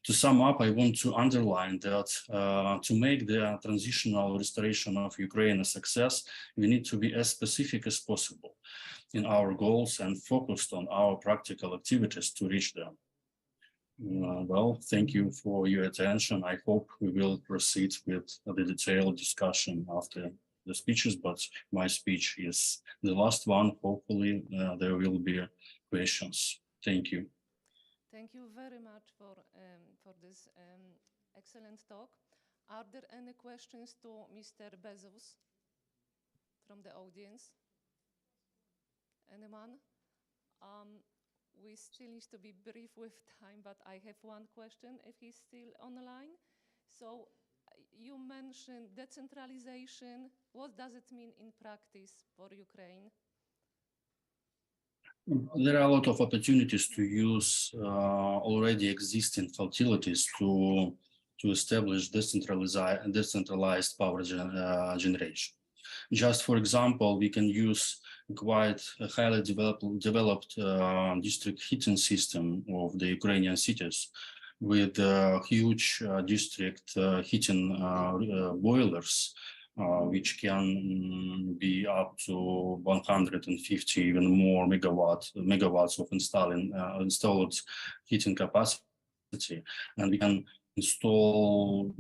To sum up, I want to underline that to make the transitional restoration of Ukraine a success, we need to be as specific as possible in our goals and focused on our practical activities to reach them. Well, thank you for your attention. I hope we will proceed with the detailed discussion after the speeches, but my speech is the last one. Hopefully there will be questions. Thank you. Thank you very much for this excellent talk. Are there any questions to Mr. Bezos from the audience? Anyone? We still need to be brief with time, but I have one question if he's still on the line. So you mentioned decentralization. What does it mean in practice for Ukraine? There are a lot of opportunities to use already existing facilities to establish decentralized power generation. Just for example, we can use quite a highly developed district heating system of the Ukrainian cities with huge district heating boilers, which can be up to 150, even more megawatts of installed heating capacity, and we can install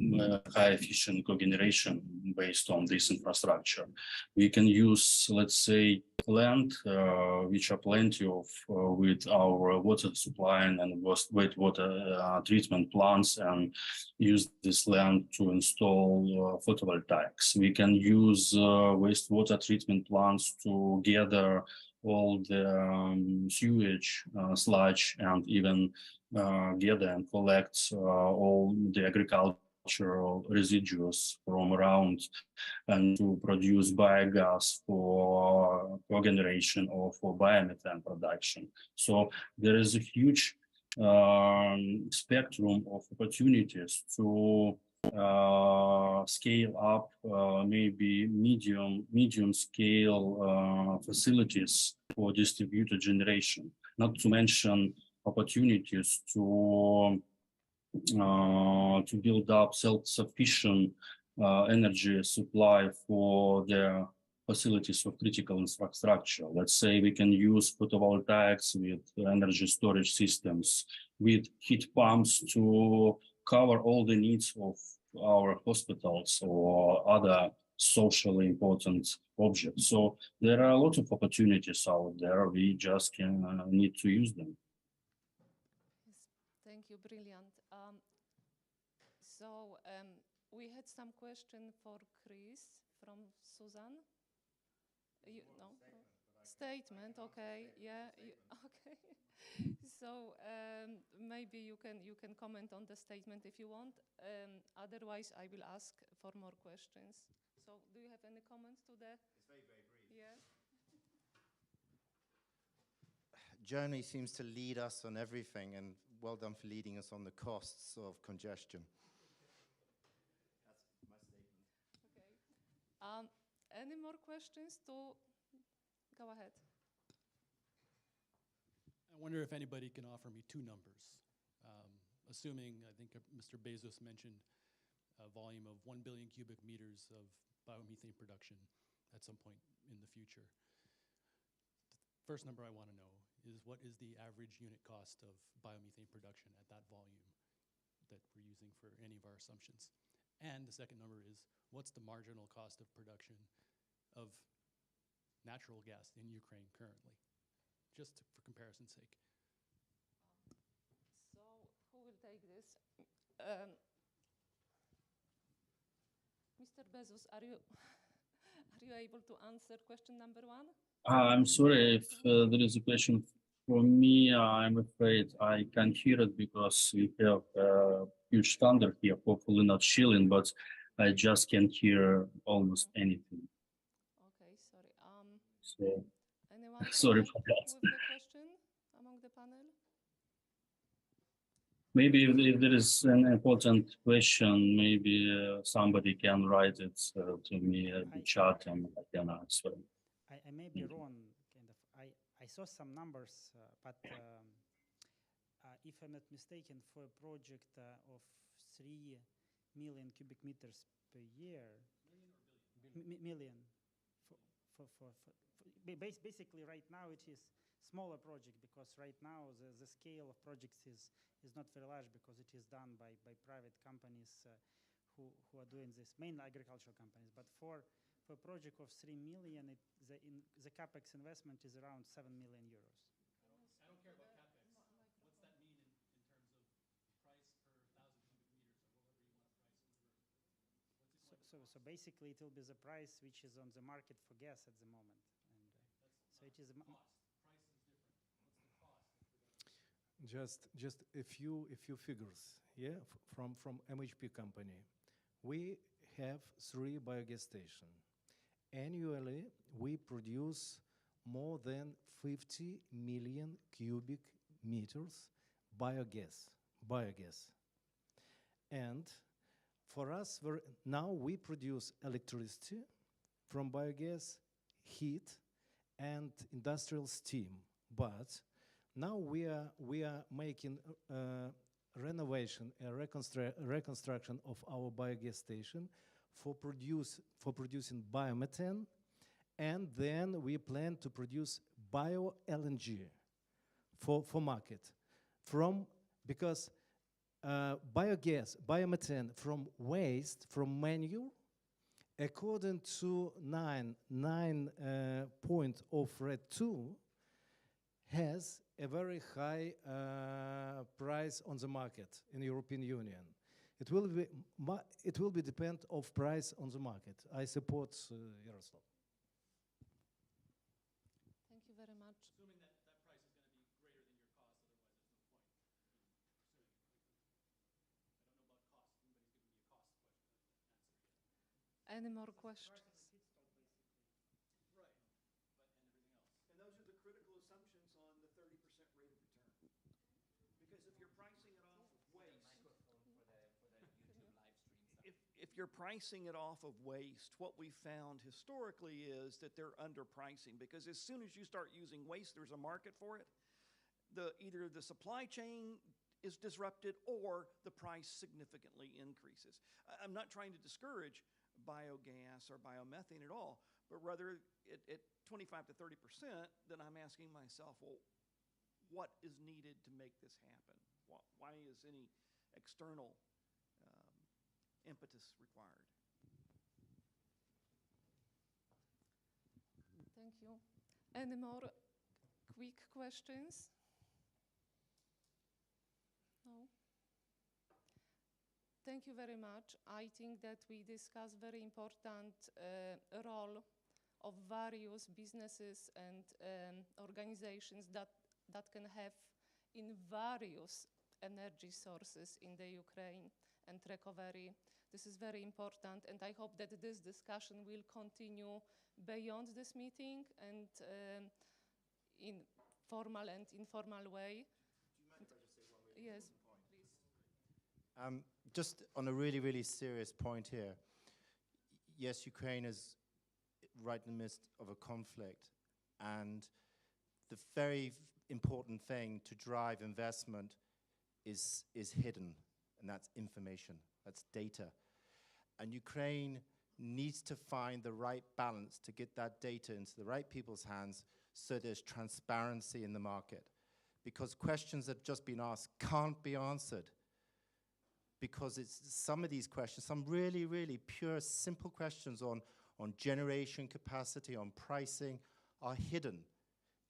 high efficient cogeneration based on this infrastructure. We can use, let's say, land, which are plenty of with our water supply and wastewater treatment plants, and use this land to install photovoltaics. We can use wastewater treatment plants to gather all the sewage, sludge, and even gather and collect all the agricultural residues from around, and to produce biogas for cogeneration or for biomethane production. So there is a huge spectrum of opportunities to scale up maybe medium scale facilities for distributed generation, not to mention opportunities to build up self-sufficient energy supply for the facilities of critical infrastructure. Let's say we can use photovoltaics with energy storage systems, with heat pumps to cover all the needs of our hospitals or other socially important objects. So there are a lot of opportunities out there. We just need to use them. Yes, thank you, brilliant. We had some question for Chris from Susan. Statement, okay, yeah, okay. So maybe you can comment on the statement if you want. Otherwise, I will ask for more questions. So, do you have any comments to the? It's very, very brief. Yeah. Germany seems to lead us on everything, and well done for leading us on the costs of congestion. That's my statement. Okay. Any more questions to? Go ahead. I wonder if anybody can offer me two numbers. assuming, I think Mr. Bezos mentioned a volume of 1 billion cubic meters of biomethane production at some point in the future. The first number I want to know is what is the average unit cost of biomethane production at that volume that we're using for any of our assumptions? And the second number is what's the marginal cost of production of natural gas in Ukraine currently, just for comparison's sake? So who will take this? Mr. Bezos, are you able to answer question number one? I'm sorry if there is a question for me. I'm afraid I can't hear it because we have huge thunder here, hopefully not shilling, but I just can't hear almost anything. Okay, sorry. So, Anyone sorry can for help that. with the question among the panel? Maybe if there is an important question, maybe somebody can write it to me at the chat and I can answer. I may be wrong, kind of. I saw some numbers, but if I'm not mistaken, for a project of 3 million cubic meters per year, million. Basically, right now it is smaller project because right now the scale of projects is not very large because it is done by private companies who are doing this, mainly agricultural companies. But for a project of 3 million, the capex investment is around 7 million euros. I don't care about capex. What's that mean in terms of price per 1,000 cubic meters or however you want to price it? So basically, it will be the price which is on the market for gas at the moment, and so it is a cost. Price is different. What's the cost? Just a few figures, yeah, from MHP company. We have 3 biogas stations. Annually, we produce more than 50 million cubic meters biogas. And for us, now we produce electricity from biogas, heat, and industrial steam. But now we are making renovation, reconstruction of our biogas station for producing biomethane, and then we plan to produce bio LNG for market because biogas, biomethane from waste, from manure, according to 9 point of RED 2, has a very high price on the market in the European Union. It will be depend of price on the market. I support Yaroslav. Thank you very much. Assuming that price is going to be greater than your cost, otherwise there's no point in pursuing it. I don't know about cost. Nobody's given me a cost answer yet. Any more questions? Right. And everything else. And those are the critical assumptions on the 30% rate of return. Because if you're pricing it off of waste, if you're pricing it off of waste, what we found historically is that they're underpricing, because as soon as you start using waste, there's a market for it. Either the supply chain is disrupted or the price significantly increases. I'm not trying to discourage biogas or biomethane at all, but rather at 25 to 30%, then I'm asking myself, well, what is needed to make this happen? Why is any external impetus required? Thank you. Any more quick questions? No? Thank you very much. I think that we discussed very important role of various businesses and organizations that can have in various energy sources in the Ukraine and recovery. This is very important, and I hope that this discussion will continue beyond this meeting and in formal and informal way. Do you mind if I just say one really yes, point? Please. Just on a really, really serious point here. Yes, Ukraine is right in the midst of a conflict, and the very important thing to drive investment is hidden, and that's information, that's data. And Ukraine needs to find the right balance to get that data into the right people's hands so there's transparency in the market. Because questions that have just been asked can't be answered. Because it's some of these questions, some really, really pure, simple questions on generation capacity, on pricing, are hidden.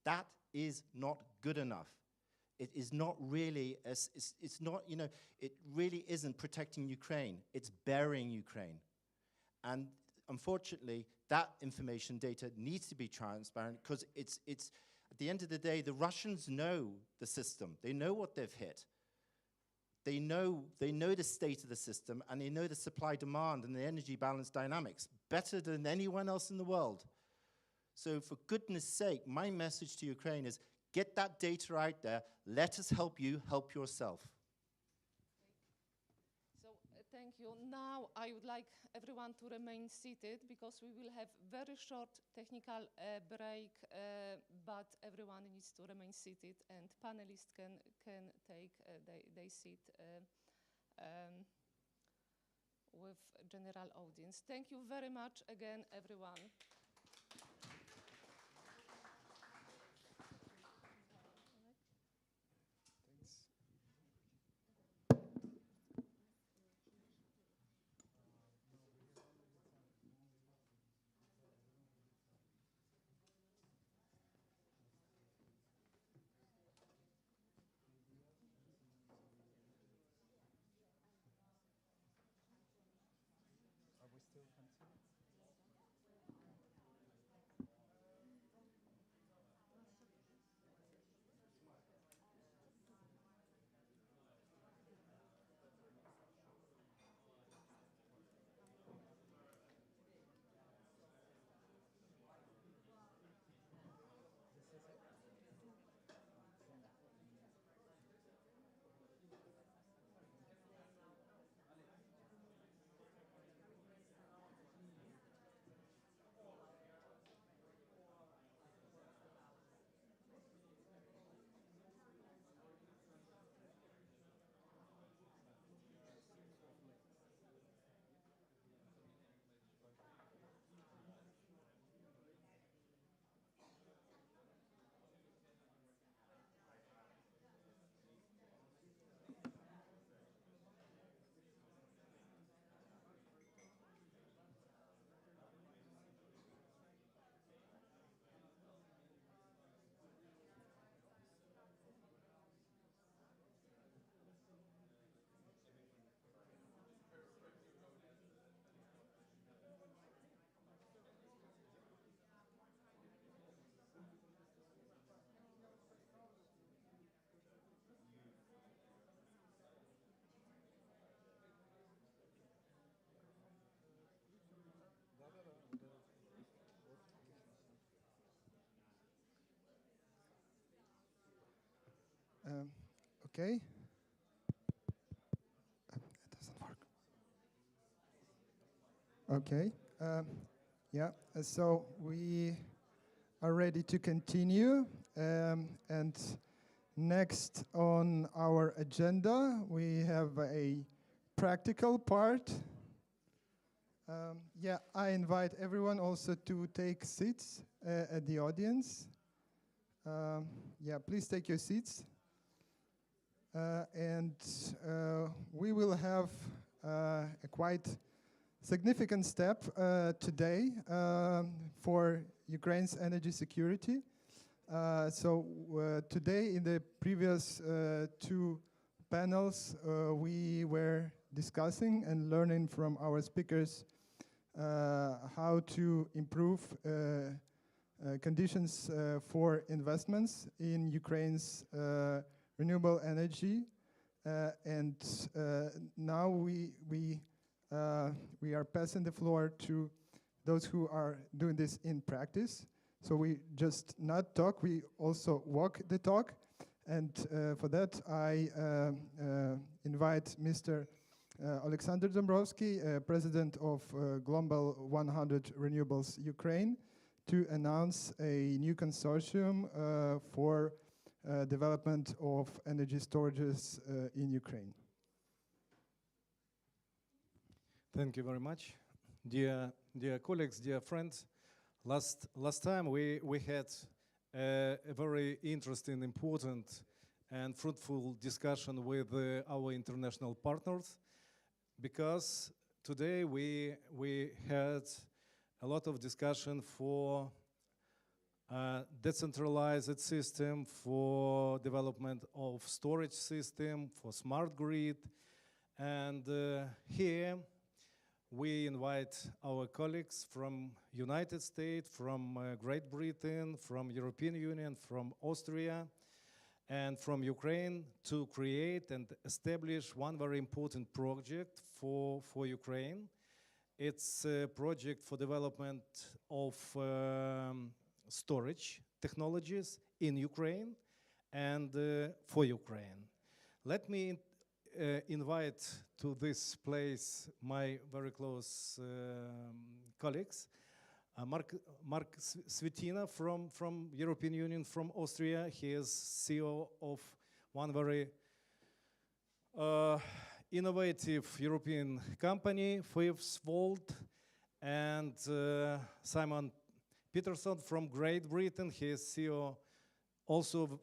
That is not good enough. It is not really, it's not, you know, it really isn't protecting Ukraine. It's burying Ukraine. And unfortunately, that information data needs to be transparent because it's at the end of the day, the Russians know the system. They know what they've hit. They know the state of the system, and they know the supply-demand and the energy balance dynamics better than anyone else in the world. So for goodness sake, my message to Ukraine is get that data out there. Let us help you help yourself. So thank you. Now I would like everyone to remain seated because we will have very short technical break, but everyone needs to remain seated and panelists can take their seat with general audience. Thank you very much again, everyone. Okay. It doesn't work. Okay. Yeah. So we are ready to continue. And next on our agenda, we have a practical part. Yeah, I invite everyone also to take seats at the audience. Yeah, please take your seats. And we will have a quite significant step today for Ukraine's energy security. So today in the previous two panels, we were discussing and learning from our speakers how to improve conditions for investments in Ukraine's renewable energy, and now we are passing the floor to those who are doing this in practice. So we just not talk, we also walk the talk. And for that, I invite Mr. Alexander Dombrovsky, President of Global 100 Renewables Ukraine, to announce a new consortium for development of energy storages in Ukraine. Thank you very much. Dear colleagues, dear friends, last time we had a very interesting, important and fruitful discussion with our international partners, because today we had a lot of discussion for decentralized system, for development of storage system, for smart grid, and here we invite our colleagues from United States, from Great Britain, from European Union, from Austria, and from Ukraine to create and establish one very important project for Ukraine. It's a project for development of storage technologies in Ukraine and for Ukraine. Let me invite to this place my very close colleagues. Mark Svetina from European Union, from Austria. He is CEO of one very innovative European company, Fifth Volt, and Simon Peterson from Great Britain. He is CEO also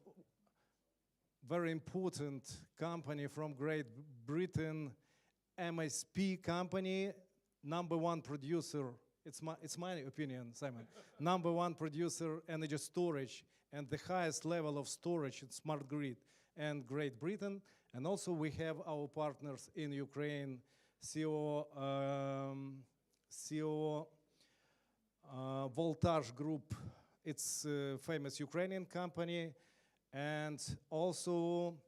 very important company from Great Britain, MSP company, #1 producer. It's my opinion, Simon. #1 producer energy storage and the highest level of storage in smart grid and Great Britain. And also we have our partners in Ukraine, CEO Voltage Group. It's a famous Ukrainian company, and also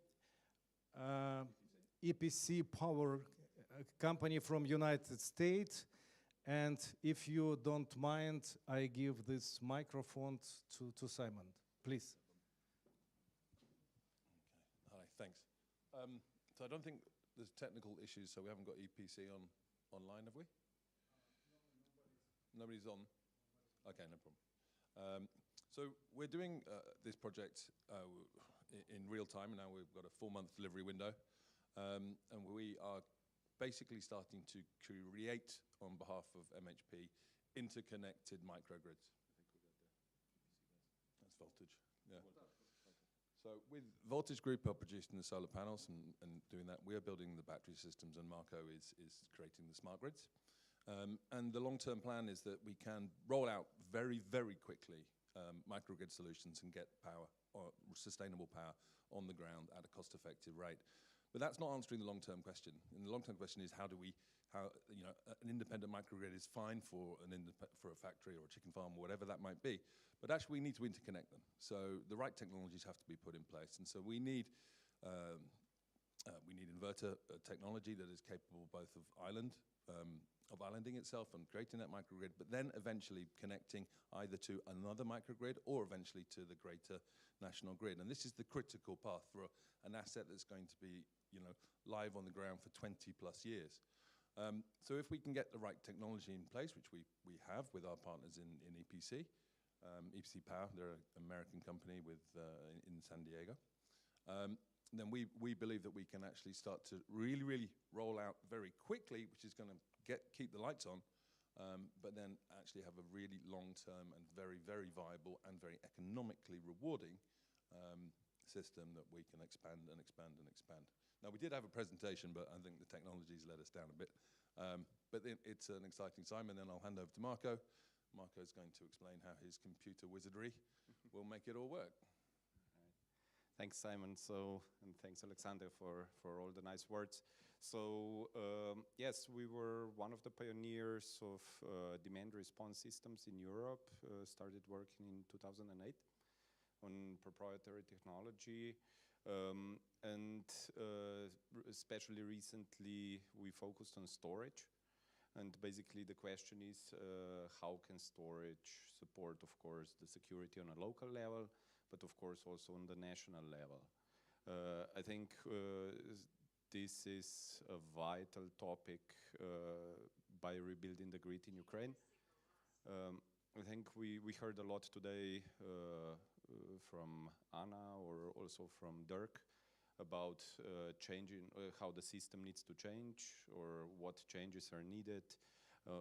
EPC Power company from United States. And if you don't mind, I give this microphone to Simon, please. Hi, thanks. So I don't think there's technical issues, so we haven't got EPC online, have we? Nobody's on? Okay, no problem. So we're doing this project in real time, and now we've got a 4-month delivery window. And we are basically starting to create, on behalf of MHP, interconnected microgrids. That's Voltage, yeah. So with Voltage Group are producing the solar panels and doing that. We are building the battery systems, and Marco is creating the smart grids. And the long-term plan is that we can roll out very, very quickly microgrid solutions and get power, or sustainable power, on the ground at a cost-effective rate. But that's not answering the long-term question. And the long-term question is an independent microgrid is fine for a factory or a chicken farm or whatever that might be, but actually we need to interconnect them. So the right technologies have to be put in place, and so we need inverter technology that is capable both of islanding itself and creating that microgrid, but then eventually connecting either to another microgrid or eventually to the greater national grid. And this is the critical path for an asset that's going to be live on the ground for 20+ years. So if we can get the right technology in place, which we have with our partners in EPC, EPC Power, they're an American company in San Diego, then we believe that we can actually start to really, really roll out very quickly, which is going to keep the lights on, but then actually have a really long-term and very, very viable and very economically rewarding system that we can expand and expand and expand. Now, we did have a presentation, but I think the technology's let us down a bit. But it's an exciting time, and then I'll hand over to Marco. Marco's going to explain how his computer wizardry will make it all work. Thanks, Simon. And thanks, Alexander, for all the nice words. So, yes, we were one of the pioneers of demand response systems in Europe. Started working in 2008 on proprietary technology. And especially recently, we focused on storage. And basically, the question is, how can storage support, of course, the security on a local level, but of course also on the national level. I think this is a vital topic by rebuilding the grid in Ukraine. I think we heard a lot today from Anna or also from Dirk about changing how the system needs to change or what changes are needed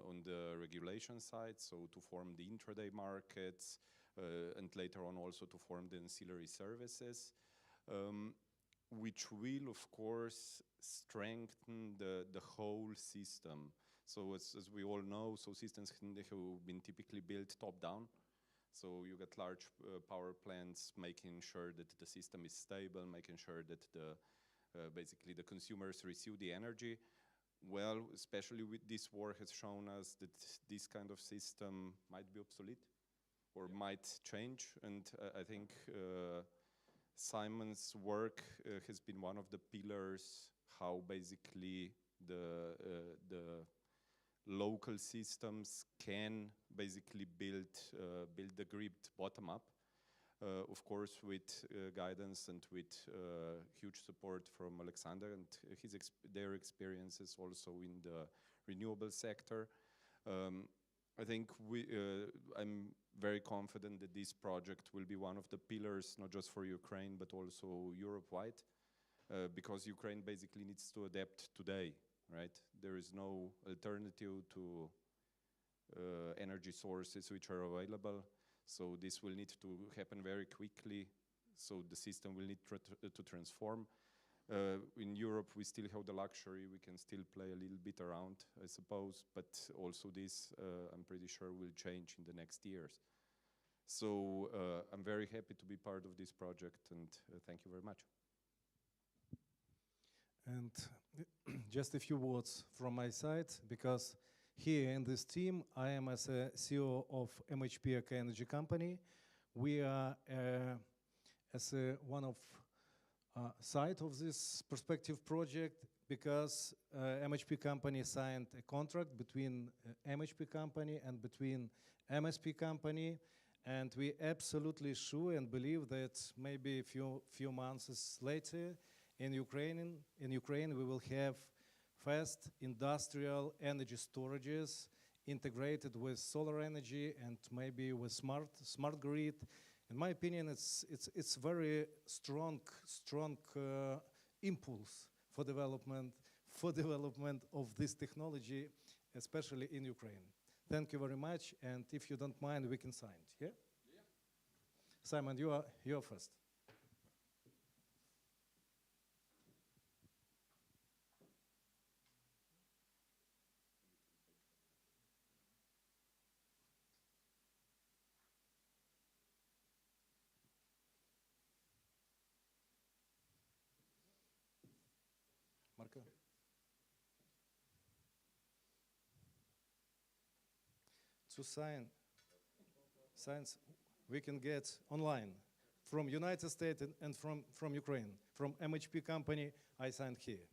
on the regulation side, so to form the intraday markets and later on also to form the ancillary services, which will of course strengthen the whole system. So as we all know, so systems have been typically built top-down. So you get large power plants making sure that the system is stable, making sure that basically the consumers receive the energy. Well, especially with this war has shown us that this kind of system might be obsolete or might change. And I think Simon's work has been one of the pillars how basically the local systems can basically build the grid bottom up. Of course, with guidance and with huge support from Alexander and their experiences also in the renewable sector. I think I'm very confident that this project will be one of the pillars, not just for Ukraine, but also Europe-wide, because Ukraine basically needs to adapt today, right? There is no alternative to energy sources which are available. So this will need to happen very quickly. So the system will need to transform. In Europe, we still have the luxury. We can still play a little bit around, I suppose. But also this, I'm pretty sure, will change in the next years. So I'm very happy to be part of this project. And thank you very much. And just a few words from my side, because here in this team, I am as a CEO of MHP Eko Energy Company. We are as one of side of this perspective project because MHP company signed a contract between MHP company and between MSP company, and we absolutely sure and believe that maybe a few months later in Ukraine we will have fast industrial energy storages integrated with solar energy and maybe with smart grid. In my opinion, it's very strong impulse for development of this technology, especially in Ukraine. Thank you very much, and if you don't mind, we can sign. Yeah. Simon, you are first. Marco. To signs we can get online from United States and from Ukraine. From MHP company, I signed here.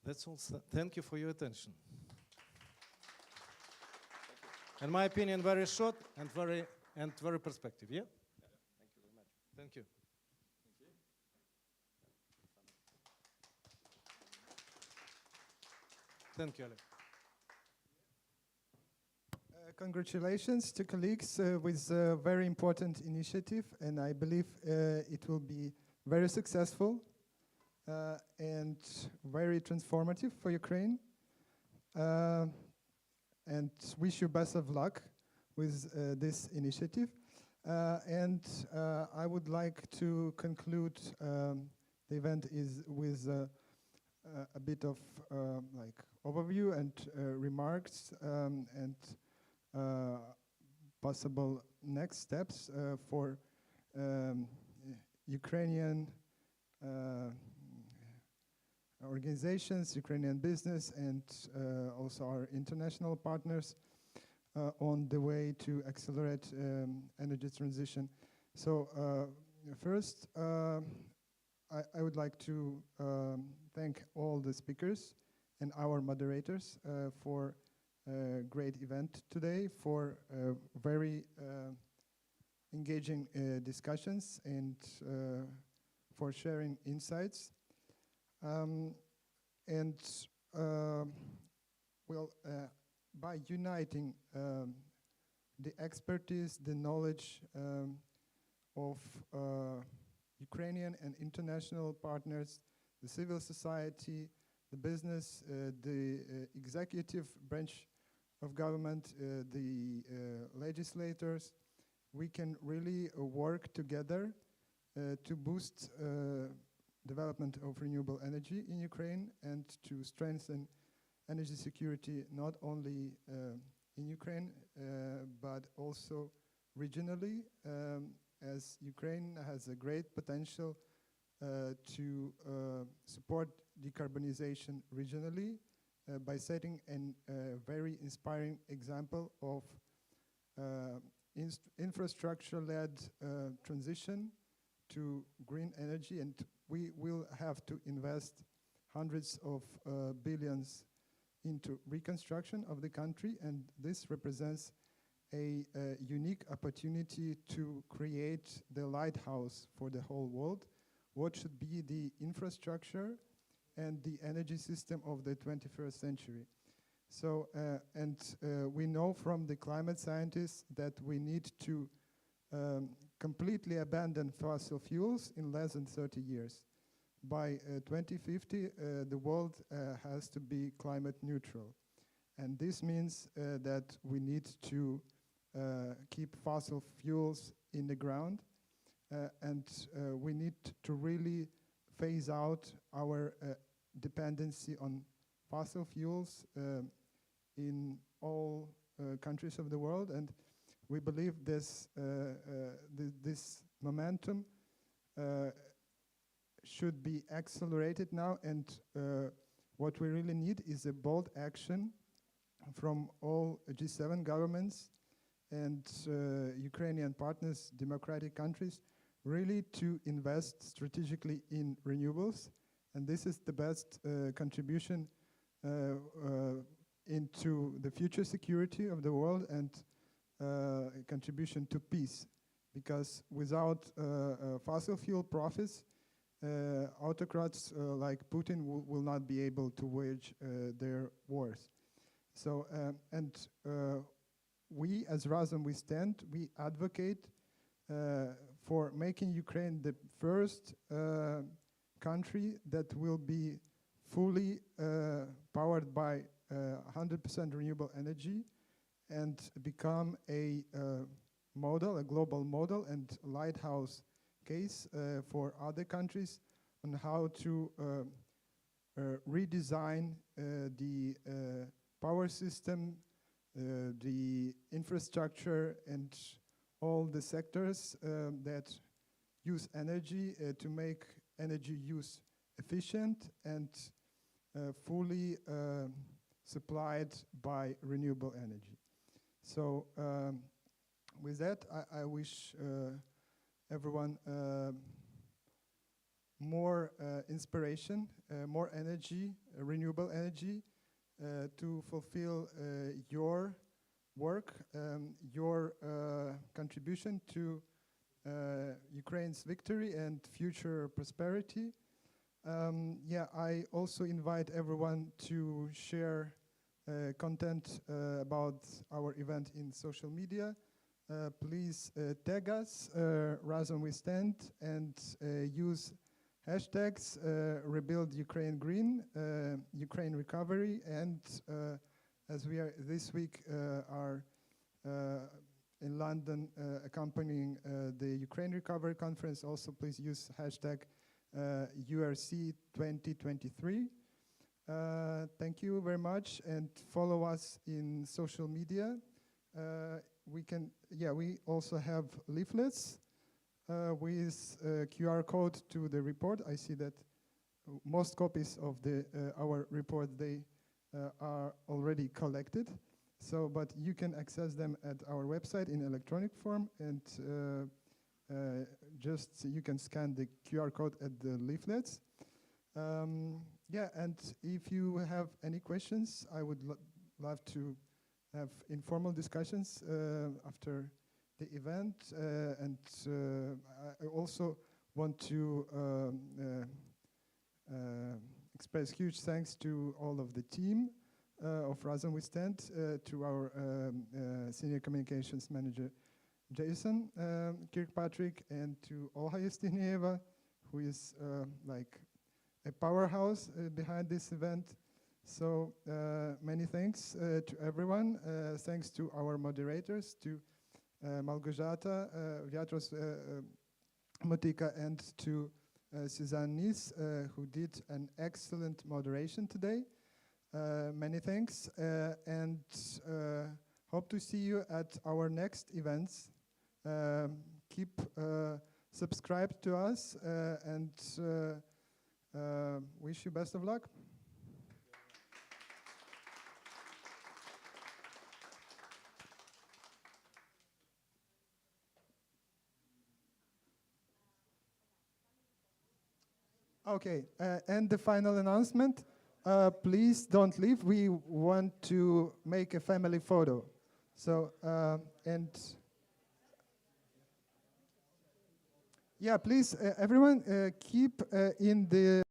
That's all. Thank you for your attention. In my opinion, very short and very perspective. Yeah. Thank you very much. Thank you. Thank you, Alec. Congratulations to colleagues with a very important initiative, and I believe it will be very successful and very transformative for Ukraine. And wish you best of luck with this initiative. And I would like to conclude the event with a bit of like overview and remarks and possible next steps for Ukrainian organizations, Ukrainian business, and also our international partners on the way to accelerate energy transition. So first, I would like to thank all the speakers and our moderators for great event today, for very engaging discussions, and for sharing insights. And well, by uniting the expertise, the knowledge of Ukrainian and international partners, the civil society, the business, the executive branch of government, the legislators, we can really work together to boost development of renewable energy in Ukraine and to strengthen energy security not only in Ukraine but also regionally, as Ukraine has a great potential to support decarbonization regionally by setting a very inspiring example of infrastructure-led transition to green energy, and we will have to invest hundreds of billions into reconstruction of the country, and this represents a unique opportunity to create the lighthouse for the whole world. What should be the infrastructure and the energy system of the 21st century? So, we know from the climate scientists that we need to completely abandon fossil fuels in less than 30 years. By 2050, the world has to be climate neutral. And this means that we need to keep fossil fuels in the ground, and we need to really phase out our dependency on fossil fuels in all countries of the world. And we believe this momentum should be accelerated now, and what we really need is a bold action from all G7 governments and Ukrainian partners, democratic countries, really to invest strategically in renewables. And this is the best contribution into the future security of the world and a contribution to peace. Because without fossil fuel profits, autocrats like Putin will not be able to wage their wars. So, we as Razom We Stand, we advocate for making Ukraine the first country that will be fully powered by 100% renewable energy and become a model, a global model and lighthouse case for other countries on how to redesign the power system, the infrastructure, and all the sectors that use energy to make energy use efficient and fully supplied by renewable energy. So with that, I wish everyone more inspiration, more energy, renewable energy, to fulfill your work, your contribution to Ukraine's victory and future prosperity. Yeah, I also invite everyone to share content about our event in social media. Please tag us, Razom We Stand, and use hashtags Rebuild Ukraine Green, Ukraine Recovery, and as we are this week are in London accompanying the Ukraine Recovery Conference, also please use hashtag URC 2023. Thank you very much, and follow us in social media. We also have leaflets with QR code to the report. I see that most copies of our report, they are already collected. So, but you can access them at our website in electronic form, and you can scan the QR code at the leaflets. Yeah, and if you have any questions, I would love to have informal discussions after the event. And I also want to express huge thanks to all of the team of Razom We Stand, to our senior communications manager, Jason Kirkpatrick, and to Olha Yestinieva, who is like a powerhouse behind this event. So many thanks to everyone. Thanks to our moderators, to Malgorzata, Viatros Motika, and to Suzanne Nies, who did an excellent moderation today. Many thanks, and hope to see you at our next events. Keep subscribed to us, and wish you best of luck. Okay, and the final announcement. Please don't leave. We want to make a family photo. So, and yeah, please, everyone, keep in the